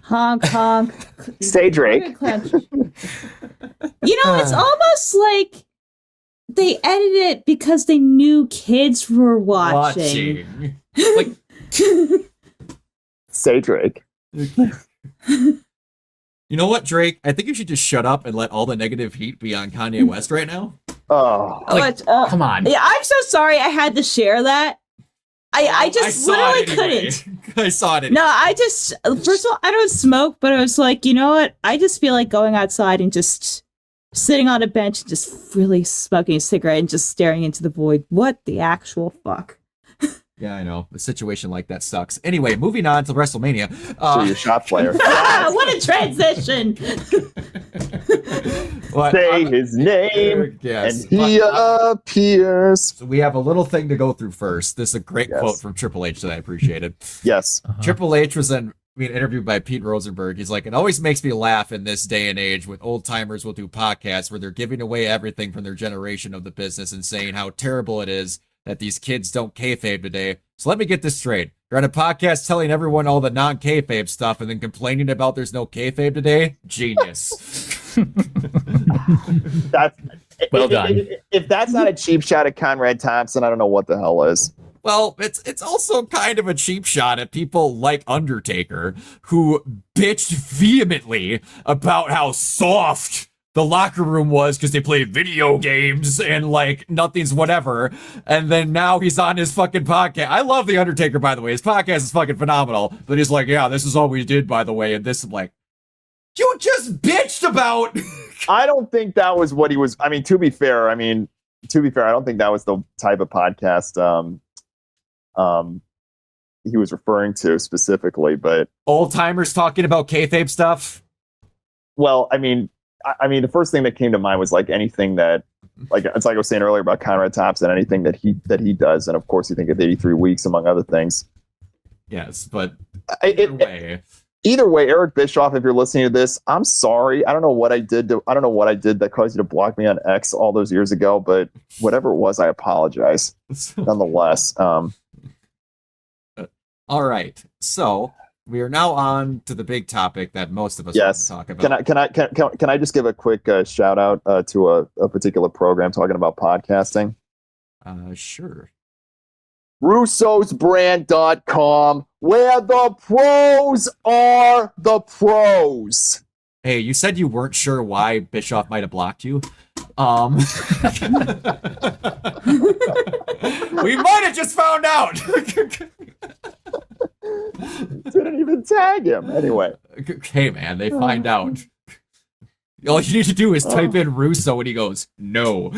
[SPEAKER 4] Honk, honk.
[SPEAKER 2] Say Drake.
[SPEAKER 4] It's almost like they edited it because they knew kids were watching.
[SPEAKER 1] Like,
[SPEAKER 2] Say Drake.
[SPEAKER 1] you know what, Drake? I think you should just shut up and let all the negative heat be on Kanye West right now.
[SPEAKER 2] Oh,
[SPEAKER 3] Come on.
[SPEAKER 4] Yeah, I'm so sorry I had to share that. I just literally couldn't.
[SPEAKER 1] I saw it.
[SPEAKER 4] No, first of all, I don't smoke, but I was like, you know what? I just feel like going outside and just sitting on a bench and just really smoking a cigarette and just staring into the void. What the actual fuck?
[SPEAKER 1] Yeah, I know. A situation like that sucks. Anyway, moving on to WrestleMania.
[SPEAKER 2] so you're a shot player.
[SPEAKER 4] What a transition!
[SPEAKER 2] Say his name,
[SPEAKER 1] yes,
[SPEAKER 2] and he appears.
[SPEAKER 1] So we have a little thing to go through first. This is a great
[SPEAKER 2] Yes.
[SPEAKER 1] quote from Triple H that I appreciated.
[SPEAKER 2] Yes.
[SPEAKER 1] Triple H was being interviewed by Pete Rosenberg. He's like, it always makes me laugh in this day and age with old timers will do podcasts where they're giving away everything from their generation of the business and saying how terrible it is that these kids don't kayfabe today. So let me get this straight. You're on a podcast telling everyone all the non-kayfabe stuff and then complaining about there's no kayfabe today? Genius.
[SPEAKER 2] That's
[SPEAKER 3] Well done.
[SPEAKER 2] If that's not a cheap shot at Conrad Thompson, I don't know what the hell is.
[SPEAKER 1] Well, it's also kind of a cheap shot at people like Undertaker, who bitched vehemently about how soft the locker room was because they play video games and like nothing's whatever. And then now he's on his fucking podcast. I love the Undertaker, by the way. His podcast is fucking phenomenal. But he's like, yeah, this is all we did, by the way. And this, I'm like, you just bitched about.
[SPEAKER 2] I don't think that was what he was. I mean, to be fair, I don't think that was the type of podcast he was referring to specifically. But
[SPEAKER 1] Old timers talking about kayfabe stuff.
[SPEAKER 2] well, I mean, the first thing that came to mind was like anything that, like it's like I was saying earlier about Conrad Thompson, anything that he does, and of course you think of 83 Weeks among other things.
[SPEAKER 1] Yes, but
[SPEAKER 2] Either way, Eric Bischoff, if you're listening to this, I'm sorry. I don't know what I did that caused you to block me on X all those years ago, but whatever it was, I apologize. Nonetheless,
[SPEAKER 1] all right. So we are now on to the big topic that most of us want to talk about.
[SPEAKER 2] Can I just give a quick shout out to a particular program talking about podcasting?
[SPEAKER 1] Sure.
[SPEAKER 2] RussosBrand.com, where the pros are the pros.
[SPEAKER 1] Hey, you said you weren't sure why Bischoff might have blocked you. We might have just found out.
[SPEAKER 2] Didn't even tag him. Anyway.
[SPEAKER 1] Hey, man, they find out. All you need to do is type in Russo and he goes, no.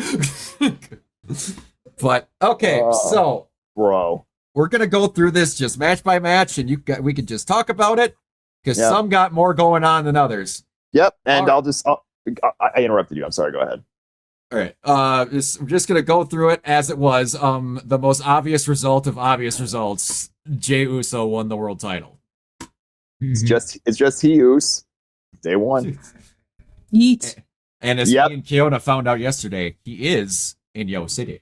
[SPEAKER 1] But, okay, so...
[SPEAKER 2] Bro.
[SPEAKER 1] We're going to go through this just match by match, and we can just talk about it, because some got more going on than others.
[SPEAKER 2] Yep, and I interrupted you. I'm sorry, go ahead.
[SPEAKER 1] All right. We're just going to go through it as it was. The most obvious result of obvious results, Jey Uso won the world title.
[SPEAKER 2] It's just he Uso. Day one.
[SPEAKER 4] Yeet.
[SPEAKER 1] And as me and Kiona found out yesterday, he is in Yo City.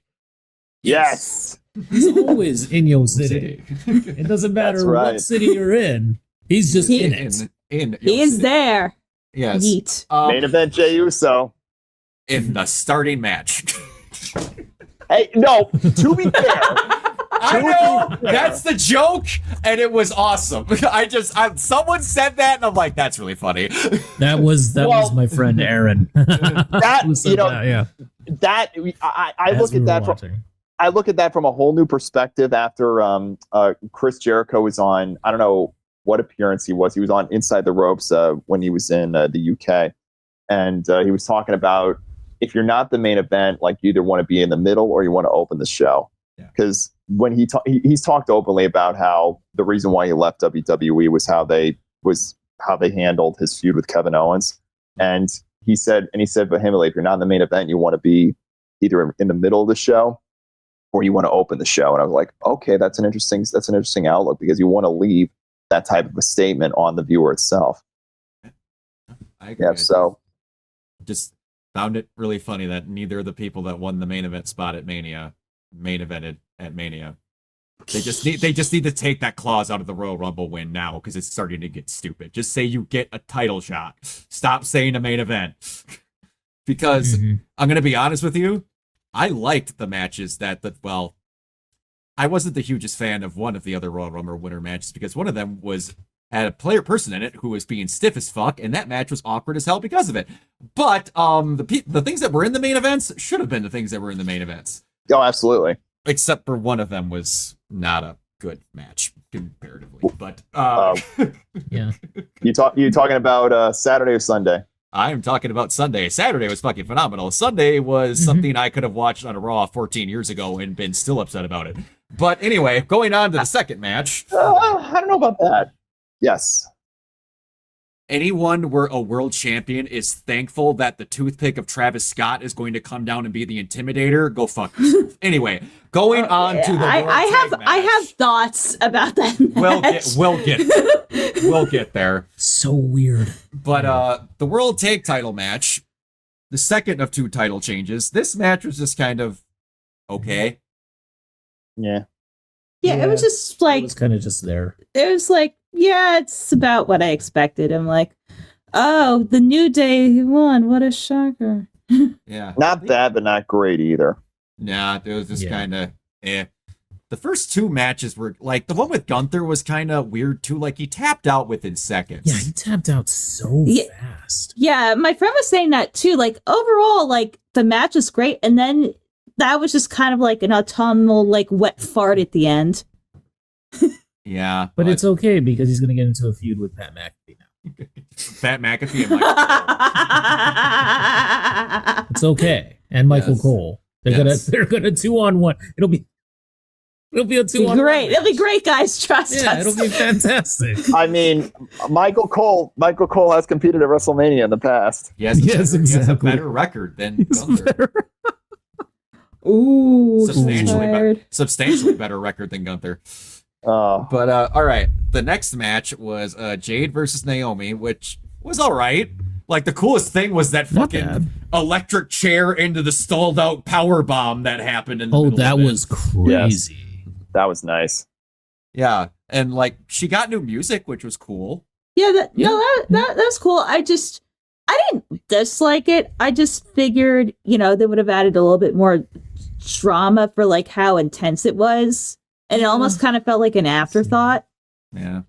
[SPEAKER 2] Yes.
[SPEAKER 5] He's always in your city. It doesn't matter what city you're in. He's just in it.
[SPEAKER 4] He is there.
[SPEAKER 1] Yes.
[SPEAKER 4] Yeet.
[SPEAKER 2] Main event Jey Uso.
[SPEAKER 1] In the starting match.
[SPEAKER 2] Hey, no, to be fair.
[SPEAKER 1] I know, that's the joke, and it was awesome. Someone said that, and I'm like, that's really funny.
[SPEAKER 5] That was my friend Aaron.
[SPEAKER 2] I look at that from a whole new perspective after Chris Jericho was on, I don't know what appearance he was. He was on Inside the Ropes when he was in the UK. And he was talking about, if you're not the main event, like you either want to be in the middle or you want to open the show. Because when he's talked openly about how the reason why he left WWE was how they handled his feud with Kevin Owens. And he said vehemently, if you're not in the main event, you want to be either in the middle of the show or you want to open the show. And I was like, okay, that's an interesting outlook, because you want to leave that type of a statement on the viewer itself.
[SPEAKER 1] I agree.
[SPEAKER 2] Yeah. So
[SPEAKER 1] Just found it really funny that neither of the people that won the main event spot at Mania main evented at Mania. They just need to take that clause out of the Royal Rumble win now, because it's starting to get stupid. Just say you get a title shot. Stop saying a main event. Because I'm gonna be honest with you, I liked the matches I wasn't the hugest fan of one of the other Royal Rumble winner matches, because one of them had a person in it who was being stiff as fuck, and that match was awkward as hell because of it. But the things that were in the main events should have been the things that were in the main events.
[SPEAKER 2] oh, absolutely.
[SPEAKER 1] Except for one of them was not a good match comparatively. But
[SPEAKER 5] Yeah.
[SPEAKER 2] You talking about Saturday or Sunday?
[SPEAKER 1] I'm talking about Sunday. Saturday was fucking phenomenal. Sunday was something I could have watched on a Raw 14 years ago and been still upset about it. But anyway, going on to the second match.
[SPEAKER 2] I don't know about that. Yes.
[SPEAKER 1] Anyone where a world champion is thankful that the toothpick of Travis Scott is going to come down and be the intimidator, go fuck yourself. Anyway, going on to the world
[SPEAKER 4] I have thoughts about that match.
[SPEAKER 1] We'll get there.
[SPEAKER 5] So weird.
[SPEAKER 1] But the world tag title match, the second of two title changes, this match was just kind of okay.
[SPEAKER 2] Yeah.
[SPEAKER 4] Yeah, it was just like
[SPEAKER 5] It was kind of just there.
[SPEAKER 4] it was like, yeah, it's about what I expected. I'm like, oh, the New Day won. What a shocker.
[SPEAKER 1] Yeah.
[SPEAKER 2] Not bad, but not great either.
[SPEAKER 1] Nah, it was just
[SPEAKER 5] Yeah.
[SPEAKER 1] kind of The first two matches were like, the one with Gunther was kind of weird too. Like, he tapped out within seconds.
[SPEAKER 5] Yeah, he tapped out so
[SPEAKER 4] Yeah.
[SPEAKER 5] fast.
[SPEAKER 4] Yeah, my friend was saying that too. Like, overall, like, the match was great. And then that was just kind of like an autumnal, like, wet fart at the end.
[SPEAKER 1] Yeah.
[SPEAKER 5] But it's okay because he's going to get into a feud with Pat McAfee now.
[SPEAKER 1] Pat McAfee and Michael Cole.
[SPEAKER 5] It's okay. And Michael
[SPEAKER 1] Yes.
[SPEAKER 5] Cole. They're
[SPEAKER 1] Yes.
[SPEAKER 5] gonna 2-on-1. It'll be a 2-on-1.
[SPEAKER 4] Great. It'll be great, guys. Trust
[SPEAKER 5] Yeah,
[SPEAKER 4] us.
[SPEAKER 5] it'll be fantastic.
[SPEAKER 2] I mean, Michael Cole has competed at WrestleMania in the past.
[SPEAKER 1] He has a
[SPEAKER 5] Yes,
[SPEAKER 1] better, he has a
[SPEAKER 5] exactly.
[SPEAKER 1] better record than Gunther.
[SPEAKER 4] Ooh,
[SPEAKER 1] Substantially
[SPEAKER 4] substantially.
[SPEAKER 1] better record than Gunther.
[SPEAKER 2] Uh,
[SPEAKER 1] But all right, the next match was Jade versus Naomi, which was all right. Like, the coolest thing was that
[SPEAKER 5] Not
[SPEAKER 1] fucking
[SPEAKER 5] bad.
[SPEAKER 1] electric chair into the stalled out power bomb that happened in the middle
[SPEAKER 5] That
[SPEAKER 1] of it.
[SPEAKER 5] was crazy.
[SPEAKER 2] that was nice.
[SPEAKER 1] Yeah, and like, she got new music, which was cool.
[SPEAKER 4] Yeah,
[SPEAKER 5] Yeah.
[SPEAKER 4] that's cool. I didn't dislike it. I just figured, they would have added a little bit more drama for like how intense it was. And it almost kind of felt like an afterthought.
[SPEAKER 1] Yeah.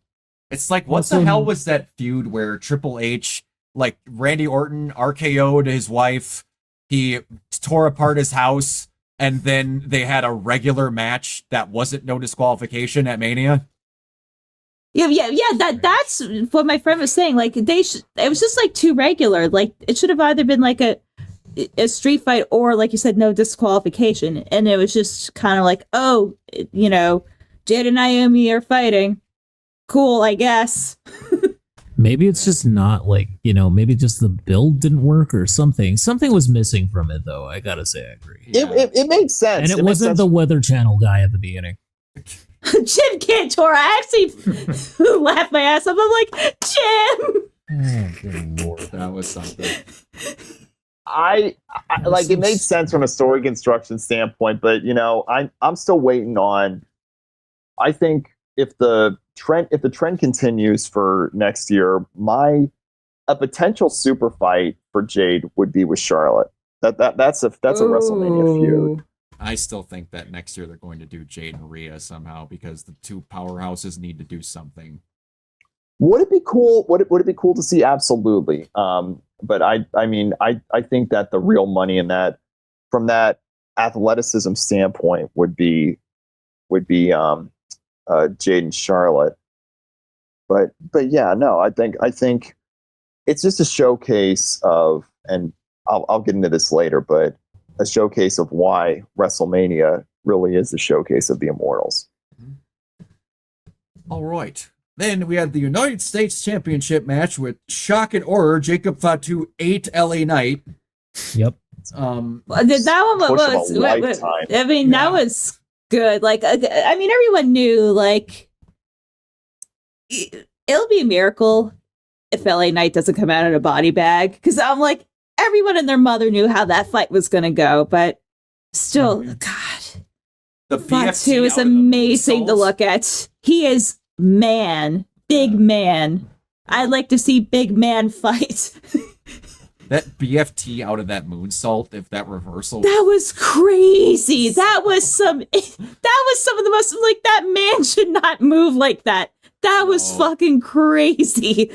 [SPEAKER 1] It's like, what the
[SPEAKER 5] Also-
[SPEAKER 1] hell was that feud where Triple H, like, Randy Orton RKO'd his wife, he tore apart his house, and then they had a regular match that wasn't no disqualification at Mania?
[SPEAKER 4] Yeah. That's what my friend was saying. Like, it was just like too regular. Like, it should have either been like a street fight or, like you said, no disqualification. And it was just kind of like, oh, Jade and Naomi are fighting. Cool, I guess.
[SPEAKER 5] Maybe it's just not like, maybe just the build didn't work or something. Something was missing from it, though. I gotta say, I agree.
[SPEAKER 1] Yeah.
[SPEAKER 2] It made sense.
[SPEAKER 5] And it
[SPEAKER 2] made
[SPEAKER 5] wasn't
[SPEAKER 2] sense.
[SPEAKER 5] the Weather Channel guy at the beginning.
[SPEAKER 4] Jim Cantor. I actually laughed my ass off. I'm like, Jim!
[SPEAKER 5] Oh, good lord.
[SPEAKER 1] That was something.
[SPEAKER 2] I like it made sense from a story construction standpoint, but I'm still waiting on. I think if the trend continues for next year, a potential super fight for Jade would be with Charlotte. That's a WrestleMania feud.
[SPEAKER 1] I still think that next year they're going to do Jade and Rhea somehow, because the two powerhouses need to do something.
[SPEAKER 2] Would it be cool? Would it be cool to see? Absolutely. But I think that the real money in that, from that athleticism standpoint, would be Jade and Charlotte. But yeah, no, I think it's just a showcase of, and I'll get into this later, but a showcase of why WrestleMania really is the showcase of the Immortals.
[SPEAKER 1] All right. Then we had the United States Championship match with shock and horror. Jacob Fatu ate LA Knight.
[SPEAKER 5] Yep.
[SPEAKER 4] That one
[SPEAKER 2] Push of a
[SPEAKER 4] was,
[SPEAKER 2] lifetime.
[SPEAKER 4] I mean, that was good. Like, I mean, everyone knew, like, it'll be a miracle if LA Knight doesn't come out in a body bag. Because I'm like, everyone and their mother knew how that fight was going to go. But still, God,
[SPEAKER 1] The
[SPEAKER 4] Fatu is
[SPEAKER 1] out of the
[SPEAKER 4] amazing to
[SPEAKER 1] moonsaults.
[SPEAKER 4] look at. He is big man. I'd like to see big man fight.
[SPEAKER 1] That BFT out of that moonsault, if that reversal.
[SPEAKER 4] That was crazy. That was some of the most, like, that man should not move like that. That was
[SPEAKER 1] No.
[SPEAKER 4] fucking crazy.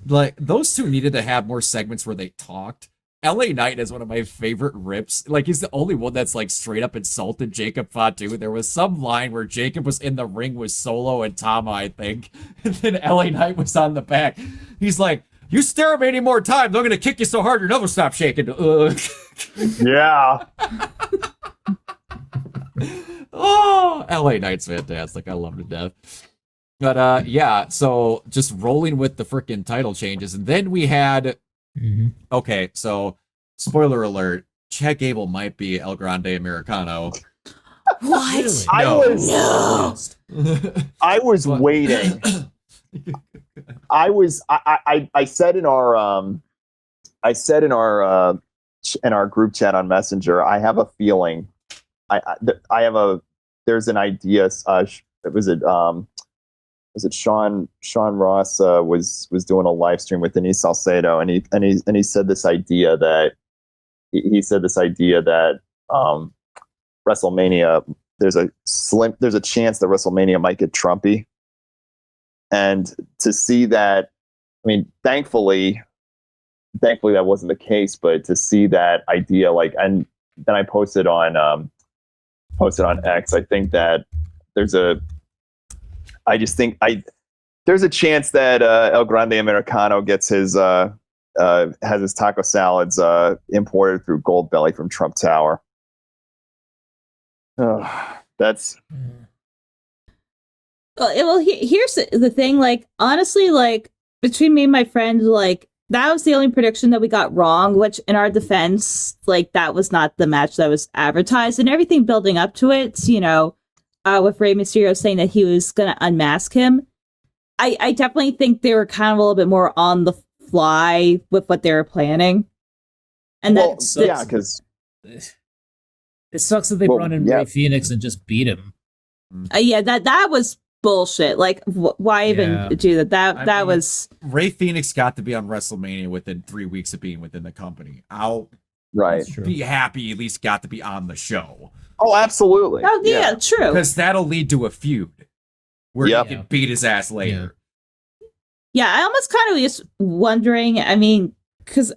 [SPEAKER 1] Like, those two needed to have more segments where they talked. LA Knight is one of my favorite rips. Like, he's the only one that's, like, straight up insulted Jacob Fatu. There was some line where Jacob was in the ring with Solo and Tama, I think. And then LA Knight was on the back. He's like, you stare at me any more time, they're gonna kick you so hard your nose will stop shaking.
[SPEAKER 2] Yeah.
[SPEAKER 1] Oh, LA Knight's fantastic. I love him to death. But yeah, so just rolling with the freaking title changes. And then we had okay, so spoiler alert, Chad Gable might be El Grande Americano.
[SPEAKER 4] What?
[SPEAKER 5] Really?
[SPEAKER 2] I was
[SPEAKER 1] What?
[SPEAKER 2] waiting. I said in our in our group chat on Messenger, I have a feeling there's an idea. Was it Sean Ross was doing a live stream with Denise Salcedo, and he said this idea that WrestleMania, there's a chance that WrestleMania might get Trumpy. And to see that, I mean, thankfully that wasn't the case, but to see that idea, like, and then I posted on X, I think that there's a chance that El Grande Americano gets his has his taco salads imported through Gold Belly from Trump Tower. That's
[SPEAKER 4] Well, here's the thing. Like, honestly, like, between me and my friend, like, that was the only prediction that we got wrong, which, in our defense, like, that was not the match that was advertised, and everything building up to it, you know, with Rey Mysterio saying that he was going to unmask him. I definitely think they were kind of a little bit more on the fly with what they were planning. And
[SPEAKER 2] well,
[SPEAKER 4] that's
[SPEAKER 2] yeah, because
[SPEAKER 5] It sucks that they brought in Rey Fenix and just beat him.
[SPEAKER 4] yeah, that was bullshit. Like, why even do that? That was
[SPEAKER 1] Rey Fenix got to be on WrestleMania within 3 weeks of being within the company. I'll
[SPEAKER 2] right.
[SPEAKER 1] be happy he at least got to be on the show.
[SPEAKER 2] Oh, absolutely.
[SPEAKER 4] oh yeah, true.
[SPEAKER 1] Because that'll lead to a feud where
[SPEAKER 2] Yep.
[SPEAKER 1] he can beat his ass later.
[SPEAKER 4] Yeah, I almost kind of just wondering. I mean, because,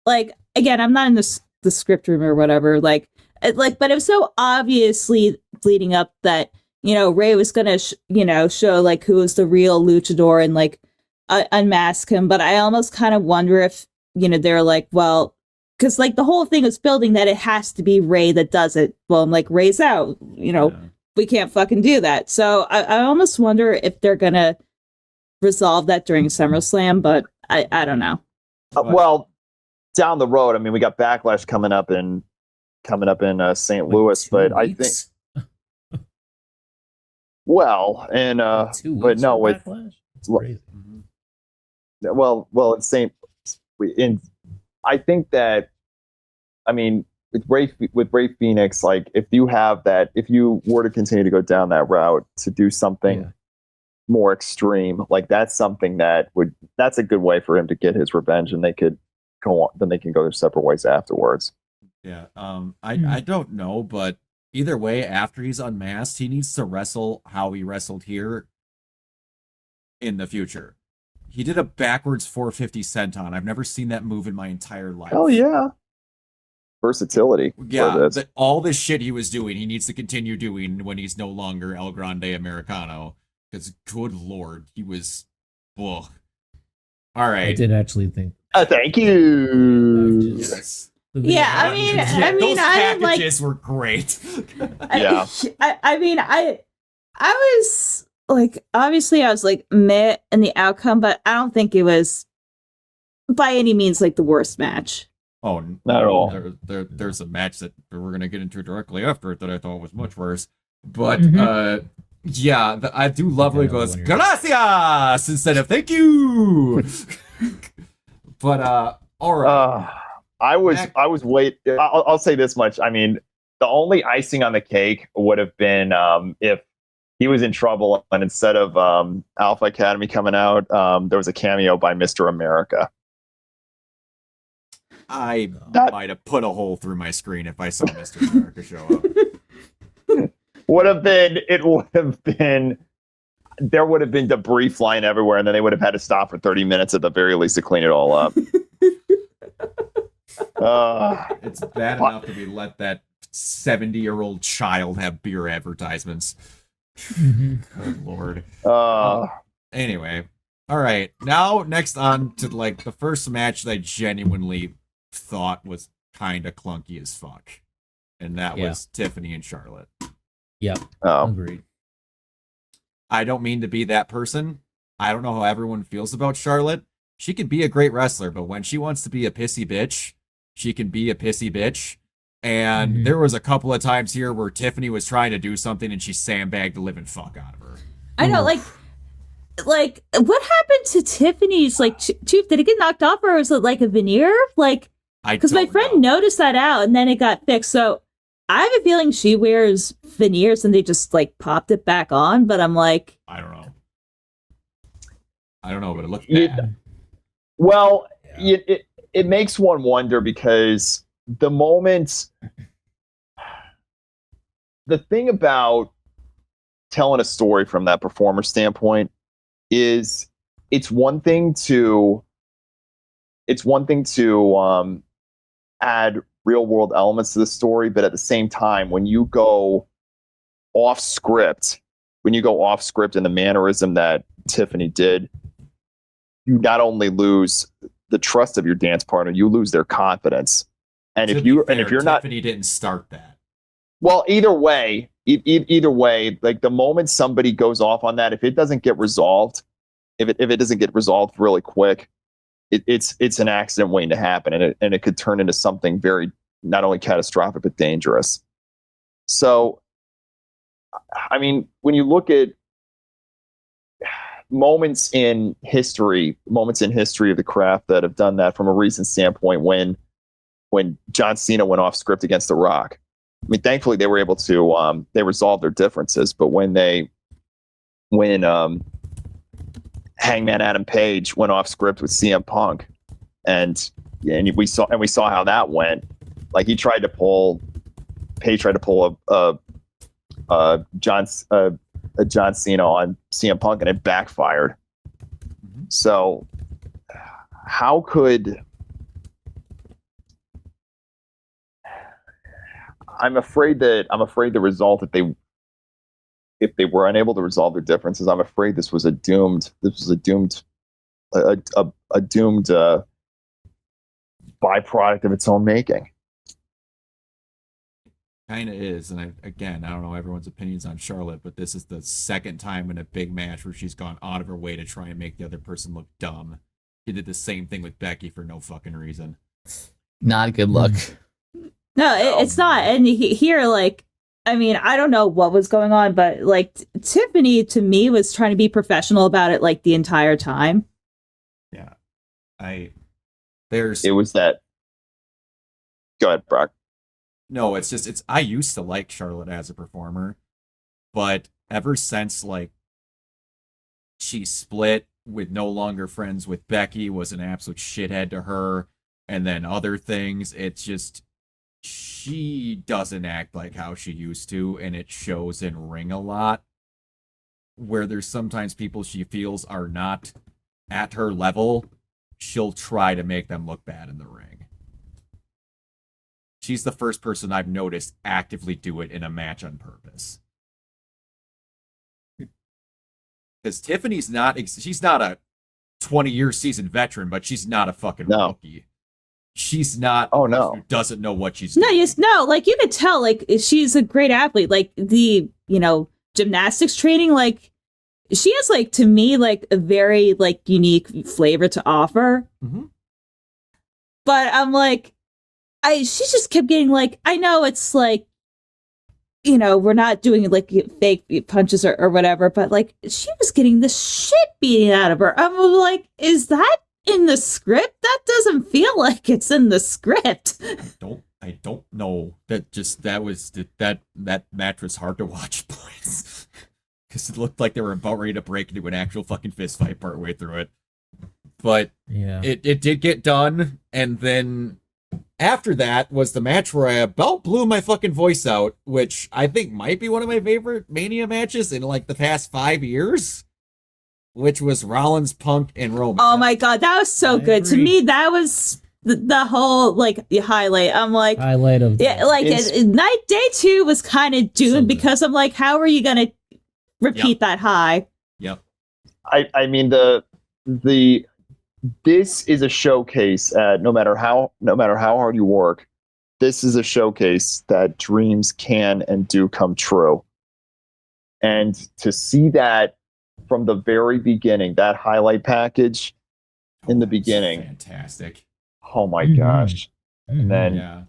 [SPEAKER 4] like, again, I'm not in the script room or whatever. Like, but it was so obviously leading up that, you know, Ray was gonna show, like, who was the real luchador and, like, unmask him. But I almost kind of wonder if, you know, they're like, well, because, like, the whole thing is building that it has to be Ray that does it. Well, I'm like, Ray's out. You know, we can't fucking do that. So I almost wonder if they're gonna resolve that during SummerSlam, but I don't know.
[SPEAKER 2] Well, down the road, I mean, we got Backlash coming up in St. Louis, but I think but no, with I think that, I mean, with Rey Fenix, like, if you were to continue to go down that route to do something more extreme, like, that's a good way for him to get his revenge, and they could go on, then they can go their separate ways afterwards.
[SPEAKER 1] Yeah. I don't know, but either way, after he's unmasked, he needs to wrestle how he wrestled here in the future. He did a backwards 450 senton. I've never seen that move in my entire life.
[SPEAKER 2] Oh yeah. Versatility.
[SPEAKER 1] Yeah, all this shit he was doing, he needs to continue doing when he's no longer El Grande Americano. Because, good lord, he was... Ugh. All right.
[SPEAKER 5] I did actually think.
[SPEAKER 2] Thank you.
[SPEAKER 1] Yes.
[SPEAKER 4] Yeah, I mean,
[SPEAKER 1] those
[SPEAKER 4] I like.
[SPEAKER 1] packages were great.
[SPEAKER 2] Yeah.
[SPEAKER 4] I mean, I was like, obviously, I was like meh in the outcome, but I don't think it was by any means like the worst match.
[SPEAKER 1] Oh,
[SPEAKER 2] Not at all.
[SPEAKER 1] There's a match that we're gonna get into directly after it that I thought was much worse. But yeah, I do love when he goes gracias instead of thank you. But all right.
[SPEAKER 2] I was wait. I'll say this much. I mean, the only icing on the cake would have been if he was in trouble and instead of Alpha Academy coming out, there was a cameo by Mr. America.
[SPEAKER 1] I might have put a hole through my screen if I saw Mr. America show up.
[SPEAKER 2] There would have been debris flying everywhere, and then they would have had to stop for 30 minutes at the very least to clean it all up.
[SPEAKER 1] It's bad enough that we let that 70-year-old child have beer advertisements. Good Lord. Anyway, all right. Now, next on to like the first match that I genuinely thought was kind of clunky as fuck, and that was Tiffany and Charlotte.
[SPEAKER 5] Yep.
[SPEAKER 2] Oh.
[SPEAKER 5] Agreed.
[SPEAKER 1] I don't mean to be that person. I don't know how everyone feels about Charlotte. She could be a great wrestler, but when she wants to be a pissy bitch, she can be a pissy bitch. And there was a couple of times here where Tiffany was trying to do something and she sandbagged the living fuck out of her.
[SPEAKER 4] I know, like what happened to Tiffany's tooth? Did it get knocked off, or was it like a veneer? Like, because my friend noticed that out and then it got fixed. So I have a feeling she wears veneers and they just like popped it back on. But I'm like,
[SPEAKER 1] I don't know, but it looked bad.
[SPEAKER 2] Well, it makes one wonder because the thing about telling a story from that performer standpoint is it's one thing to add real world elements to the story, but at the same time, when you go off script in the mannerism that Tiffany did, you not only lose the trust of your dance partner, you lose their confidence. And if you're not,
[SPEAKER 1] Tiffany didn't start that.
[SPEAKER 2] Well, either way, like the moment somebody goes off on that, if it doesn't get resolved, if it doesn't get resolved really quick, it's an accident waiting to happen, and it could turn into something very not only catastrophic but dangerous. So, I mean, when you look at moments in history of the craft that have done that from a recent standpoint, when John Cena went off script against The Rock, I mean, thankfully they were able to they resolved their differences. But when Hangman Adam Page went off script with CM Punk, and we saw how that went. Like Page tried to pull a John Cena on CM Punk, and it backfired. So how could I'm afraid the result, if they were unable to resolve their differences, I'm afraid this was a doomed byproduct of its own making.
[SPEAKER 1] Kind of is, and I don't know everyone's opinions on Charlotte, but this is the second time in a big match where she's gone out of her way to try and make the other person look dumb. She did the same thing with Becky for no fucking reason.
[SPEAKER 3] Not a good look.
[SPEAKER 4] No, it's not. And here, like, I mean, I don't know what was going on, but like Tiffany to me was trying to be professional about it like the entire time.
[SPEAKER 1] Yeah,
[SPEAKER 2] it was that. Go ahead, Brock.
[SPEAKER 1] No, it's I used to like Charlotte as a performer, but ever since like she split with no longer friends with Becky, was an absolute shithead to her, and then other things, it's just she doesn't act like how she used to, and it shows in ring a lot, where there's sometimes people she feels are not at her level, she'll try to make them look bad in the ring. She's the first person I've noticed actively do it in a match on purpose. Because Tiffany's she's not a 20-year seasoned veteran, but she's not a fucking rookie. She's not who doesn't know what she's doing.
[SPEAKER 4] Like you could tell, like she's a great athlete. Like the, gymnastics training, like she has like, to me, like a very like unique flavor to offer.
[SPEAKER 1] Mm-hmm.
[SPEAKER 4] But I'm like, she just kept getting like, I know it's like, you know, we're not doing like fake punches or whatever, but like she was getting the shit beaten out of her. I'm like, is that in the script? That doesn't feel like it's in the script.
[SPEAKER 1] I don't know. That match was hard to watch, boys. Because it looked like they were about ready to break into an actual fucking fist fight partway through it. But
[SPEAKER 5] Yeah.
[SPEAKER 1] it did get done, and then after that was the match where I about blew my fucking voice out, which I think might be one of my favorite Mania matches in like the past 5 years, which was Rollins, Punk, and Roman.
[SPEAKER 4] Oh my god, that was so
[SPEAKER 5] I
[SPEAKER 4] good. To
[SPEAKER 5] agree.
[SPEAKER 4] me, that was the whole like the highlight. I'm like,
[SPEAKER 5] Highlight of
[SPEAKER 4] yeah, like night day 2 was kind of doomed
[SPEAKER 5] So good.
[SPEAKER 4] because I'm like, how are you gonna repeat that high?
[SPEAKER 1] Yep.
[SPEAKER 2] I mean this is a showcase. No matter how hard you work, this is a showcase that dreams can and do come true. And to see that from the very beginning, that highlight package in the
[SPEAKER 1] It's
[SPEAKER 2] beginning,
[SPEAKER 1] fantastic.
[SPEAKER 2] oh my
[SPEAKER 5] Mhm.
[SPEAKER 2] gosh! And then
[SPEAKER 1] Yeah.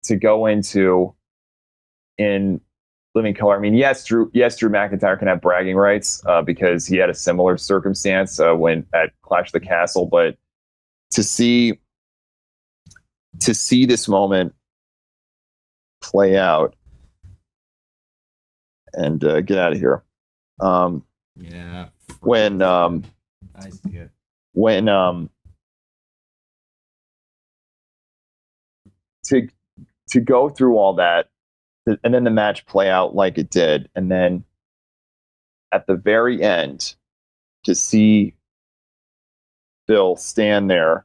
[SPEAKER 2] to go into in Living Color. I mean, yes, Drew McIntyre can have bragging rights because he had a similar circumstance when at Clash of the Castle. But to see this moment play out and get out of here.
[SPEAKER 1] Yeah.
[SPEAKER 2] When
[SPEAKER 1] I see it.
[SPEAKER 2] when to go through all that and then the match play out like it did, and then at the very end to see Bill stand there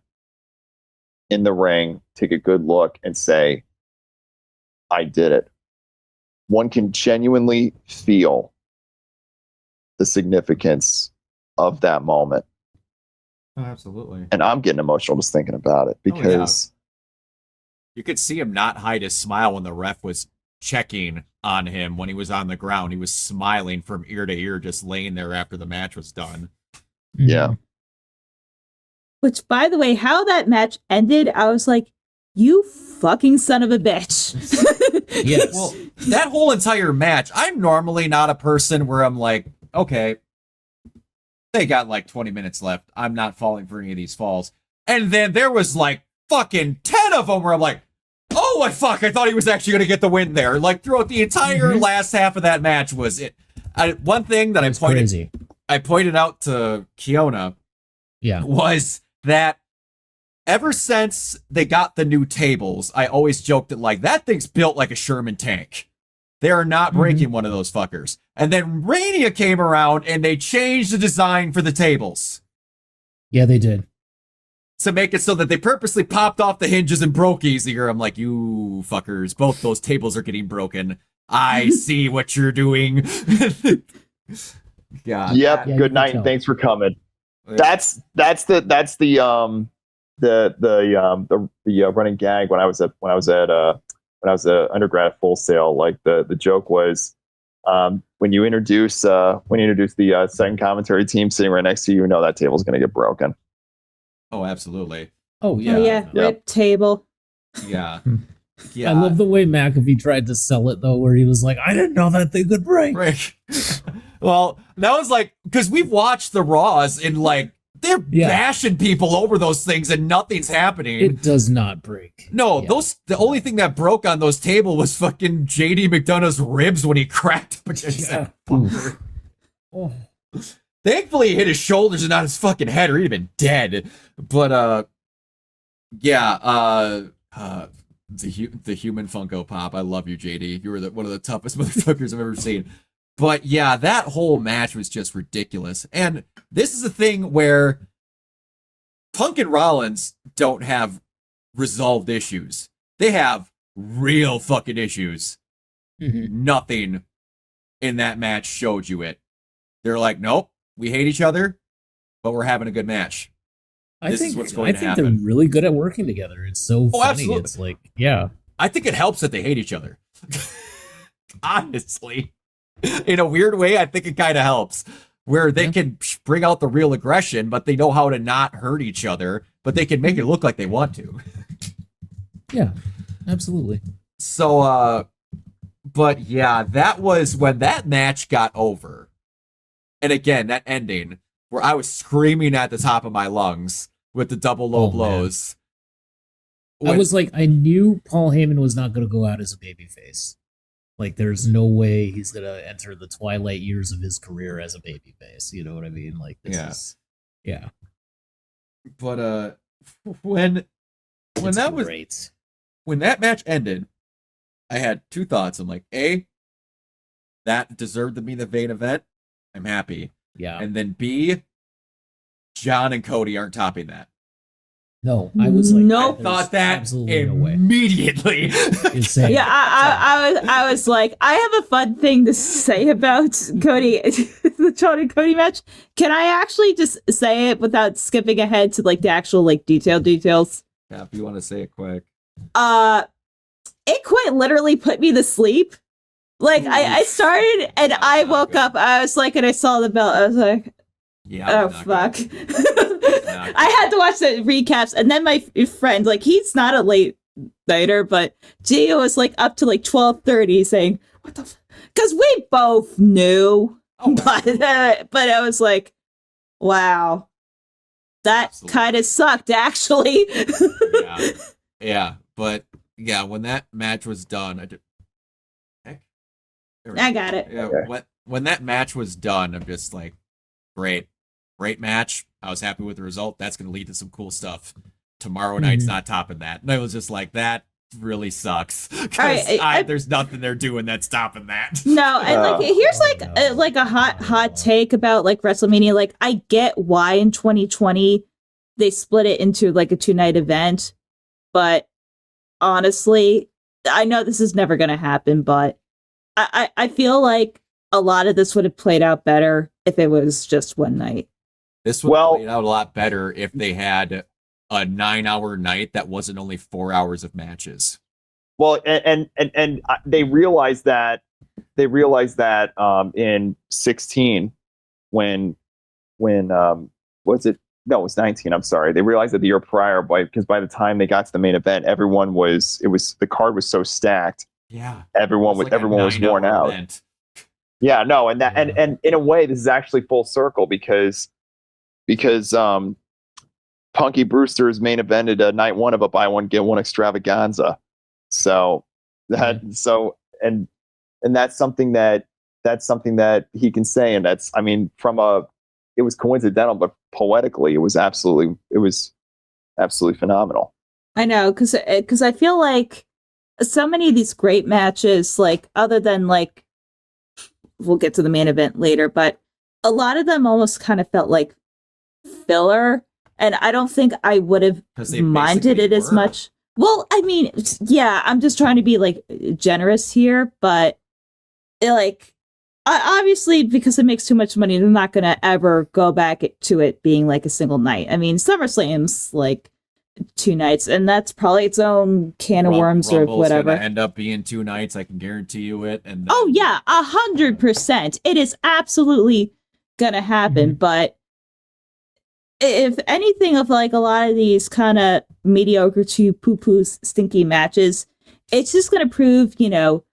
[SPEAKER 2] in the ring, take a good look and say, I did it. One can genuinely feel the significance of that moment.
[SPEAKER 1] Oh, absolutely.
[SPEAKER 2] And I'm getting emotional just thinking about it because
[SPEAKER 1] You could see him not hide his smile when the ref was checking on him when he was on the ground. He was smiling from ear to ear, just laying there after the match was done.
[SPEAKER 2] yeah.
[SPEAKER 4] Which, by the way, how that match ended, I was like, you fucking son of a bitch.
[SPEAKER 5] Yes.
[SPEAKER 1] Well, that whole entire match, I'm normally not a person where I'm like, okay, they got like 20 minutes left. I'm not falling for any of these falls. And then there was like fucking 10 of them where I'm like, oh my fuck, I thought he was actually going to get the win there. Like throughout the entire last half of that match was it. One thing that
[SPEAKER 5] It's crazy.
[SPEAKER 1] I pointed out to Kiona
[SPEAKER 5] Yeah.
[SPEAKER 1] was that ever since they got the new tables, I always joked that like that thing's built like a Sherman tank. They're not breaking one of those fuckers. And then Rania came around and they changed the design for the tables
[SPEAKER 5] Yeah, they did.
[SPEAKER 1] to make it so that they purposely popped off the hinges and broke easier. I'm like, you fuckers, both those tables are getting broken. I see what you're doing. God.
[SPEAKER 2] Yep.
[SPEAKER 5] Yeah, you
[SPEAKER 2] Good
[SPEAKER 5] can
[SPEAKER 2] night
[SPEAKER 5] tell.
[SPEAKER 2] and thanks for coming.
[SPEAKER 1] Yeah.
[SPEAKER 2] That's the running gag when I was a undergrad at Full Sail. Like the joke was when you introduce the second commentary team sitting right next to you, you know that table's going to get broken.
[SPEAKER 1] Oh, absolutely.
[SPEAKER 5] Oh yeah.
[SPEAKER 4] Oh, yeah,
[SPEAKER 2] Yeah.
[SPEAKER 4] rip table.
[SPEAKER 1] Yeah.
[SPEAKER 5] I love the way McAfee tried to sell it though, where he was like, "I didn't know that thing could break."
[SPEAKER 1] Rick. Well, that was like because we've watched the Raws and like they're bashing people over those things and nothing's happening.
[SPEAKER 5] It does not break.
[SPEAKER 1] No,
[SPEAKER 5] Yeah.
[SPEAKER 1] the only thing that broke on those table was fucking JD McDonough's ribs when he cracked up against that fucker.
[SPEAKER 5] Oh.
[SPEAKER 1] Thankfully he hit his shoulders and not his fucking head or he'd have been dead. But the human Funko Pop. I love you, JD. You were one of the toughest motherfuckers I've ever seen. But yeah, that whole match was just ridiculous. And this is a thing where Punk and Rollins don't have resolved issues. They have real fucking issues.
[SPEAKER 5] Mm-hmm.
[SPEAKER 1] Nothing in that match showed you it. They're like, nope, we hate each other, but we're having a good match.
[SPEAKER 5] I
[SPEAKER 1] This is
[SPEAKER 5] think
[SPEAKER 1] what's going to
[SPEAKER 5] they're
[SPEAKER 1] happen.
[SPEAKER 5] really good at working together. It's so funny.
[SPEAKER 1] absolutely.
[SPEAKER 5] It's like, yeah.
[SPEAKER 1] I think it helps that they hate each other. Honestly. In a weird way, I think it kind of helps. Where they can bring out the real aggression, but they know how to not hurt each other, but they can make it look like they want to.
[SPEAKER 5] Yeah. absolutely.
[SPEAKER 1] So, but yeah, that was when that match got over. And again, that ending where I was screaming at the top of my lungs with the double low
[SPEAKER 5] Oh,
[SPEAKER 1] blows.
[SPEAKER 5] I was like, I knew Paul Heyman was not going to go out as a babyface. Like, there's no way he's going to enter the twilight years of his career as a babyface. You know what I mean? Like, this is, yeah.
[SPEAKER 1] But when
[SPEAKER 5] It's
[SPEAKER 1] that was
[SPEAKER 5] great.
[SPEAKER 1] when that match ended, I had two thoughts. I'm like, A, that deserved to be the main event. I'm happy.
[SPEAKER 5] Yeah.
[SPEAKER 1] And then B, John and Cody aren't topping that.
[SPEAKER 5] No, I was like,
[SPEAKER 4] Nope.
[SPEAKER 1] I thought that
[SPEAKER 5] absolutely no way.
[SPEAKER 1] immediately.
[SPEAKER 5] Insane.
[SPEAKER 4] Yeah, I was like, I have a fun thing to say about Cody, the John and Cody match. Can I actually just say it without skipping ahead to like the actual like details?
[SPEAKER 1] Yeah, if you want to say it quick.
[SPEAKER 4] It quite literally put me to sleep. Like I started and I woke up. I was like, and I saw the bell. I was like,
[SPEAKER 1] Yeah.
[SPEAKER 4] oh fuck. I had to watch the recaps, and then my friend, like, he's not a late nighter, but Gio was like up to like 12:30 saying, "What the?" Because we both knew, but I was like, "Wow, that kind of sucked, actually."
[SPEAKER 1] Yeah, but yeah, when that match was done,
[SPEAKER 4] I got it.
[SPEAKER 1] Yeah, when that match was done, I'm just like, great match. I was happy with the result. That's going to lead to some cool stuff. Tomorrow night's not topping that. And I was just like, that really sucks. Because there's nothing they're doing that's topping that.
[SPEAKER 4] No, and like here's like a hot take about like WrestleMania. Like, I get why in 2020 they split it into like a 2-night event, but honestly, I know this is never going to happen, but I feel like a lot of this would have played out better if it was just one night.
[SPEAKER 1] This would have played out a lot better if they had a 9-hour night that wasn't only 4 hours of matches.
[SPEAKER 2] Well, and they realized that in 16 when was it? No, it was 19. I'm sorry. They realized that the year prior, because by the time they got to the main event, the card was so stacked.
[SPEAKER 1] Yeah,
[SPEAKER 2] everyone was worn out.
[SPEAKER 1] Event.
[SPEAKER 2] Yeah, no, and in a way, this is actually full circle because Punky Brewster's main evented night one of a buy one get one extravaganza. So and that's something that he can say, and that's, I mean, it was coincidental, but poetically, it was absolutely phenomenal.
[SPEAKER 4] I know, because I feel like so many of these great matches, like, other than like, we'll get to the main event later, but a lot of them almost kind of felt like filler, and I don't think I would have minded it as much. Well, I mean, yeah, I'm just trying to be like generous here, but obviously, because it makes too much money, they're not going to ever go back to it being like a single night. I mean, SummerSlam's like 2 nights, and that's probably its own can of worms or whatever.
[SPEAKER 1] Gonna end up being 2 nights, I can guarantee you it. And then,
[SPEAKER 4] oh yeah, 100%, it is absolutely gonna happen. But if anything, of like a lot of these kind of mediocre to poo-poo stinky matches, it's just gonna prove, the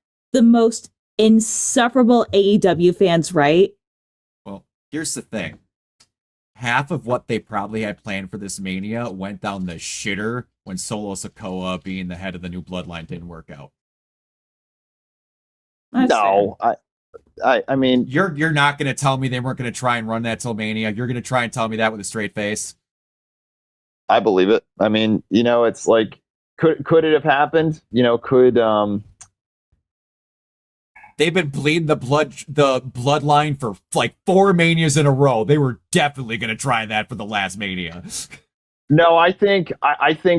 [SPEAKER 4] most insufferable AEW fans right.
[SPEAKER 1] Well, here's the thing. Half of what they probably had planned for this Mania went down the shitter when Solo Sikoa being the head of the new bloodline didn't work out.
[SPEAKER 4] That's
[SPEAKER 2] no,
[SPEAKER 4] fair.
[SPEAKER 2] I mean,
[SPEAKER 1] you're not going to tell me they weren't going to try and run that till Mania. You're going to try and tell me that with a straight face.
[SPEAKER 2] I believe it. I mean, it's like, could it have happened?
[SPEAKER 1] They've been bleeding the bloodline for like 4 Manias in a row. They were definitely going to try that for the last Mania.
[SPEAKER 2] No, I think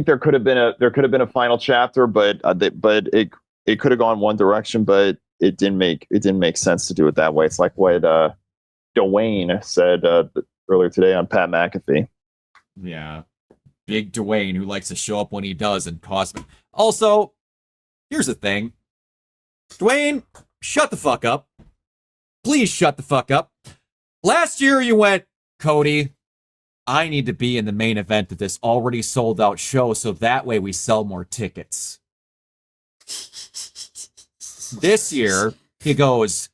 [SPEAKER 2] there could have been a final chapter, but it could have gone one direction, but it didn't make sense to do it that way. It's like what Dwayne said earlier today on Pat McAfee.
[SPEAKER 1] Yeah, big Dwayne who likes to show up when he does and cost me. Also, here's the thing, Dwayne. Shut the fuck up. Please shut the fuck up. Last year you went, Cody, I need to be in the main event of this already sold out show so that way we sell more tickets. this year, he goes,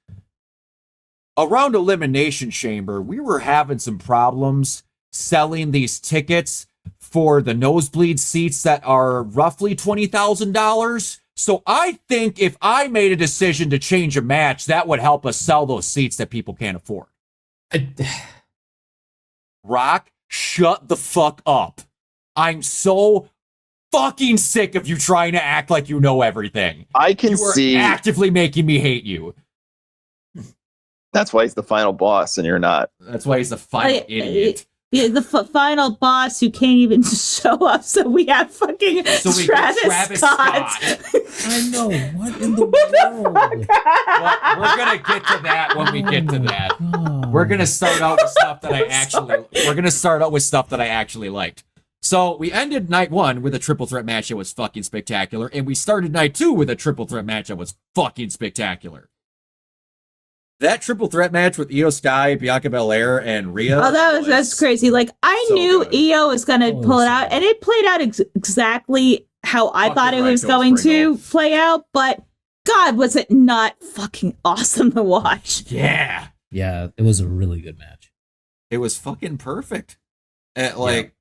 [SPEAKER 1] around Elimination Chamber, we were having some problems selling these tickets for the nosebleed seats that are roughly $20,000. So I think if I made a decision to change a match, that would help us sell those seats that people can't afford. Rock, shut the fuck up. I'm so fucking sick of you trying to act like you know everything.
[SPEAKER 2] I can
[SPEAKER 1] You are
[SPEAKER 2] see
[SPEAKER 1] actively making me hate you.
[SPEAKER 2] that's why he's the final boss and you're not.
[SPEAKER 1] That's why he's a final idiot.
[SPEAKER 4] Yeah, the final boss who can't even show up, so we have fucking
[SPEAKER 1] So we get
[SPEAKER 4] Travis
[SPEAKER 1] Scott.
[SPEAKER 5] I know. What in the world?
[SPEAKER 1] Well, we're gonna get to that when we get to that. We're gonna start out with stuff that I actually liked. So we ended night 1 with a triple threat match that was fucking spectacular, and we started night 2 with a triple threat match that was fucking spectacular. That triple threat match with Io Sky, Bianca Belair, and Rhea.
[SPEAKER 4] Oh, that's crazy. Like, I
[SPEAKER 1] so
[SPEAKER 4] knew
[SPEAKER 1] good.
[SPEAKER 4] Io was gonna pull it out,
[SPEAKER 5] so
[SPEAKER 4] and it played out exactly how I
[SPEAKER 1] Fucking
[SPEAKER 4] thought it
[SPEAKER 1] right,
[SPEAKER 4] was
[SPEAKER 1] Joe
[SPEAKER 4] going
[SPEAKER 1] Springle.
[SPEAKER 4] to play out. But God, was it not fucking awesome to watch?
[SPEAKER 1] Yeah.
[SPEAKER 5] Yeah, it was a really good match.
[SPEAKER 1] It was fucking perfect. Like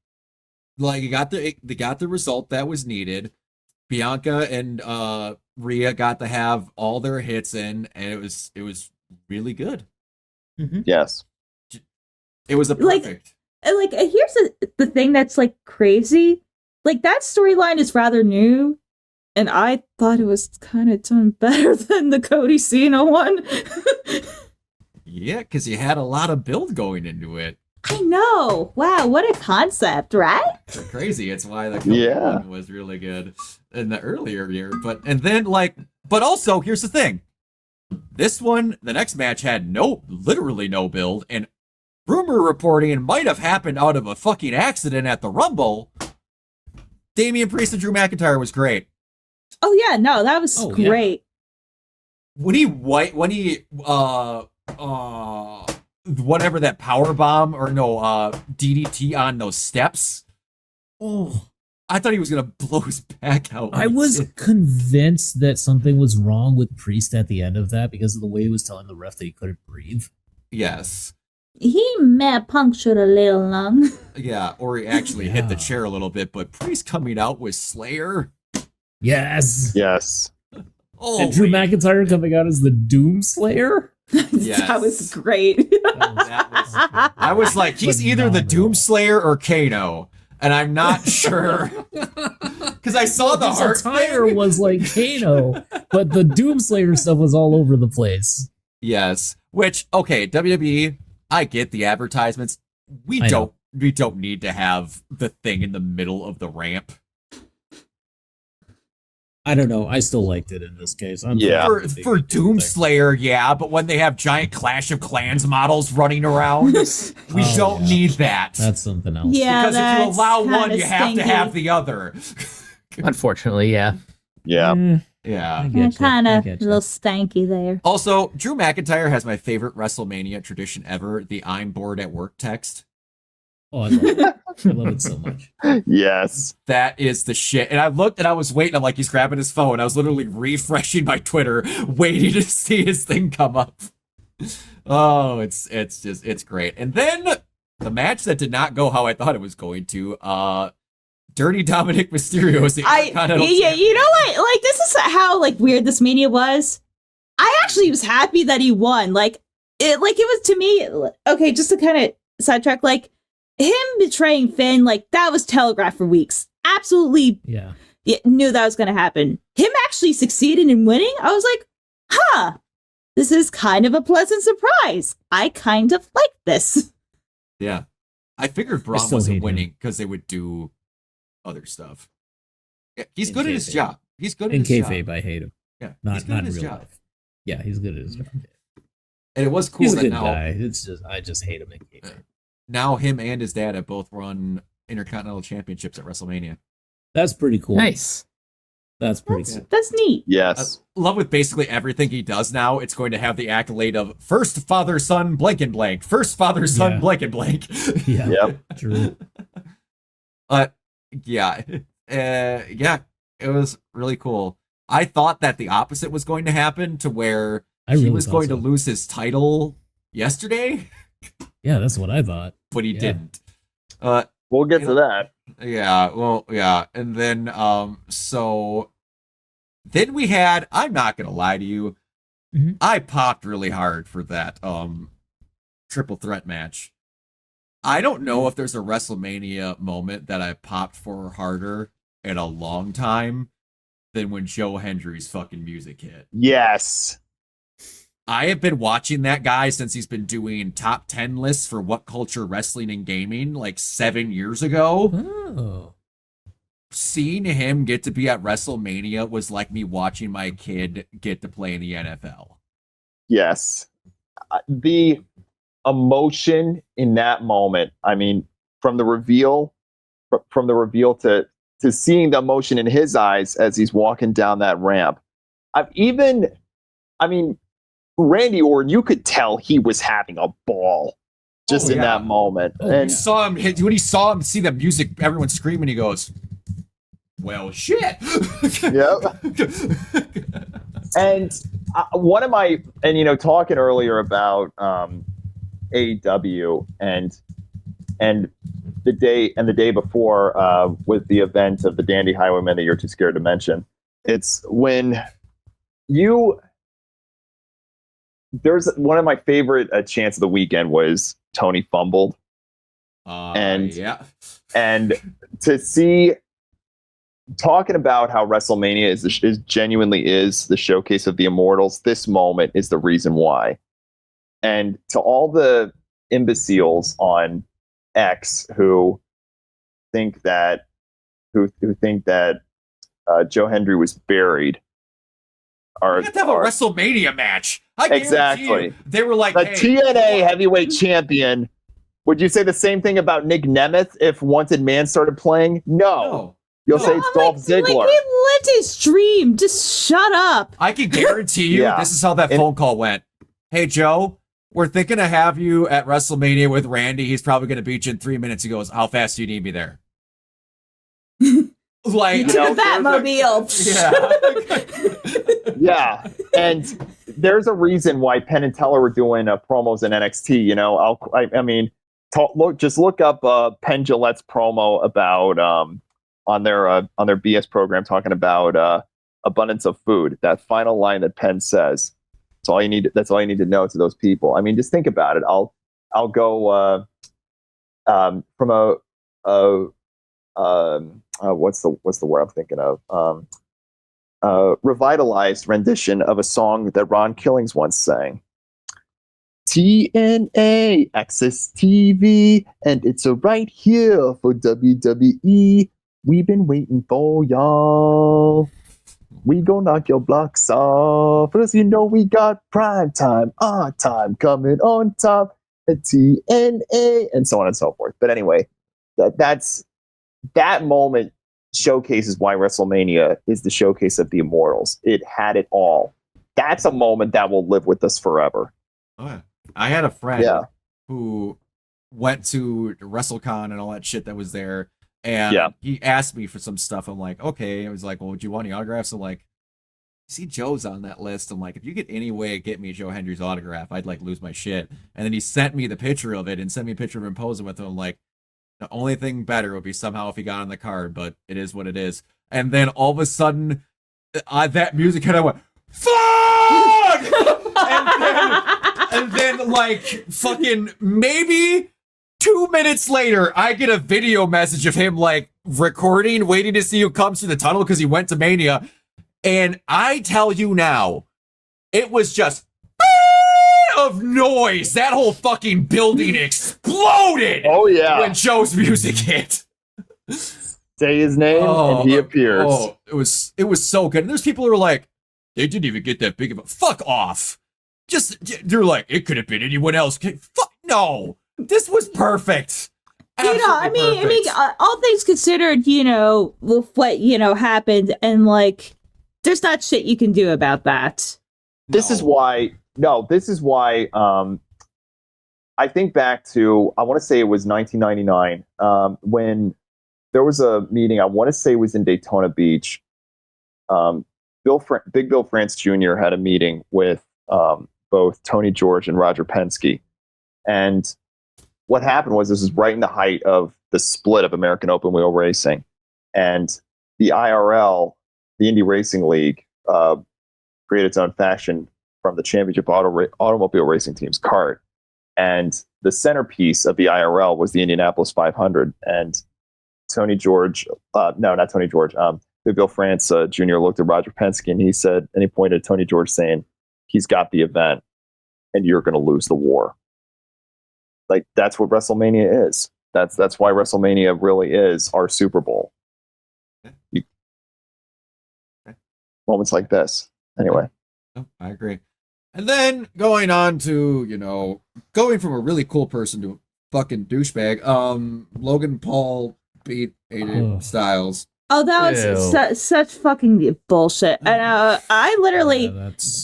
[SPEAKER 1] you got the result that was needed. Bianca and Rhea got to have all their hits in, and it was really good.
[SPEAKER 2] Yes.
[SPEAKER 1] It was a
[SPEAKER 4] Like-
[SPEAKER 1] perfect.
[SPEAKER 4] And like, here's the thing that's like crazy. Like, that storyline is rather new, and I thought it was kind of done better than the Cody Cena one.
[SPEAKER 1] Yeah, because you had a lot of build going into it.
[SPEAKER 4] I know. Wow, what a concept, right?
[SPEAKER 1] It's crazy. It's why the Cody
[SPEAKER 2] Yeah.
[SPEAKER 1] one was really good in the earlier year. But also here's the thing. This one, the next match had literally no build, and rumor reporting might have happened out of a fucking accident at the Rumble. Damian Priest and Drew McIntyre was great.
[SPEAKER 4] Oh yeah, no, that was
[SPEAKER 5] Oh, yeah.
[SPEAKER 4] great.
[SPEAKER 1] When he whatever that power bomb or DDT on those steps.
[SPEAKER 5] Oh,
[SPEAKER 1] I thought he was gonna blow his back out.
[SPEAKER 5] I was convinced that something was wrong with Priest at the end of that because of the way he was telling the ref that he couldn't breathe.
[SPEAKER 1] Yes.
[SPEAKER 4] He may have punctured a little lung.
[SPEAKER 1] Yeah, or he actually hit the
[SPEAKER 5] Yeah.
[SPEAKER 1] chair a little bit, but Priest coming out with Slayer.
[SPEAKER 5] Yes.
[SPEAKER 2] Yes.
[SPEAKER 1] Oh,
[SPEAKER 5] And Drew McIntyre coming out as the Doom Slayer.
[SPEAKER 1] Yes.
[SPEAKER 4] That was great.
[SPEAKER 1] I was like, he's either the
[SPEAKER 5] Phenomenal.
[SPEAKER 1] Doomslayer or Kano, and I'm not sure because I saw the
[SPEAKER 5] His
[SPEAKER 1] heart
[SPEAKER 5] attire
[SPEAKER 1] thing.
[SPEAKER 5] was like Kano, but the Doom Slayer stuff was all over the place.
[SPEAKER 1] Yes, which okay, WWE, I get the advertisements. We
[SPEAKER 5] I
[SPEAKER 1] don't
[SPEAKER 5] know.
[SPEAKER 1] need to have the thing in the middle of the ramp.
[SPEAKER 5] I don't know. I still liked it in this case. I'm
[SPEAKER 2] Yeah.
[SPEAKER 5] fine
[SPEAKER 1] For,
[SPEAKER 5] with it
[SPEAKER 1] for
[SPEAKER 5] being a thing.
[SPEAKER 1] Doomslayer, yeah, but when they have giant Clash of Clans models running around, we
[SPEAKER 5] Oh,
[SPEAKER 1] don't
[SPEAKER 5] yeah.
[SPEAKER 1] need that.
[SPEAKER 5] That's something else.
[SPEAKER 4] Yeah,
[SPEAKER 1] because if you
[SPEAKER 4] that's
[SPEAKER 1] allow one,
[SPEAKER 4] kinda
[SPEAKER 1] you have to
[SPEAKER 4] stinky.
[SPEAKER 1] have the other.
[SPEAKER 3] Unfortunately, yeah.
[SPEAKER 2] Yeah.
[SPEAKER 1] Yeah.
[SPEAKER 5] I get you.
[SPEAKER 4] Kind
[SPEAKER 5] I
[SPEAKER 4] of
[SPEAKER 5] get
[SPEAKER 4] a
[SPEAKER 5] you.
[SPEAKER 4] little stanky there.
[SPEAKER 1] Also, Drew McIntyre has my favorite WrestleMania tradition ever, the I'm bored at work text.
[SPEAKER 5] Oh, I love it. I love it so much.
[SPEAKER 2] Yes.
[SPEAKER 1] That is the shit. And I looked and I was waiting. I'm like, he's grabbing his phone. I was literally refreshing my Twitter, waiting to see his thing come up. Oh, it's great. And then the match that did not go how I thought it was going to, Dirty Dominic Mysterio is the Intercontinental Champion.
[SPEAKER 4] You know what? Like, this is how like weird this Mania was. I actually was happy that he won. Like it was to me. Okay, just to kind of sidetrack, like him betraying Finn, like that was telegraphed for weeks. Absolutely
[SPEAKER 5] Yeah.
[SPEAKER 4] knew that was going to happen. Him actually succeeding in winning, I was like, huh, this is kind of a pleasant surprise. I kind of like this.
[SPEAKER 1] Yeah. I figured Braun
[SPEAKER 5] still
[SPEAKER 1] wasn't
[SPEAKER 5] hate him.
[SPEAKER 1] winning because they would do other stuff. Yeah, he's
[SPEAKER 5] In
[SPEAKER 1] good at his
[SPEAKER 5] kayfabe.
[SPEAKER 1] job. He's good at
[SPEAKER 5] In
[SPEAKER 1] his job.
[SPEAKER 5] kayfabe, I hate him.
[SPEAKER 1] Yeah, he's
[SPEAKER 5] Not
[SPEAKER 1] good
[SPEAKER 5] not
[SPEAKER 1] at
[SPEAKER 5] in
[SPEAKER 1] his
[SPEAKER 5] real
[SPEAKER 1] job.
[SPEAKER 5] life. Yeah, he's good at his job.
[SPEAKER 1] And it was cool
[SPEAKER 5] He's a
[SPEAKER 1] that
[SPEAKER 5] good
[SPEAKER 1] now,
[SPEAKER 5] guy. It's just I just hate him in kayfabe.
[SPEAKER 1] now him and his dad have both run Intercontinental Championships at WrestleMania.
[SPEAKER 5] That's pretty cool.
[SPEAKER 3] Nice.
[SPEAKER 5] That's pretty
[SPEAKER 4] That's,
[SPEAKER 5] cool.
[SPEAKER 4] that's neat.
[SPEAKER 2] Yes.
[SPEAKER 1] Love with basically everything he does now, it's going to have the accolade of first father son blank and blank, first father son
[SPEAKER 5] Yeah.
[SPEAKER 1] blank and blank.
[SPEAKER 5] Yeah.
[SPEAKER 2] Yep.
[SPEAKER 5] True.
[SPEAKER 1] Yeah, yeah, it was really cool. I thought that the opposite was going to happen, to where
[SPEAKER 5] I
[SPEAKER 1] he
[SPEAKER 5] really
[SPEAKER 1] was
[SPEAKER 5] thought
[SPEAKER 1] going
[SPEAKER 5] so.
[SPEAKER 1] to lose his title yesterday,
[SPEAKER 5] Yeah, that's what I thought.
[SPEAKER 1] but he
[SPEAKER 5] Yeah.
[SPEAKER 1] didn't.
[SPEAKER 2] We'll get to that.
[SPEAKER 1] Yeah, well, yeah. And then so then we had, I'm not gonna lie to you,
[SPEAKER 5] Mhm.
[SPEAKER 1] I popped really hard for that triple threat match. I don't know if there's a WrestleMania moment that I popped for harder in a long time than when Joe Hendry's fucking music hit.
[SPEAKER 2] Yes.
[SPEAKER 1] I have been watching that guy since he's been doing top 10 lists for What Culture Wrestling and Gaming like 7 years ago.
[SPEAKER 5] Oh.
[SPEAKER 1] Seeing him get to be at WrestleMania was like me watching my kid get to play in the NFL.
[SPEAKER 2] Yes. The emotion in that moment, I mean, from the reveal to seeing the emotion in his eyes as he's walking down that ramp. Randy Orton, you could tell he was having a ball just in that moment.
[SPEAKER 5] Oh,
[SPEAKER 2] and
[SPEAKER 1] He saw him hit, when he saw him see the music, everyone screaming, he goes, well, shit.
[SPEAKER 2] Yep. And one of my, and talking earlier about AEW and the day before with the event of the Dandy Highwaymen that you're too scared to mention, it's when there's one of my favorite chants of the weekend was Tony fumbled, and to see, talking about how WrestleMania is genuinely is the showcase of the Immortals. This moment is the reason why. And to all the imbeciles on X who think that Joe Hendry was buried,
[SPEAKER 1] You have to have a WrestleMania match. I guarantee
[SPEAKER 2] Exactly.
[SPEAKER 1] you, they were like,
[SPEAKER 2] the
[SPEAKER 1] hey,
[SPEAKER 2] TNA heavyweight champion. Would you say the same thing about Nick Nemeth if Wanted Man started playing? No. You'll say it's Dolph Ziggler.
[SPEAKER 4] Like, he lived his dream. Just shut up.
[SPEAKER 1] I can guarantee you
[SPEAKER 2] Yeah.
[SPEAKER 1] this is how that phone call went. Hey, Joe, we're thinking to have you at WrestleMania with Randy. He's probably going to beat you in 3 minutes. He goes, how fast do you need me there? Like,
[SPEAKER 4] To the Batmobile.
[SPEAKER 2] Yeah, and there's a reason why Penn and Teller were doing promos in NXT. Just look up Penn Jillette's promo about on their BS program talking about abundance of food. That final line that Penn says. That's all you need. That's all you need to know to those people. I mean, just think about it. I'll go from what's the word I'm thinking of? Revitalized rendition of a song that Ron Killings once sang. TNA, Access TV, and it's right here for WWE. We've been waiting for y'all. We gon' knock your blocks off. Cause we got prime time, our time coming on top at TNA, and so on and so forth. But anyway, that moment showcases why WrestleMania is the showcase of the Immortals. It had it all. That's a moment that will live with us forever.
[SPEAKER 1] oh, yeah. I had a friend who went to WrestleCon and all that shit that was there. And he asked me for some stuff. I'm like, okay. I was like, well, would you want any autographs? I'm like, see, Joe's on that list. I'm like, if you get any way to get me Joe Hendry's autograph, I'd like lose my shit. And then he sent me the picture of it and sent me a picture of him posing with him. I'm like, the only thing better would be somehow if he got on the card, but it is what it is. And then all of a sudden, that music hit. I went, fuck! and then like fucking maybe 2 minutes later, I get a video message of him like recording, waiting to see who comes through the tunnel because he went to Mania. And I tell you now, it was just of noise. That whole fucking building exploded.
[SPEAKER 2] Oh yeah,
[SPEAKER 1] when Joe's music hit.
[SPEAKER 2] Say his name and he appears.
[SPEAKER 1] Oh, it was so good. And there's people who are like, they didn't even get that big of a fuck off. They're like, it could have been anyone else. Fuck no. This was perfect. Absolutely perfect.
[SPEAKER 4] All things considered, with what happened, and like, there's not shit you can do about that.
[SPEAKER 2] This is why I think back to, I want to say it was 1999 when there was a meeting. I want to say it was in Daytona Beach. Big Bill France Jr. had a meeting with both Tony George and Roger Penske, and what happened was this is right in the height of the split of American open wheel racing, and the IRL, the Indy Racing League, created its own faction from the championship automobile racing team's CART, and the centerpiece of the IRL was the Indianapolis 500, and Tony George, not Tony George, Big Bill France Jr. looked at Roger Penske and he said, and he pointed at Tony George saying, he's got the event and you're going to lose the war. Like, that's what WrestleMania is. That's why WrestleMania really is our Super Bowl. Moments like this. Anyway.
[SPEAKER 1] Oh, I agree. And then going on to, going from a really cool person to a fucking douchebag, Logan Paul beat AJ Styles.
[SPEAKER 4] Oh, that was such fucking bullshit. And I literally,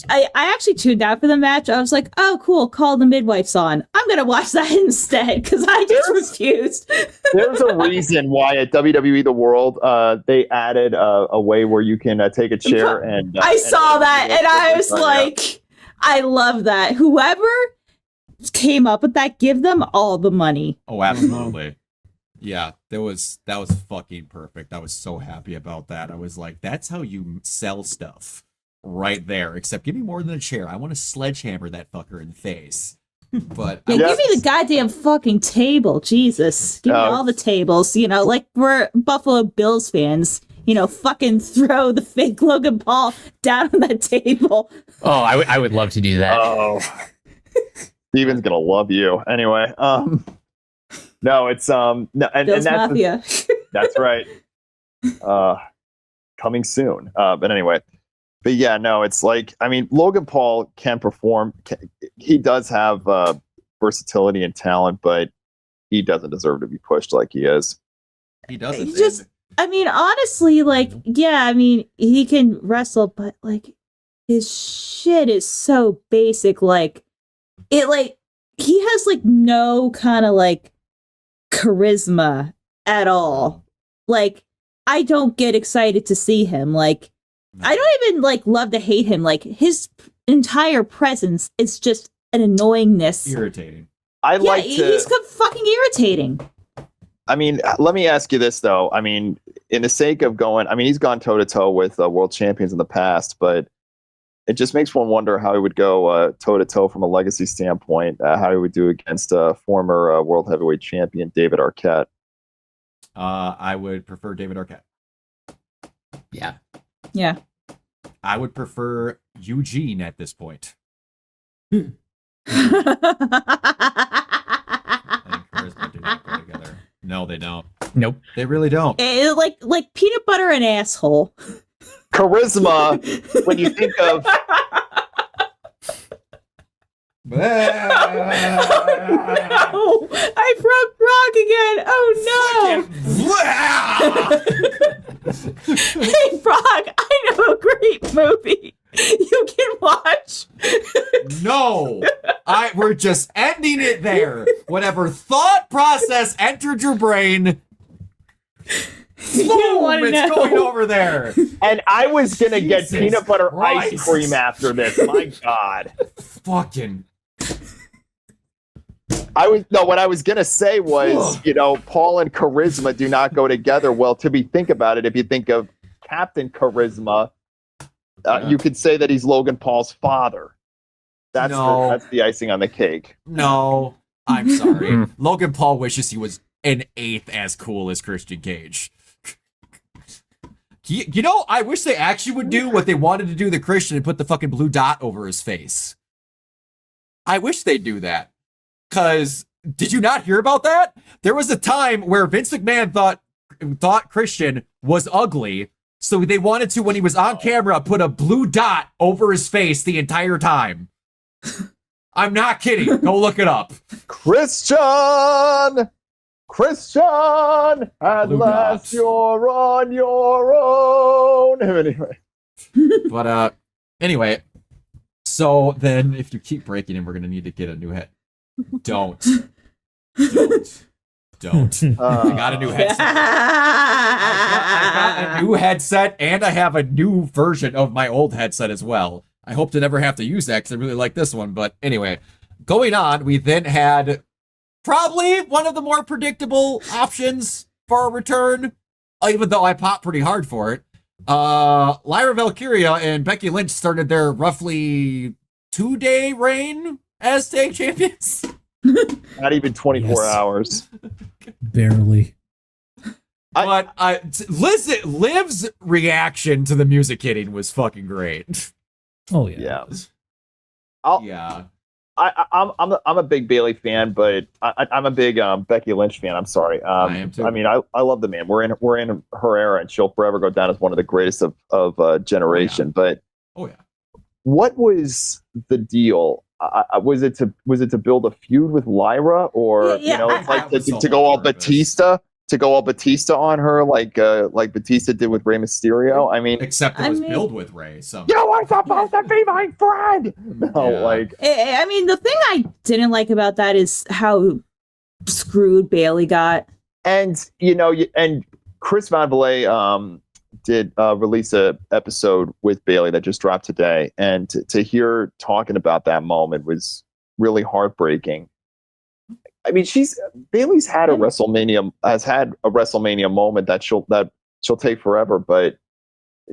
[SPEAKER 4] I actually tuned out for the match. I was like, oh, cool, call the midwives on. I'm going to watch that instead because I just refused.
[SPEAKER 2] There's a reason why at WWE The World, they added a way where you can take a chair and...
[SPEAKER 4] I saw that and I was like, I love that. Whoever came up with that, give them all the money.
[SPEAKER 1] Oh, absolutely. Yeah, that was fucking perfect. I was so happy about that. I was like, that's how you sell stuff right there. Except give me more than a chair. I want to sledgehammer that fucker in the face. But
[SPEAKER 4] yeah, give me the goddamn fucking table. Jesus. Give me all the tables. Like we're Buffalo Bills fans. Fucking throw the fake Logan Paul down on that table.
[SPEAKER 3] Oh, I would love to do that.
[SPEAKER 2] Oh. Steven's gonna love you. Anyway, no, it's no, and
[SPEAKER 4] Bill's
[SPEAKER 2] that's
[SPEAKER 4] Mafia.
[SPEAKER 2] That's right. Coming soon. But anyway, but yeah, no, it's like, I mean, Logan Paul can perform. He does have versatility and talent, but he doesn't deserve to be pushed like he is.
[SPEAKER 1] He doesn't.
[SPEAKER 4] He just, honestly, like, yeah, he can wrestle, but like, his shit is so basic. Like, he has like no kind of like charisma at all. Like, I don't get excited to see him. Like, I don't even like love to hate him. Like, his entire presence is just an annoyingness.
[SPEAKER 1] Irritating.
[SPEAKER 4] He's fucking irritating.
[SPEAKER 2] I mean, let me ask you this though. I mean, in the sake of going, he's gone toe to toe with world champions in the past, but it just makes one wonder how he would go toe to toe from a legacy standpoint. How he would do against former world heavyweight champion David Arquette.
[SPEAKER 1] I would prefer David Arquette.
[SPEAKER 3] Yeah.
[SPEAKER 4] Yeah.
[SPEAKER 1] I would prefer Eugene at this point. And charisma do not go together. No, they don't.
[SPEAKER 3] Nope.
[SPEAKER 1] They really don't.
[SPEAKER 4] Like peanut butter and asshole.
[SPEAKER 2] Charisma, when you think of...
[SPEAKER 4] Oh no! I broke Brock again. Oh no! Hey Brock, I know a great movie you can watch.
[SPEAKER 1] No, we're just ending it there. Whatever thought process entered your brain, boom, it's going over there.
[SPEAKER 2] And I was gonna get
[SPEAKER 1] Jesus
[SPEAKER 2] peanut butter
[SPEAKER 1] Christ.
[SPEAKER 2] ice cream after this. My God.
[SPEAKER 1] Fucking.
[SPEAKER 2] What I was gonna say was, Paul and charisma do not go together well. Think about it, if you think of Captain Charisma, you could say that he's Logan Paul's father. That's the icing on the cake.
[SPEAKER 1] No, I'm sorry. Logan Paul wishes he was an eighth as cool as Christian Cage. I wish they actually would do what they wanted to do to Christian and put the fucking blue dot over his face. I wish they'd do that. Because, did you not hear about that? There was a time where Vince McMahon thought Christian was ugly, so they wanted to, when he was on camera, put a blue dot over his face the entire time. I'm not kidding. Go look it up.
[SPEAKER 2] Christian, at
[SPEAKER 1] Blue
[SPEAKER 2] last
[SPEAKER 1] dots.
[SPEAKER 2] you're on your own.
[SPEAKER 1] Anyway, so then if you keep breaking him, we're going to need to get a new head. Don't. don't. I got a new headset. I got a new headset, and I have a new version of my old headset as well. I hope to never have to use that because I really like this one. But anyway, going on, we then had probably one of the more predictable options for a return, even though I popped pretty hard for it. Lyra Valkyria and Becky Lynch started their roughly 2-day reign as tag champions.
[SPEAKER 2] Not even 24
[SPEAKER 5] Yes.
[SPEAKER 2] hours.
[SPEAKER 5] Barely.
[SPEAKER 1] But Liv's reaction to the music hitting was fucking great.
[SPEAKER 5] Oh yeah.
[SPEAKER 2] Yeah.
[SPEAKER 1] Yeah.
[SPEAKER 2] I'm a big Bailey fan, but I'm a big Becky Lynch fan. I'm sorry.
[SPEAKER 1] I am too.
[SPEAKER 2] I mean, I love the man. We're in her era, and she'll forever go down as one of the greatest of generation. But
[SPEAKER 1] Oh yeah.
[SPEAKER 2] what was the deal? Was it to build a feud with Lyra, or
[SPEAKER 4] Yeah,
[SPEAKER 2] it's like
[SPEAKER 1] was
[SPEAKER 2] to go all
[SPEAKER 1] all purpose.
[SPEAKER 2] Batista on her, like Batista did with Rey Mysterio? I mean,
[SPEAKER 1] Except it
[SPEAKER 4] I
[SPEAKER 1] was
[SPEAKER 4] mean-
[SPEAKER 1] billed with Ray. So
[SPEAKER 2] you were supposed to be my friend. No,
[SPEAKER 1] Yeah.
[SPEAKER 2] like
[SPEAKER 4] I mean, the thing I didn't like about that is how screwed Bailey got.
[SPEAKER 2] and and Chris Van Vliet did release a episode with Bailey that just dropped today, and to hear talking about that moment was really heartbreaking. I mean, Bailey's had a WrestleMania moment that she'll take forever, but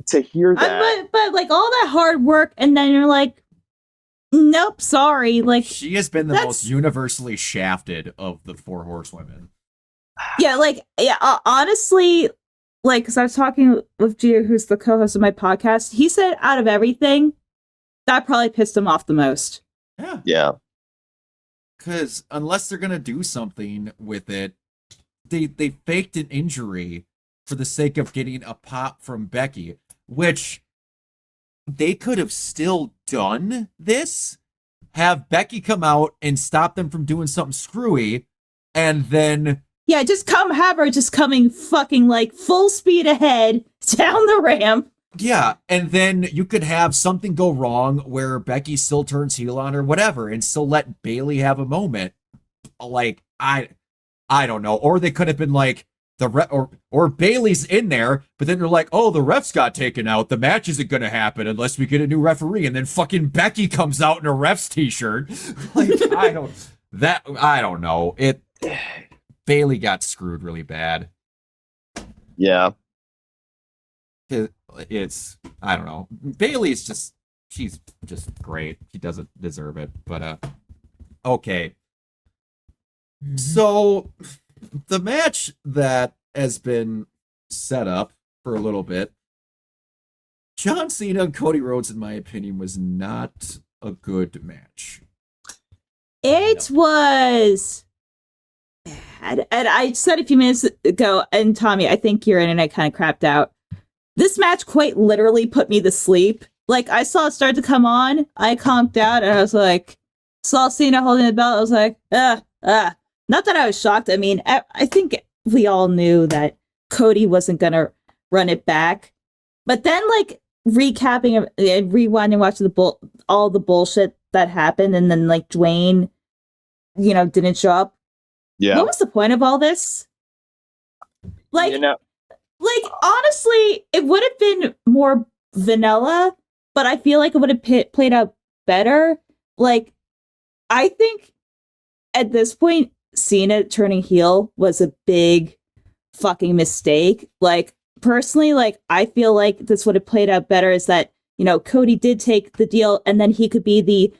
[SPEAKER 2] to hear that,
[SPEAKER 4] But like all that hard work, and then you're like, nope, sorry. Like,
[SPEAKER 1] she has been the
[SPEAKER 4] That's-
[SPEAKER 1] most universally shafted of the 4 horsewomen.
[SPEAKER 4] honestly, like, because I was talking with Gio, who's the co-host of my podcast. He said out of everything, that probably pissed him off the most.
[SPEAKER 1] Yeah.
[SPEAKER 2] yeah,
[SPEAKER 1] Because unless they're gonna do something with it, they faked an injury for the sake of getting a pop from Becky, which they could have still done this. Have Becky come out and stop them from doing something screwy, and then
[SPEAKER 4] Yeah, just have her just coming fucking like full speed ahead down the ramp.
[SPEAKER 1] yeah, and then you could have something go wrong where Becky still turns heel on her, whatever, and still let Bailey have a moment. Like I don't know, or they could have been like or Bailey's in there, but then they're like, oh, the refs got taken out. The match isn't gonna happen unless we get a new referee, and then fucking Becky comes out in a ref's t-shirt. Like I don't know. Bailey got screwed really bad.
[SPEAKER 2] yeah.
[SPEAKER 1] It's I don't know. Bailey's she's just great. She doesn't deserve it, but okay. So the match that has been set up for a little bit, John Cena and Cody Rhodes, in my opinion, was not a good match.
[SPEAKER 4] It was bad. And I said a few minutes ago, and Tommy, I think your internet kind of crapped out. This match quite literally put me to sleep. Like, I saw it start to come on, I conked out, and I was like, saw Cena holding the belt, I was like, Not that I was shocked. I mean, I think we all knew that Cody wasn't going to run it back. But then, like, recapping, rewinding, watching all the bullshit that happened, and then, like, Dwayne, didn't show up.
[SPEAKER 2] Yeah.
[SPEAKER 4] What was the point of all this? Like, honestly, it would have been more vanilla, but I feel like it would have played out better. Like, I think at this point, Cena turning heel was a big fucking mistake. Like, personally, like, I feel like this would have played out better is that, Cody did take the deal, and then he could be the,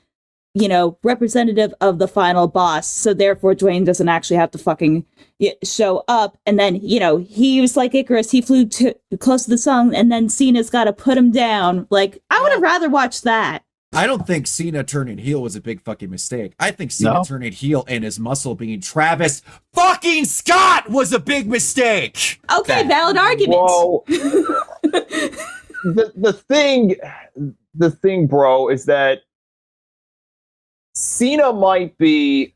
[SPEAKER 4] representative of the final boss. So therefore, Dwayne doesn't actually have to fucking show up. And then, he was like Icarus. He flew close to the sun, and then Cena's got to put him down. Like, I would have rather watched that.
[SPEAKER 1] I don't think Cena turning heel was a big fucking mistake. I think Cena turning heel and his muscle being Travis fucking Scott was a big mistake.
[SPEAKER 4] Okay, valid argument.
[SPEAKER 2] Well, the thing, bro, is that Cena might be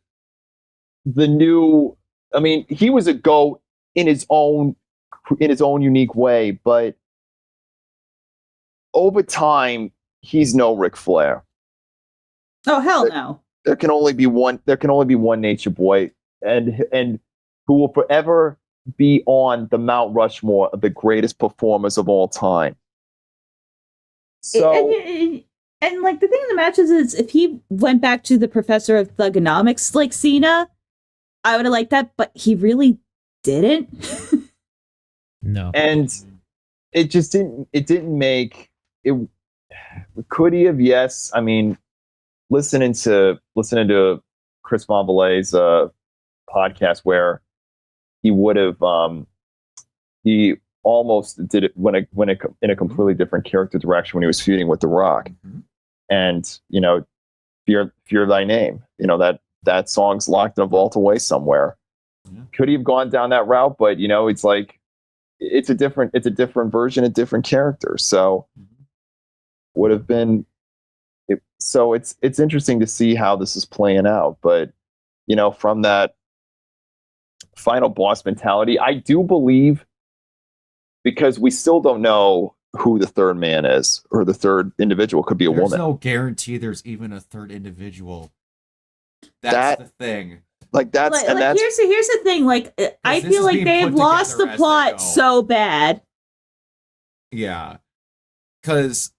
[SPEAKER 2] the new. I mean, he was a GOAT in his own unique way, but over time, he's no Ric Flair.
[SPEAKER 4] Oh, hell no.
[SPEAKER 2] There can only be one Nature Boy, and who will forever be on the Mount Rushmore of the greatest performers of all time. So,
[SPEAKER 4] and like the thing in the match is if he went back to the professor of thugonomics like Cena, I would have liked that, but he really didn't.
[SPEAKER 5] No.
[SPEAKER 2] and it just didn't make it. Could he have? Yes. I mean, listening to Chris Monvalet's podcast where he would have he almost did it when in a completely different character direction when he was feuding with The Rock. And fear thy name, that song's locked in a vault away somewhere. Could he have gone down that route? But it's like it's a different version, a different character. So would have been so it's interesting to see how this is playing out. But from that final boss mentality, I do believe, because we still don't know who the third man is, or the third individual could be a woman.
[SPEAKER 1] There's no guarantee there's even a third individual. That's the thing.
[SPEAKER 4] Here's the thing. Like, I feel like they've lost the plot so bad.
[SPEAKER 1] Yeah, because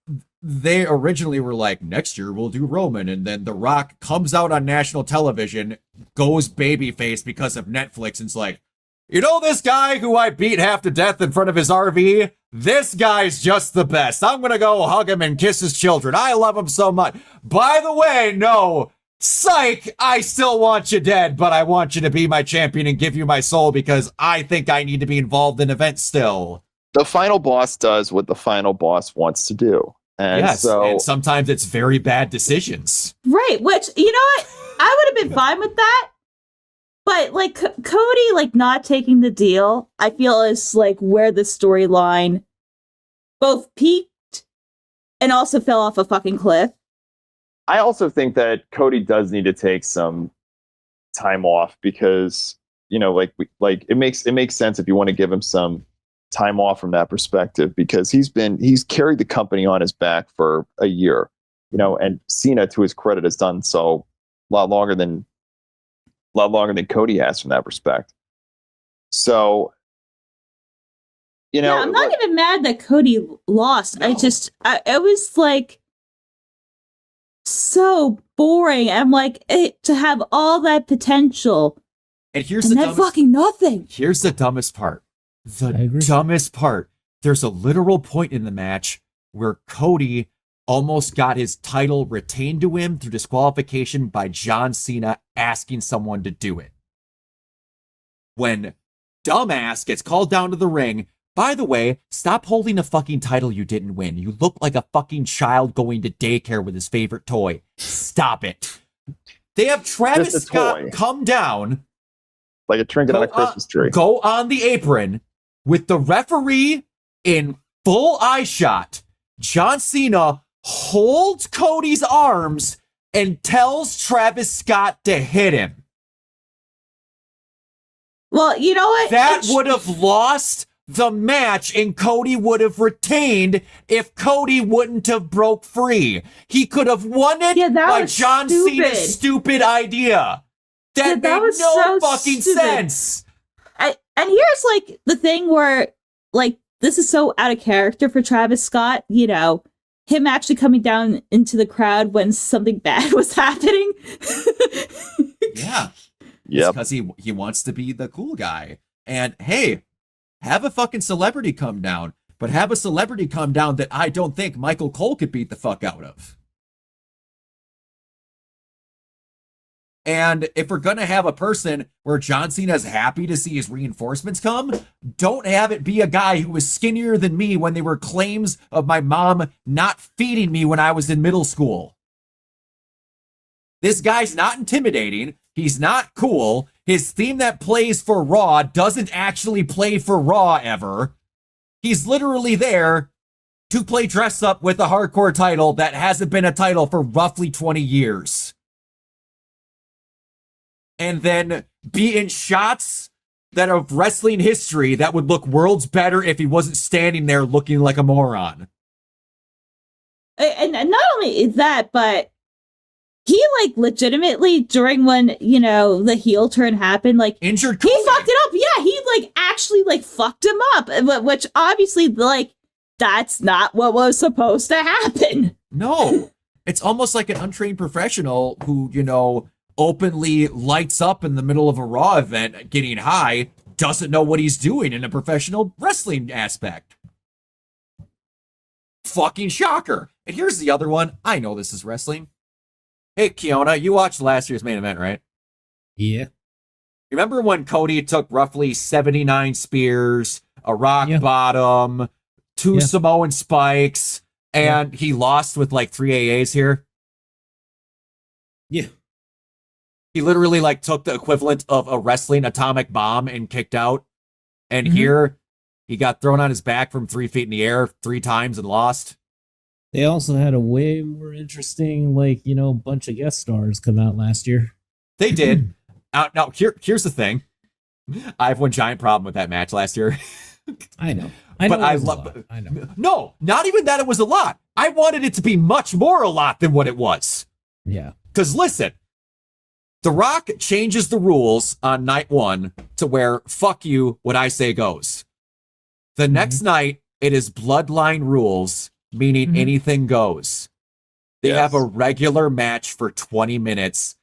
[SPEAKER 1] they originally were like, next year we'll do Roman, and then The Rock comes out on national television, goes babyface because of Netflix, and it's like, this guy who I beat half to death in front of his RV, this guy's just the best. I'm going to go hug him and kiss his children. I love him so much. By the way, no, psych, I still want you dead, but I want you to be my champion and give you my soul because I think I need to be involved in events still.
[SPEAKER 2] The final boss does what the final boss wants to do. And
[SPEAKER 1] yes, and sometimes it's very bad decisions.
[SPEAKER 4] Right, which, you know what? I would have been fine with that. But, like, Cody, like, not taking the deal, I feel is, like, where the storyline both peaked and also fell off a fucking cliff.
[SPEAKER 2] I also think that Cody does need to take some time off because, it makes sense if you want to give him some time off from that perspective, because he's carried the company on his back for a year, and Cena, to his credit, has done so a lot longer than Cody has from that perspective. So,
[SPEAKER 4] I'm not even mad that Cody lost. No. It was like so boring. I'm like, to have all that potential,
[SPEAKER 1] and then
[SPEAKER 4] fucking nothing.
[SPEAKER 1] Here's the dumbest part. There's a literal point in the match where Cody almost got his title retained to him through disqualification by John Cena asking someone to do it. When dumbass gets called down to the ring, by the way, stop holding a fucking title you didn't win. You look like a fucking child going to daycare with his favorite toy. Stop it. They have Travis Scott come down.
[SPEAKER 2] Like a trinket on a Christmas tree.
[SPEAKER 1] Go on the apron with the referee in full eye shot. John Cena holds Cody's arms and tells Travis Scott to hit him.
[SPEAKER 4] Well, you know what?
[SPEAKER 1] That would have lost the match and Cody would have retained if Cody wouldn't have broke free. He could have won it by John Cena's stupid idea. That made no so fucking sense.
[SPEAKER 4] And here's like the thing where like this is so out of character for Travis Scott, him actually coming down into the crowd when something bad was happening.
[SPEAKER 1] Yeah. Yeah. Because he wants to be the cool guy. And hey, have a fucking celebrity come down, but have a celebrity come down that I don't think Michael Cole could beat the fuck out of. And if we're going to have a person where John Cena's happy to see his reinforcements come, don't have it be a guy who was skinnier than me when there were claims of my mom not feeding me when I was in middle school. This guy's not intimidating. He's not cool. His theme that plays for Raw doesn't actually play for Raw ever. He's literally there to play dress up with a hardcore title that hasn't been a title for roughly 20 years. And then be in shots that are of wrestling history that would look worlds better if he wasn't standing there looking like a moron.
[SPEAKER 4] And not only is that, but he like legitimately during when, you know, the heel turn happened, like
[SPEAKER 1] Injured
[SPEAKER 4] he
[SPEAKER 1] Cody.
[SPEAKER 4] fucked it up. Yeah, he like actually like fucked him up, which obviously like that's not what was supposed to happen.
[SPEAKER 1] No, it's almost like an untrained professional who, you know, openly lights up in the middle of a Raw event getting high, doesn't know what he's doing in a professional wrestling aspect. Fucking shocker. And here's the other one. I know this is wrestling. Hey, Kiona, you watched last year's main event, right?
[SPEAKER 5] Yeah.
[SPEAKER 1] Remember when Cody took roughly 79 spears, a rock bottom, 2 Samoan spikes, and he lost with like 3 AAs here?
[SPEAKER 5] Yeah.
[SPEAKER 1] He literally like took the equivalent of a wrestling atomic bomb and kicked out. And here he got thrown on his back from 3 feet in the air 3 times and lost.
[SPEAKER 5] They also had a way more interesting, like, you know, bunch of guest stars come out last year.
[SPEAKER 1] They did. Now here's the thing. I have one giant problem with that match last year.
[SPEAKER 5] I know.
[SPEAKER 1] But I love. No, not even that it was a lot. I wanted it to be much more a lot than what it was.
[SPEAKER 5] Yeah.
[SPEAKER 1] Because listen, The Rock changes the rules on night 1 to where fuck you, what I say goes. The next night, it is bloodline rules, meaning anything goes. They have a regular match for 20 minutes.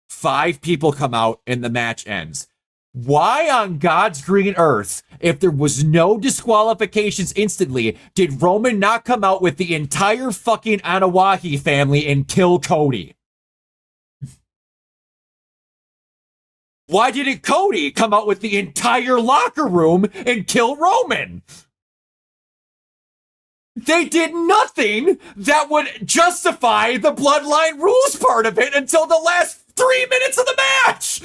[SPEAKER 1] 5 people come out and the match ends. Why on God's green earth, if there was no disqualifications instantly, did Roman not come out with the entire fucking Anawahi family and kill Cody? Why didn't Cody come out with the entire locker room and kill Roman? They did nothing that would justify the bloodline rules part of it until the last 3 minutes of the match.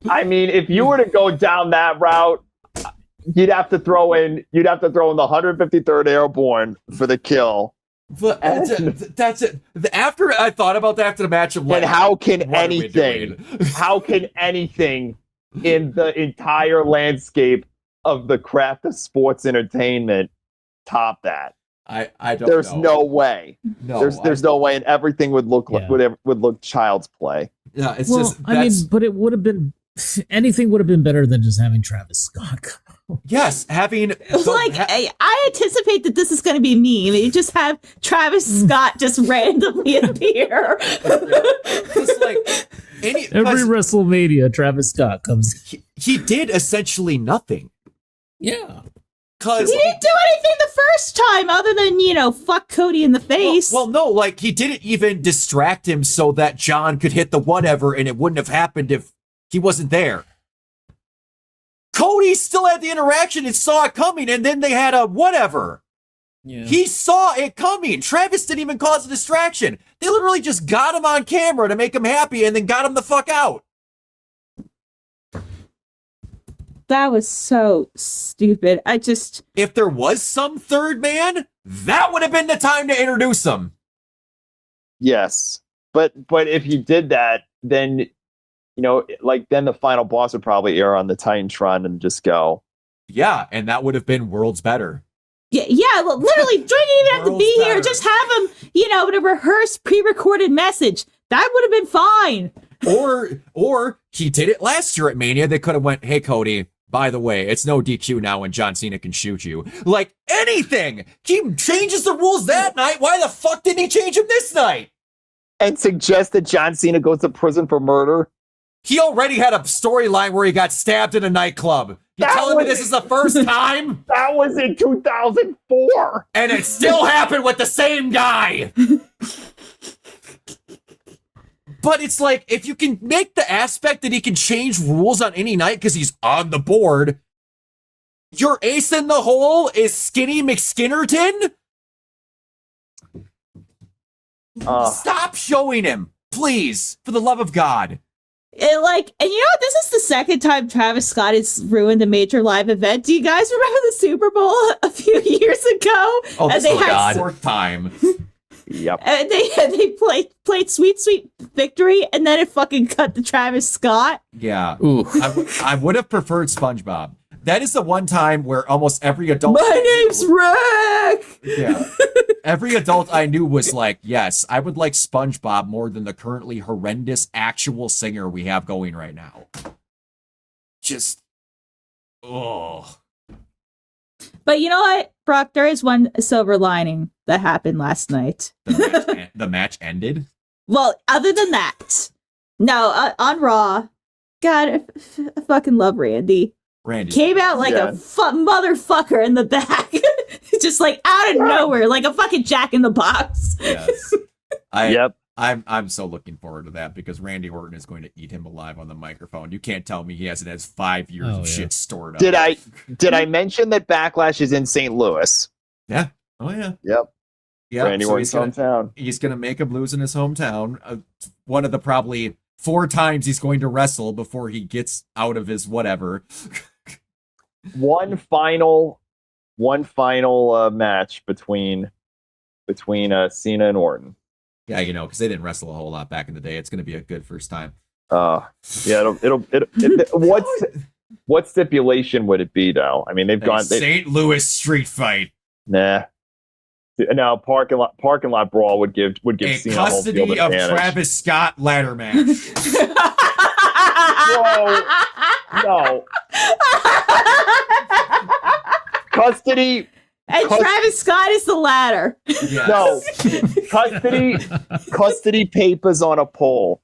[SPEAKER 2] I mean, if you were to go down that route, you'd have to throw in the 153rd Airborne for the kill.
[SPEAKER 1] But that's it. After I thought about that after the match, I'm like,
[SPEAKER 2] and how can
[SPEAKER 1] what are we
[SPEAKER 2] anything
[SPEAKER 1] doing?
[SPEAKER 2] in the entire landscape of the craft of sports entertainment top that?
[SPEAKER 1] I don't
[SPEAKER 2] There's
[SPEAKER 1] know.
[SPEAKER 2] no way.
[SPEAKER 1] No,
[SPEAKER 2] There's no way, and everything would look like would look child's play.
[SPEAKER 1] Yeah, it's
[SPEAKER 5] Well,
[SPEAKER 1] just
[SPEAKER 5] I mean, but it would have been anything would have been better than just having Travis Scott come out.
[SPEAKER 1] yes, having
[SPEAKER 4] I anticipate that this is going to be me. You just have Travis Scott just randomly appear.
[SPEAKER 1] It's like
[SPEAKER 5] Every WrestleMania, Travis Scott comes.
[SPEAKER 1] he did essentially nothing.
[SPEAKER 5] Yeah.
[SPEAKER 4] He didn't do anything the first time other than, you know, fuck Cody in the face.
[SPEAKER 1] Well, no, like he didn't even distract him so that John could hit the whatever and it wouldn't have happened if he wasn't there. Cody still had the interaction and saw it coming, and then they had a whatever.
[SPEAKER 5] Yeah.
[SPEAKER 1] He saw it coming. Travis didn't even cause a distraction. They literally just got him on camera to make him happy and then got him the fuck out.
[SPEAKER 4] That was so stupid.
[SPEAKER 1] If there was some third man, that would have been the time to introduce him.
[SPEAKER 2] Yes, but if you did that, then then the final boss would probably air on the Titantron and just go.
[SPEAKER 1] Yeah, and that would have been worlds better.
[SPEAKER 4] Yeah, well, literally, don't even have to be
[SPEAKER 1] World's
[SPEAKER 4] here.
[SPEAKER 1] better.
[SPEAKER 4] Just have him, in a rehearsed, pre-recorded message. That would have been fine.
[SPEAKER 1] Or he did it last year at Mania. They could have went, hey, Cody, by the way, it's no DQ now when John Cena can shoot you. Like, anything! He changes the rules that night. Why the fuck didn't he change them this night?
[SPEAKER 2] And suggest that John Cena goes to prison for murder.
[SPEAKER 1] He already had a storyline where he got stabbed in a nightclub. You telling me this is the first time?
[SPEAKER 2] That was in 2004.
[SPEAKER 1] And it still happened with the same guy. But it's like, if you can make the aspect that he can change rules on any night because he's on the board, your ace in the hole is Skinny McSkinnerton? Stop showing him, please, for the love of God.
[SPEAKER 4] And you know what? This is the second time Travis Scott has ruined a major live event. Do you guys remember the Super Bowl a few years ago?
[SPEAKER 1] Oh,
[SPEAKER 4] and
[SPEAKER 1] this is the fourth time.
[SPEAKER 2] Yep.
[SPEAKER 4] And they played Sweet Sweet Victory, and then it fucking cut to Travis Scott.
[SPEAKER 1] Yeah.
[SPEAKER 3] Ooh.
[SPEAKER 1] I would have preferred SpongeBob. That is the one time where almost every adult.
[SPEAKER 4] My name's Rick.
[SPEAKER 1] Yeah. Every adult I knew was like, yes, I would like SpongeBob more than the currently horrendous actual singer we have going right now. Just, oh.
[SPEAKER 4] But you know what, Brock? There is one silver lining that happened last night.
[SPEAKER 1] The match ended?
[SPEAKER 4] Well, other than that, no, on Raw, God, I fucking love Randy.
[SPEAKER 1] Randy
[SPEAKER 4] Came out like a motherfucker in the back. Just like out of nowhere, like a fucking Jack in the Box.
[SPEAKER 1] Yes.
[SPEAKER 2] Yep.
[SPEAKER 1] I'm so looking forward to that because Randy Orton is going to eat him alive on the microphone. You can't tell me he hasn't has 5 years of shit stored up.
[SPEAKER 7] Did I mention that Backlash is in St. Louis?
[SPEAKER 1] Yeah. Oh yeah.
[SPEAKER 2] Yep.
[SPEAKER 1] Yeah.
[SPEAKER 2] Randy Orton's hometown.
[SPEAKER 1] He's gonna make him lose in his hometown. One of the probably 4 times he's going to wrestle before he gets out of his whatever.
[SPEAKER 2] One final match between Cena and Orton.
[SPEAKER 1] Yeah, because they didn't wrestle a whole lot back in the day. It's going to be a good first time.
[SPEAKER 2] Yeah, what stipulation would it be though? I mean, they've gone
[SPEAKER 1] St. Louis street fight.
[SPEAKER 2] Nah. Now parking lot brawl would give
[SPEAKER 1] A
[SPEAKER 2] Cena home
[SPEAKER 1] custody
[SPEAKER 2] field
[SPEAKER 1] of
[SPEAKER 2] advantage.
[SPEAKER 1] Travis Scott ladder match.
[SPEAKER 2] Whoa, no. Custody.
[SPEAKER 4] And Travis Scott is the ladder.
[SPEAKER 1] Yes.
[SPEAKER 2] No. Custody papers on a pole.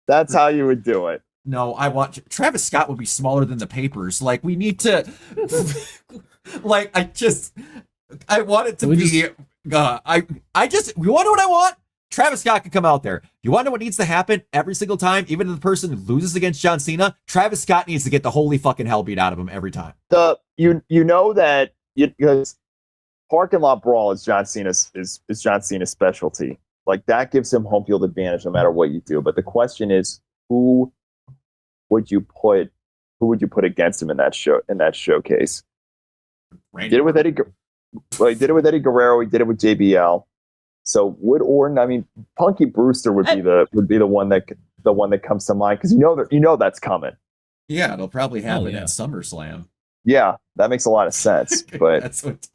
[SPEAKER 2] That's how you would do it.
[SPEAKER 1] No, I want Travis Scott would be smaller than the papers. Like we need to like I want it to be we want to know what I want? Travis Scott can come out there. You want to know what needs to happen every single time, even if the person loses against John Cena? Travis Scott needs to get the holy fucking hell beat out of him every time.
[SPEAKER 2] You know that because parking lot brawl is John Cena's specialty. Like that gives him home field advantage no matter what you do. But the question is, who would you put against him in that showcase?
[SPEAKER 1] Randy.
[SPEAKER 2] Did it with Eddie Guerrero. He did it with JBL. So would Orton? I mean, Punky Brewster would be the one that comes to mind because you know that's coming.
[SPEAKER 1] Yeah, it'll probably happen
[SPEAKER 5] yeah.
[SPEAKER 1] at SummerSlam.
[SPEAKER 2] Yeah, that makes a lot of sense. But
[SPEAKER 1] That's what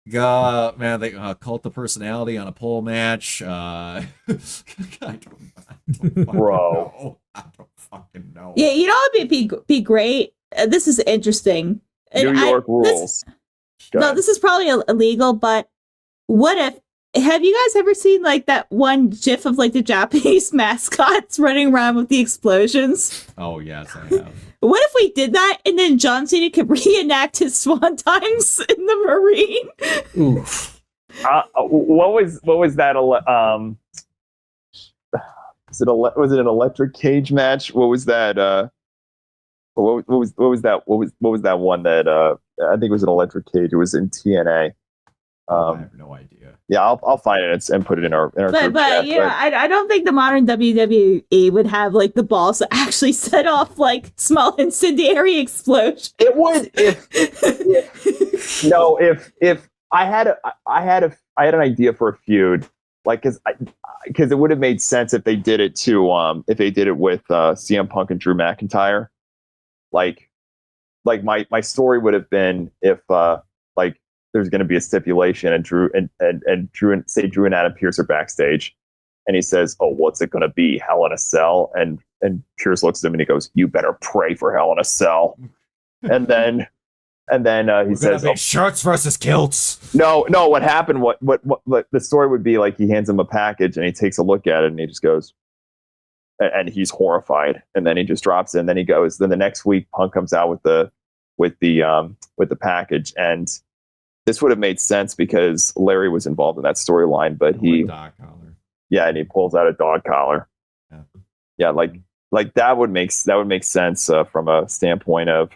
[SPEAKER 1] God, man, they cult the personality on a pole match. I don't
[SPEAKER 2] Bro.
[SPEAKER 1] I don't fucking know.
[SPEAKER 4] Yeah, you know what would be great? This is interesting.
[SPEAKER 2] New York rules.
[SPEAKER 4] This is probably illegal, but what if, have you guys ever seen like that one gif of like the Japanese mascots running around with the explosions?
[SPEAKER 1] Oh yes, I have.
[SPEAKER 4] What if we did that and then John Cena could reenact his swan times in the Marine?
[SPEAKER 3] Oof.
[SPEAKER 2] What was that? Was it an electric cage match? What was that? What was that one that I think it was an electric cage? It was in TNA.
[SPEAKER 1] I have no idea.
[SPEAKER 2] Yeah, I'll find it and put it in our group
[SPEAKER 4] But
[SPEAKER 2] chat,
[SPEAKER 4] yeah, I don't think the modern WWE would have like the balls to actually set off like small incendiary explosions.
[SPEAKER 2] it would if I had an idea for a feud, like because it would have made sense if they did it with CM Punk and Drew McIntyre. Like my story would have been if like there's going to be a stipulation and Drew and Adam Pearce are backstage and he says, "Oh, what's it going to be? Hell in a Cell?" And Pearce looks at him and he goes, "You better pray for Hell in a Cell." And then he says,
[SPEAKER 1] "Oh, shirts versus kilts."
[SPEAKER 2] No. What happened? What the story would be like? He hands him a package and he takes a look at it and he just goes, and he's horrified. And then he just drops it. And then he goes. Then the next week, Punk comes out with the package. And this would have made sense because Larry was involved in that storyline. But
[SPEAKER 1] Dog collar.
[SPEAKER 2] Yeah, and he pulls out a dog collar. Yeah, like that would make sense from a standpoint of.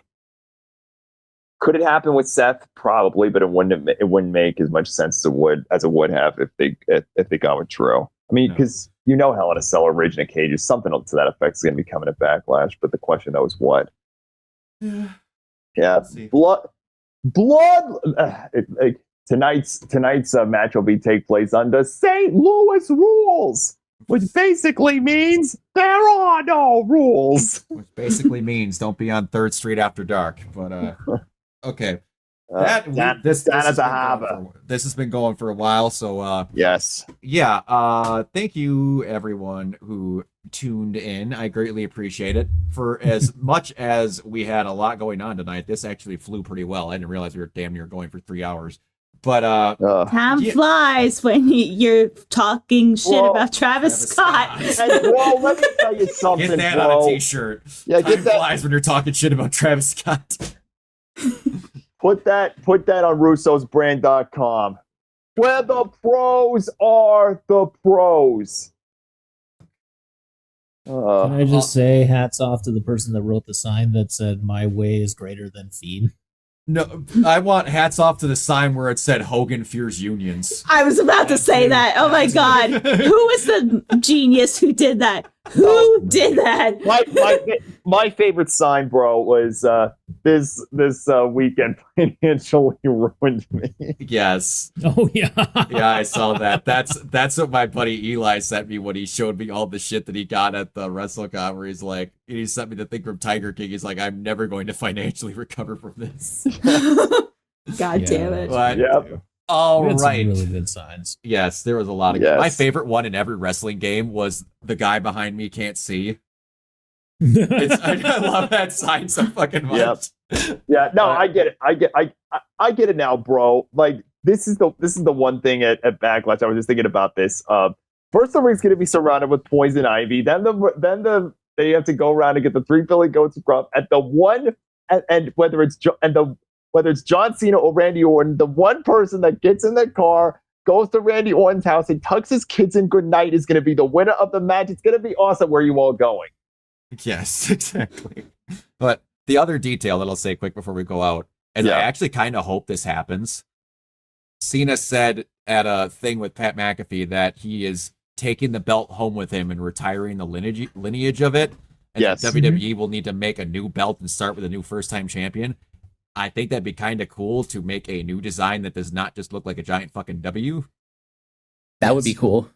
[SPEAKER 2] Could it happen with Seth? Probably, but it wouldn't make as much sense as it would have if they gone with Drew. I mean, because Hell in a Cell or Rage in a Cage is something to that effect is going to be coming at Backlash. But the question though is what? Yeah, blood. Tonight's match will take place under St. Louis rules. which basically means there are no rules.
[SPEAKER 1] Which basically means don't be on 3rd Street after dark. But okay. This has been going for a while, so
[SPEAKER 2] yes.
[SPEAKER 1] Yeah, thank you everyone who tuned in. I greatly appreciate it. For as much as we had a lot going on tonight, this actually flew pretty well. I didn't realize we were damn near going for 3 hours. But
[SPEAKER 4] time
[SPEAKER 1] yeah.
[SPEAKER 4] flies when you're talking shit about Travis Scott.
[SPEAKER 2] And, bro, let me tell you something,
[SPEAKER 1] Get that
[SPEAKER 2] bro.
[SPEAKER 1] on a t-shirt.
[SPEAKER 2] Yeah,
[SPEAKER 1] Time
[SPEAKER 2] get that.
[SPEAKER 1] flies when you're talking shit about Travis Scott.
[SPEAKER 2] Put that on russosbrand.com. Where the pros are the pros.
[SPEAKER 5] Can I just say hats off to the person that wrote the sign that said "My way is greater than Fiend"?
[SPEAKER 1] No, I want hats off to the sign where it said Hogan fears unions.
[SPEAKER 4] I was about to say that. Oh my god. Who was the genius who did that? Who did that?
[SPEAKER 2] My favorite sign, bro, was this weekend financially ruined me.
[SPEAKER 1] Yes.
[SPEAKER 5] Oh yeah.
[SPEAKER 1] Yeah, I saw that. That's what my buddy Eli sent me when he showed me all the shit that he got at the WrestleCon, where he's like, he sent me the thing from Tiger King. He's like, I'm never going to financially recover from this.
[SPEAKER 4] God damn it.
[SPEAKER 1] But,
[SPEAKER 2] Yep.
[SPEAKER 1] all
[SPEAKER 5] We had some
[SPEAKER 1] right.
[SPEAKER 5] really good signs.
[SPEAKER 1] Yes, there was a lot of.
[SPEAKER 2] Yes.
[SPEAKER 1] My favorite one in every wrestling game was the guy behind me can't see. I love that sign so fucking much.
[SPEAKER 2] Yep. Yeah, no, I get it. I get it now, bro. Like this is the one thing at Backlash. I was just thinking about this. First, the ring's going to be surrounded with poison ivy. Then they have to go around and get the 3 Billy Goats from at the one and whether it's John Cena or Randy Orton, the one person that gets in the car, goes to Randy Orton's house and tucks his kids in goodnight is going to be the winner of the match. It's going to be awesome. Where are you all going?
[SPEAKER 1] Yes, exactly. But the other detail that I'll say quick before we go out, and I actually kind of hope this happens. Cena said at a thing with Pat McAfee that he is taking the belt home with him and retiring the lineage of it. And
[SPEAKER 2] Yes.
[SPEAKER 1] that WWE will need to make a new belt and start with a new first-time champion. I think that'd be kind of cool to make a new design that does not just look like a giant fucking W.
[SPEAKER 3] That would be cool.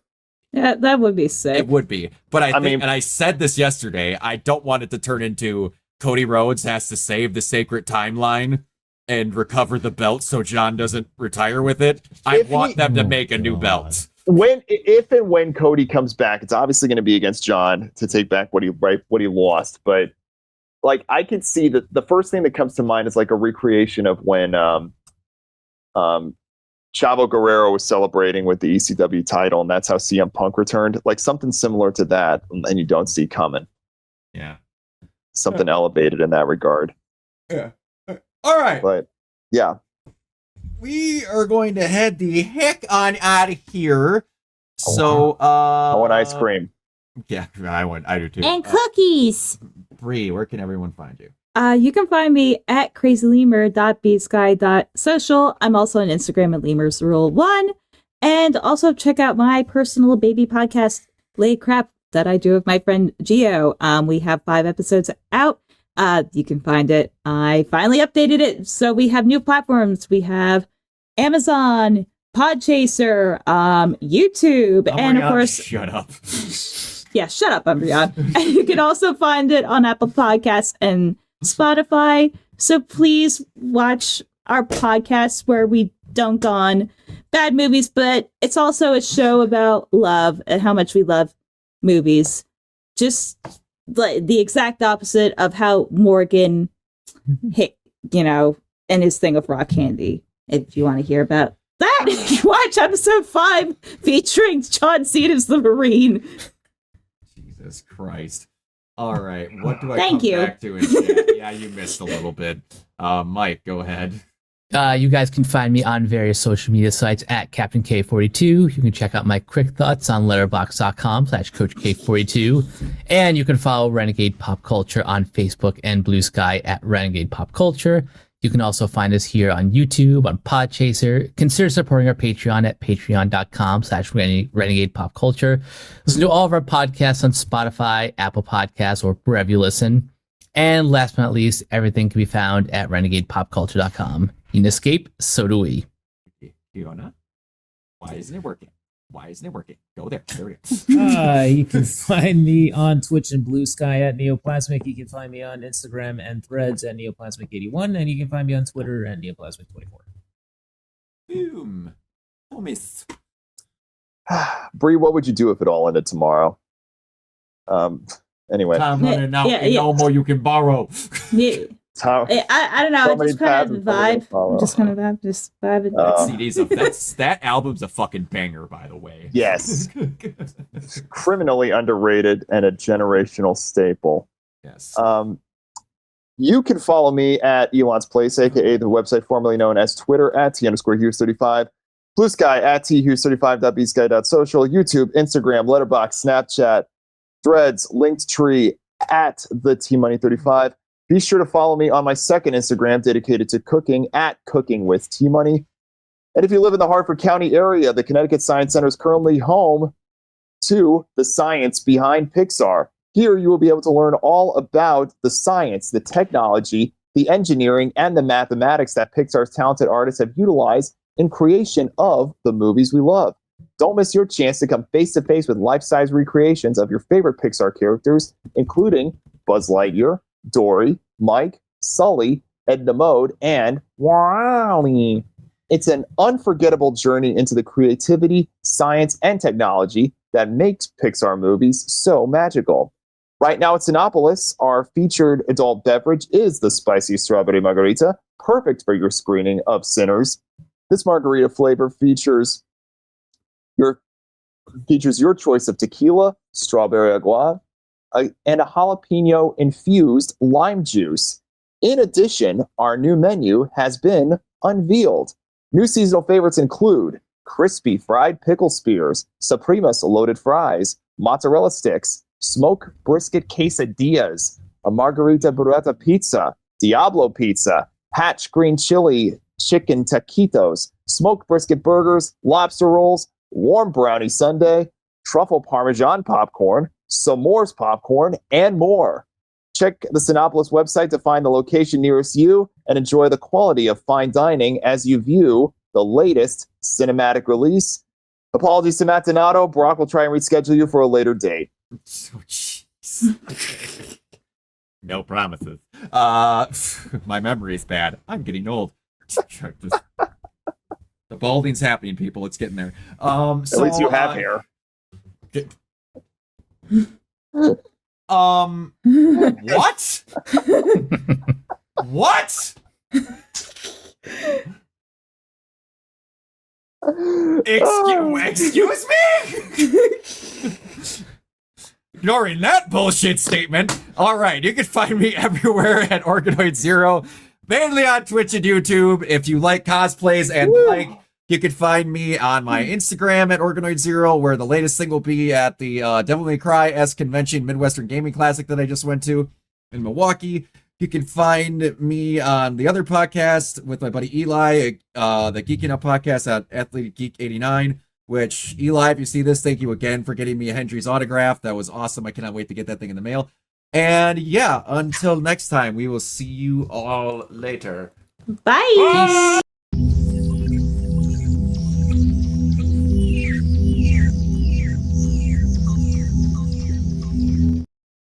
[SPEAKER 4] Yeah, that would be sick.
[SPEAKER 1] It would be. But I
[SPEAKER 2] mean,
[SPEAKER 1] and I said this yesterday, I don't want it to turn into Cody Rhodes has to save the sacred timeline and recover the belt so John doesn't retire with it. I want them to make a new belt.
[SPEAKER 2] If and when Cody comes back, it's obviously going to be against John to take back what he lost. But like, I can see that the first thing that comes to mind is like a recreation of when Chavo Guerrero was celebrating with the ECW title, and that's how CM Punk returned. Like something similar to that, and you don't see coming.
[SPEAKER 1] Yeah.
[SPEAKER 2] Something elevated in that regard.
[SPEAKER 1] Yeah. All right.
[SPEAKER 2] But yeah.
[SPEAKER 1] We are going to head the heck on out of here. So
[SPEAKER 2] I want ice cream.
[SPEAKER 1] Yeah, I do too.
[SPEAKER 4] And cookies.
[SPEAKER 1] Bree, where can everyone find you?
[SPEAKER 4] You can find me at crazylemur.bsky.social. I'm also on Instagram at lemurs rule1. And also check out my personal baby podcast, Lay Crap, that I do with my friend Gio. We have 5 episodes out. You can find it. I finally updated it. So we have new platforms. We have Amazon, Podchaser, YouTube, and of course...
[SPEAKER 1] Shut up.
[SPEAKER 4] Yeah, shut up, Umbreon. And you can also find it on Apple Podcasts and Spotify. So please watch our podcast where we dunk on bad movies, but it's also a show about love and how much we love movies. Just like the exact opposite of how Morgan hit, and his thing of rock candy. If you want to hear about that, watch episode 5 featuring John Cena's The Marine.
[SPEAKER 1] Jesus Christ. All right. What do I
[SPEAKER 4] Thank
[SPEAKER 1] come
[SPEAKER 4] you.
[SPEAKER 1] back to in chat? Yeah, you missed a little bit. Mike, go ahead.
[SPEAKER 3] You guys can find me on various social media sites at Captain K42. You can check out my quick thoughts on letterbox.com/CoachK42. And you can follow Renegade Pop Culture on Facebook and Blue Sky at Renegade Pop Culture. You can also find us here on YouTube, on Podchaser. Consider supporting our Patreon at patreon.com/Renegade Pop Culture. Listen to all of our podcasts on Spotify, Apple Podcasts, or wherever you listen. And last but not least, everything can be found at renegadepopculture.com. You can escape, so do we.
[SPEAKER 1] Fiona, why isn't it working? Why isn't it working? Go there. There we go.
[SPEAKER 5] You can find me on Twitch and Blue Sky at Neoplasmic. You can find me on Instagram and Threads at Neoplasmic81, and you can find me on Twitter at Neoplasmic24.
[SPEAKER 1] Boom. Oh, miss.
[SPEAKER 2] Bree, what would you do if it all ended tomorrow? Anyway,
[SPEAKER 1] Time running out.
[SPEAKER 4] Yeah,
[SPEAKER 1] Ain't no more you can borrow.
[SPEAKER 4] Yeah.
[SPEAKER 2] Tom,
[SPEAKER 4] I don't know.
[SPEAKER 2] So
[SPEAKER 4] I
[SPEAKER 2] many
[SPEAKER 4] just kind
[SPEAKER 2] paths
[SPEAKER 4] of
[SPEAKER 2] and so many
[SPEAKER 4] vibe.
[SPEAKER 2] follow.
[SPEAKER 4] I'm just kind of vibe. Just vibing.
[SPEAKER 1] That album's a fucking banger, by the way.
[SPEAKER 2] yes, criminally underrated and a generational staple.
[SPEAKER 1] Yes.
[SPEAKER 2] You can follow me at Elon's Place, aka the website formerly known as Twitter at T_Hughes35, Blue Sky at Thughes35.bsky.social, YouTube, Instagram, Letterboxd, Snapchat, Threads, Linktree at the T-Money35. Be sure to follow me on my second Instagram dedicated to cooking at Cooking with T-Money. And if you live in the Hartford County area, the Connecticut Science Center is currently home to the science behind Pixar. Here you will be able to learn all about the science, the technology, the engineering, and the mathematics that Pixar's talented artists have utilized in creation of the movies we love. Don't miss your chance to come face-to-face with life-size recreations of your favorite Pixar characters, including Buzz Lightyear, Dory, Mike, Sully, Edna Mode, and Wally. It's an unforgettable journey into the creativity, science, and technology that makes Pixar movies so magical. Right now at Cinépolis, our featured adult beverage is the spicy strawberry margarita, perfect for your screening of Sinners. This margarita flavor features your choice of tequila, strawberry agua, and a jalapeno-infused lime juice. In addition, our new menu has been unveiled. New seasonal favorites include crispy fried pickle spears, Supremus loaded fries, mozzarella sticks, smoked brisket quesadillas, a margarita burrata pizza, Diablo pizza, Hatch green chili chicken taquitos, smoked brisket burgers, lobster rolls, warm brownie sundae, truffle parmesan popcorn, s'mores popcorn, and more. Check the Cinépolis website to find the location nearest you and enjoy the quality of fine dining as you view the latest cinematic release. Apologies to Matt Donato. Brock will try and reschedule you for a later date.
[SPEAKER 1] Oh, jeez. No promises. My memory is bad. I'm getting old. The balding's happening, people. It's getting there.
[SPEAKER 2] At least you have hair.
[SPEAKER 1] What? What? Excuse me? Ignoring that bullshit statement. All right, you can find me everywhere at Organoid Zero, mainly on Twitch and YouTube. If you like cosplays and you can find me on my Instagram at Organoid Zero, where the latest thing will be at the Devil May Cry S Convention Midwestern Gaming Classic that I just went to in Milwaukee. You can find me on the other podcast with my buddy Eli, the Geeking Up podcast at Athlete Geek 89, which, Eli, if you see this, thank you again for getting me a Hendry's autograph. That was awesome. I cannot wait to get that thing in the mail. And yeah, until next time, we will see you all later.
[SPEAKER 4] Bye.
[SPEAKER 1] Bye.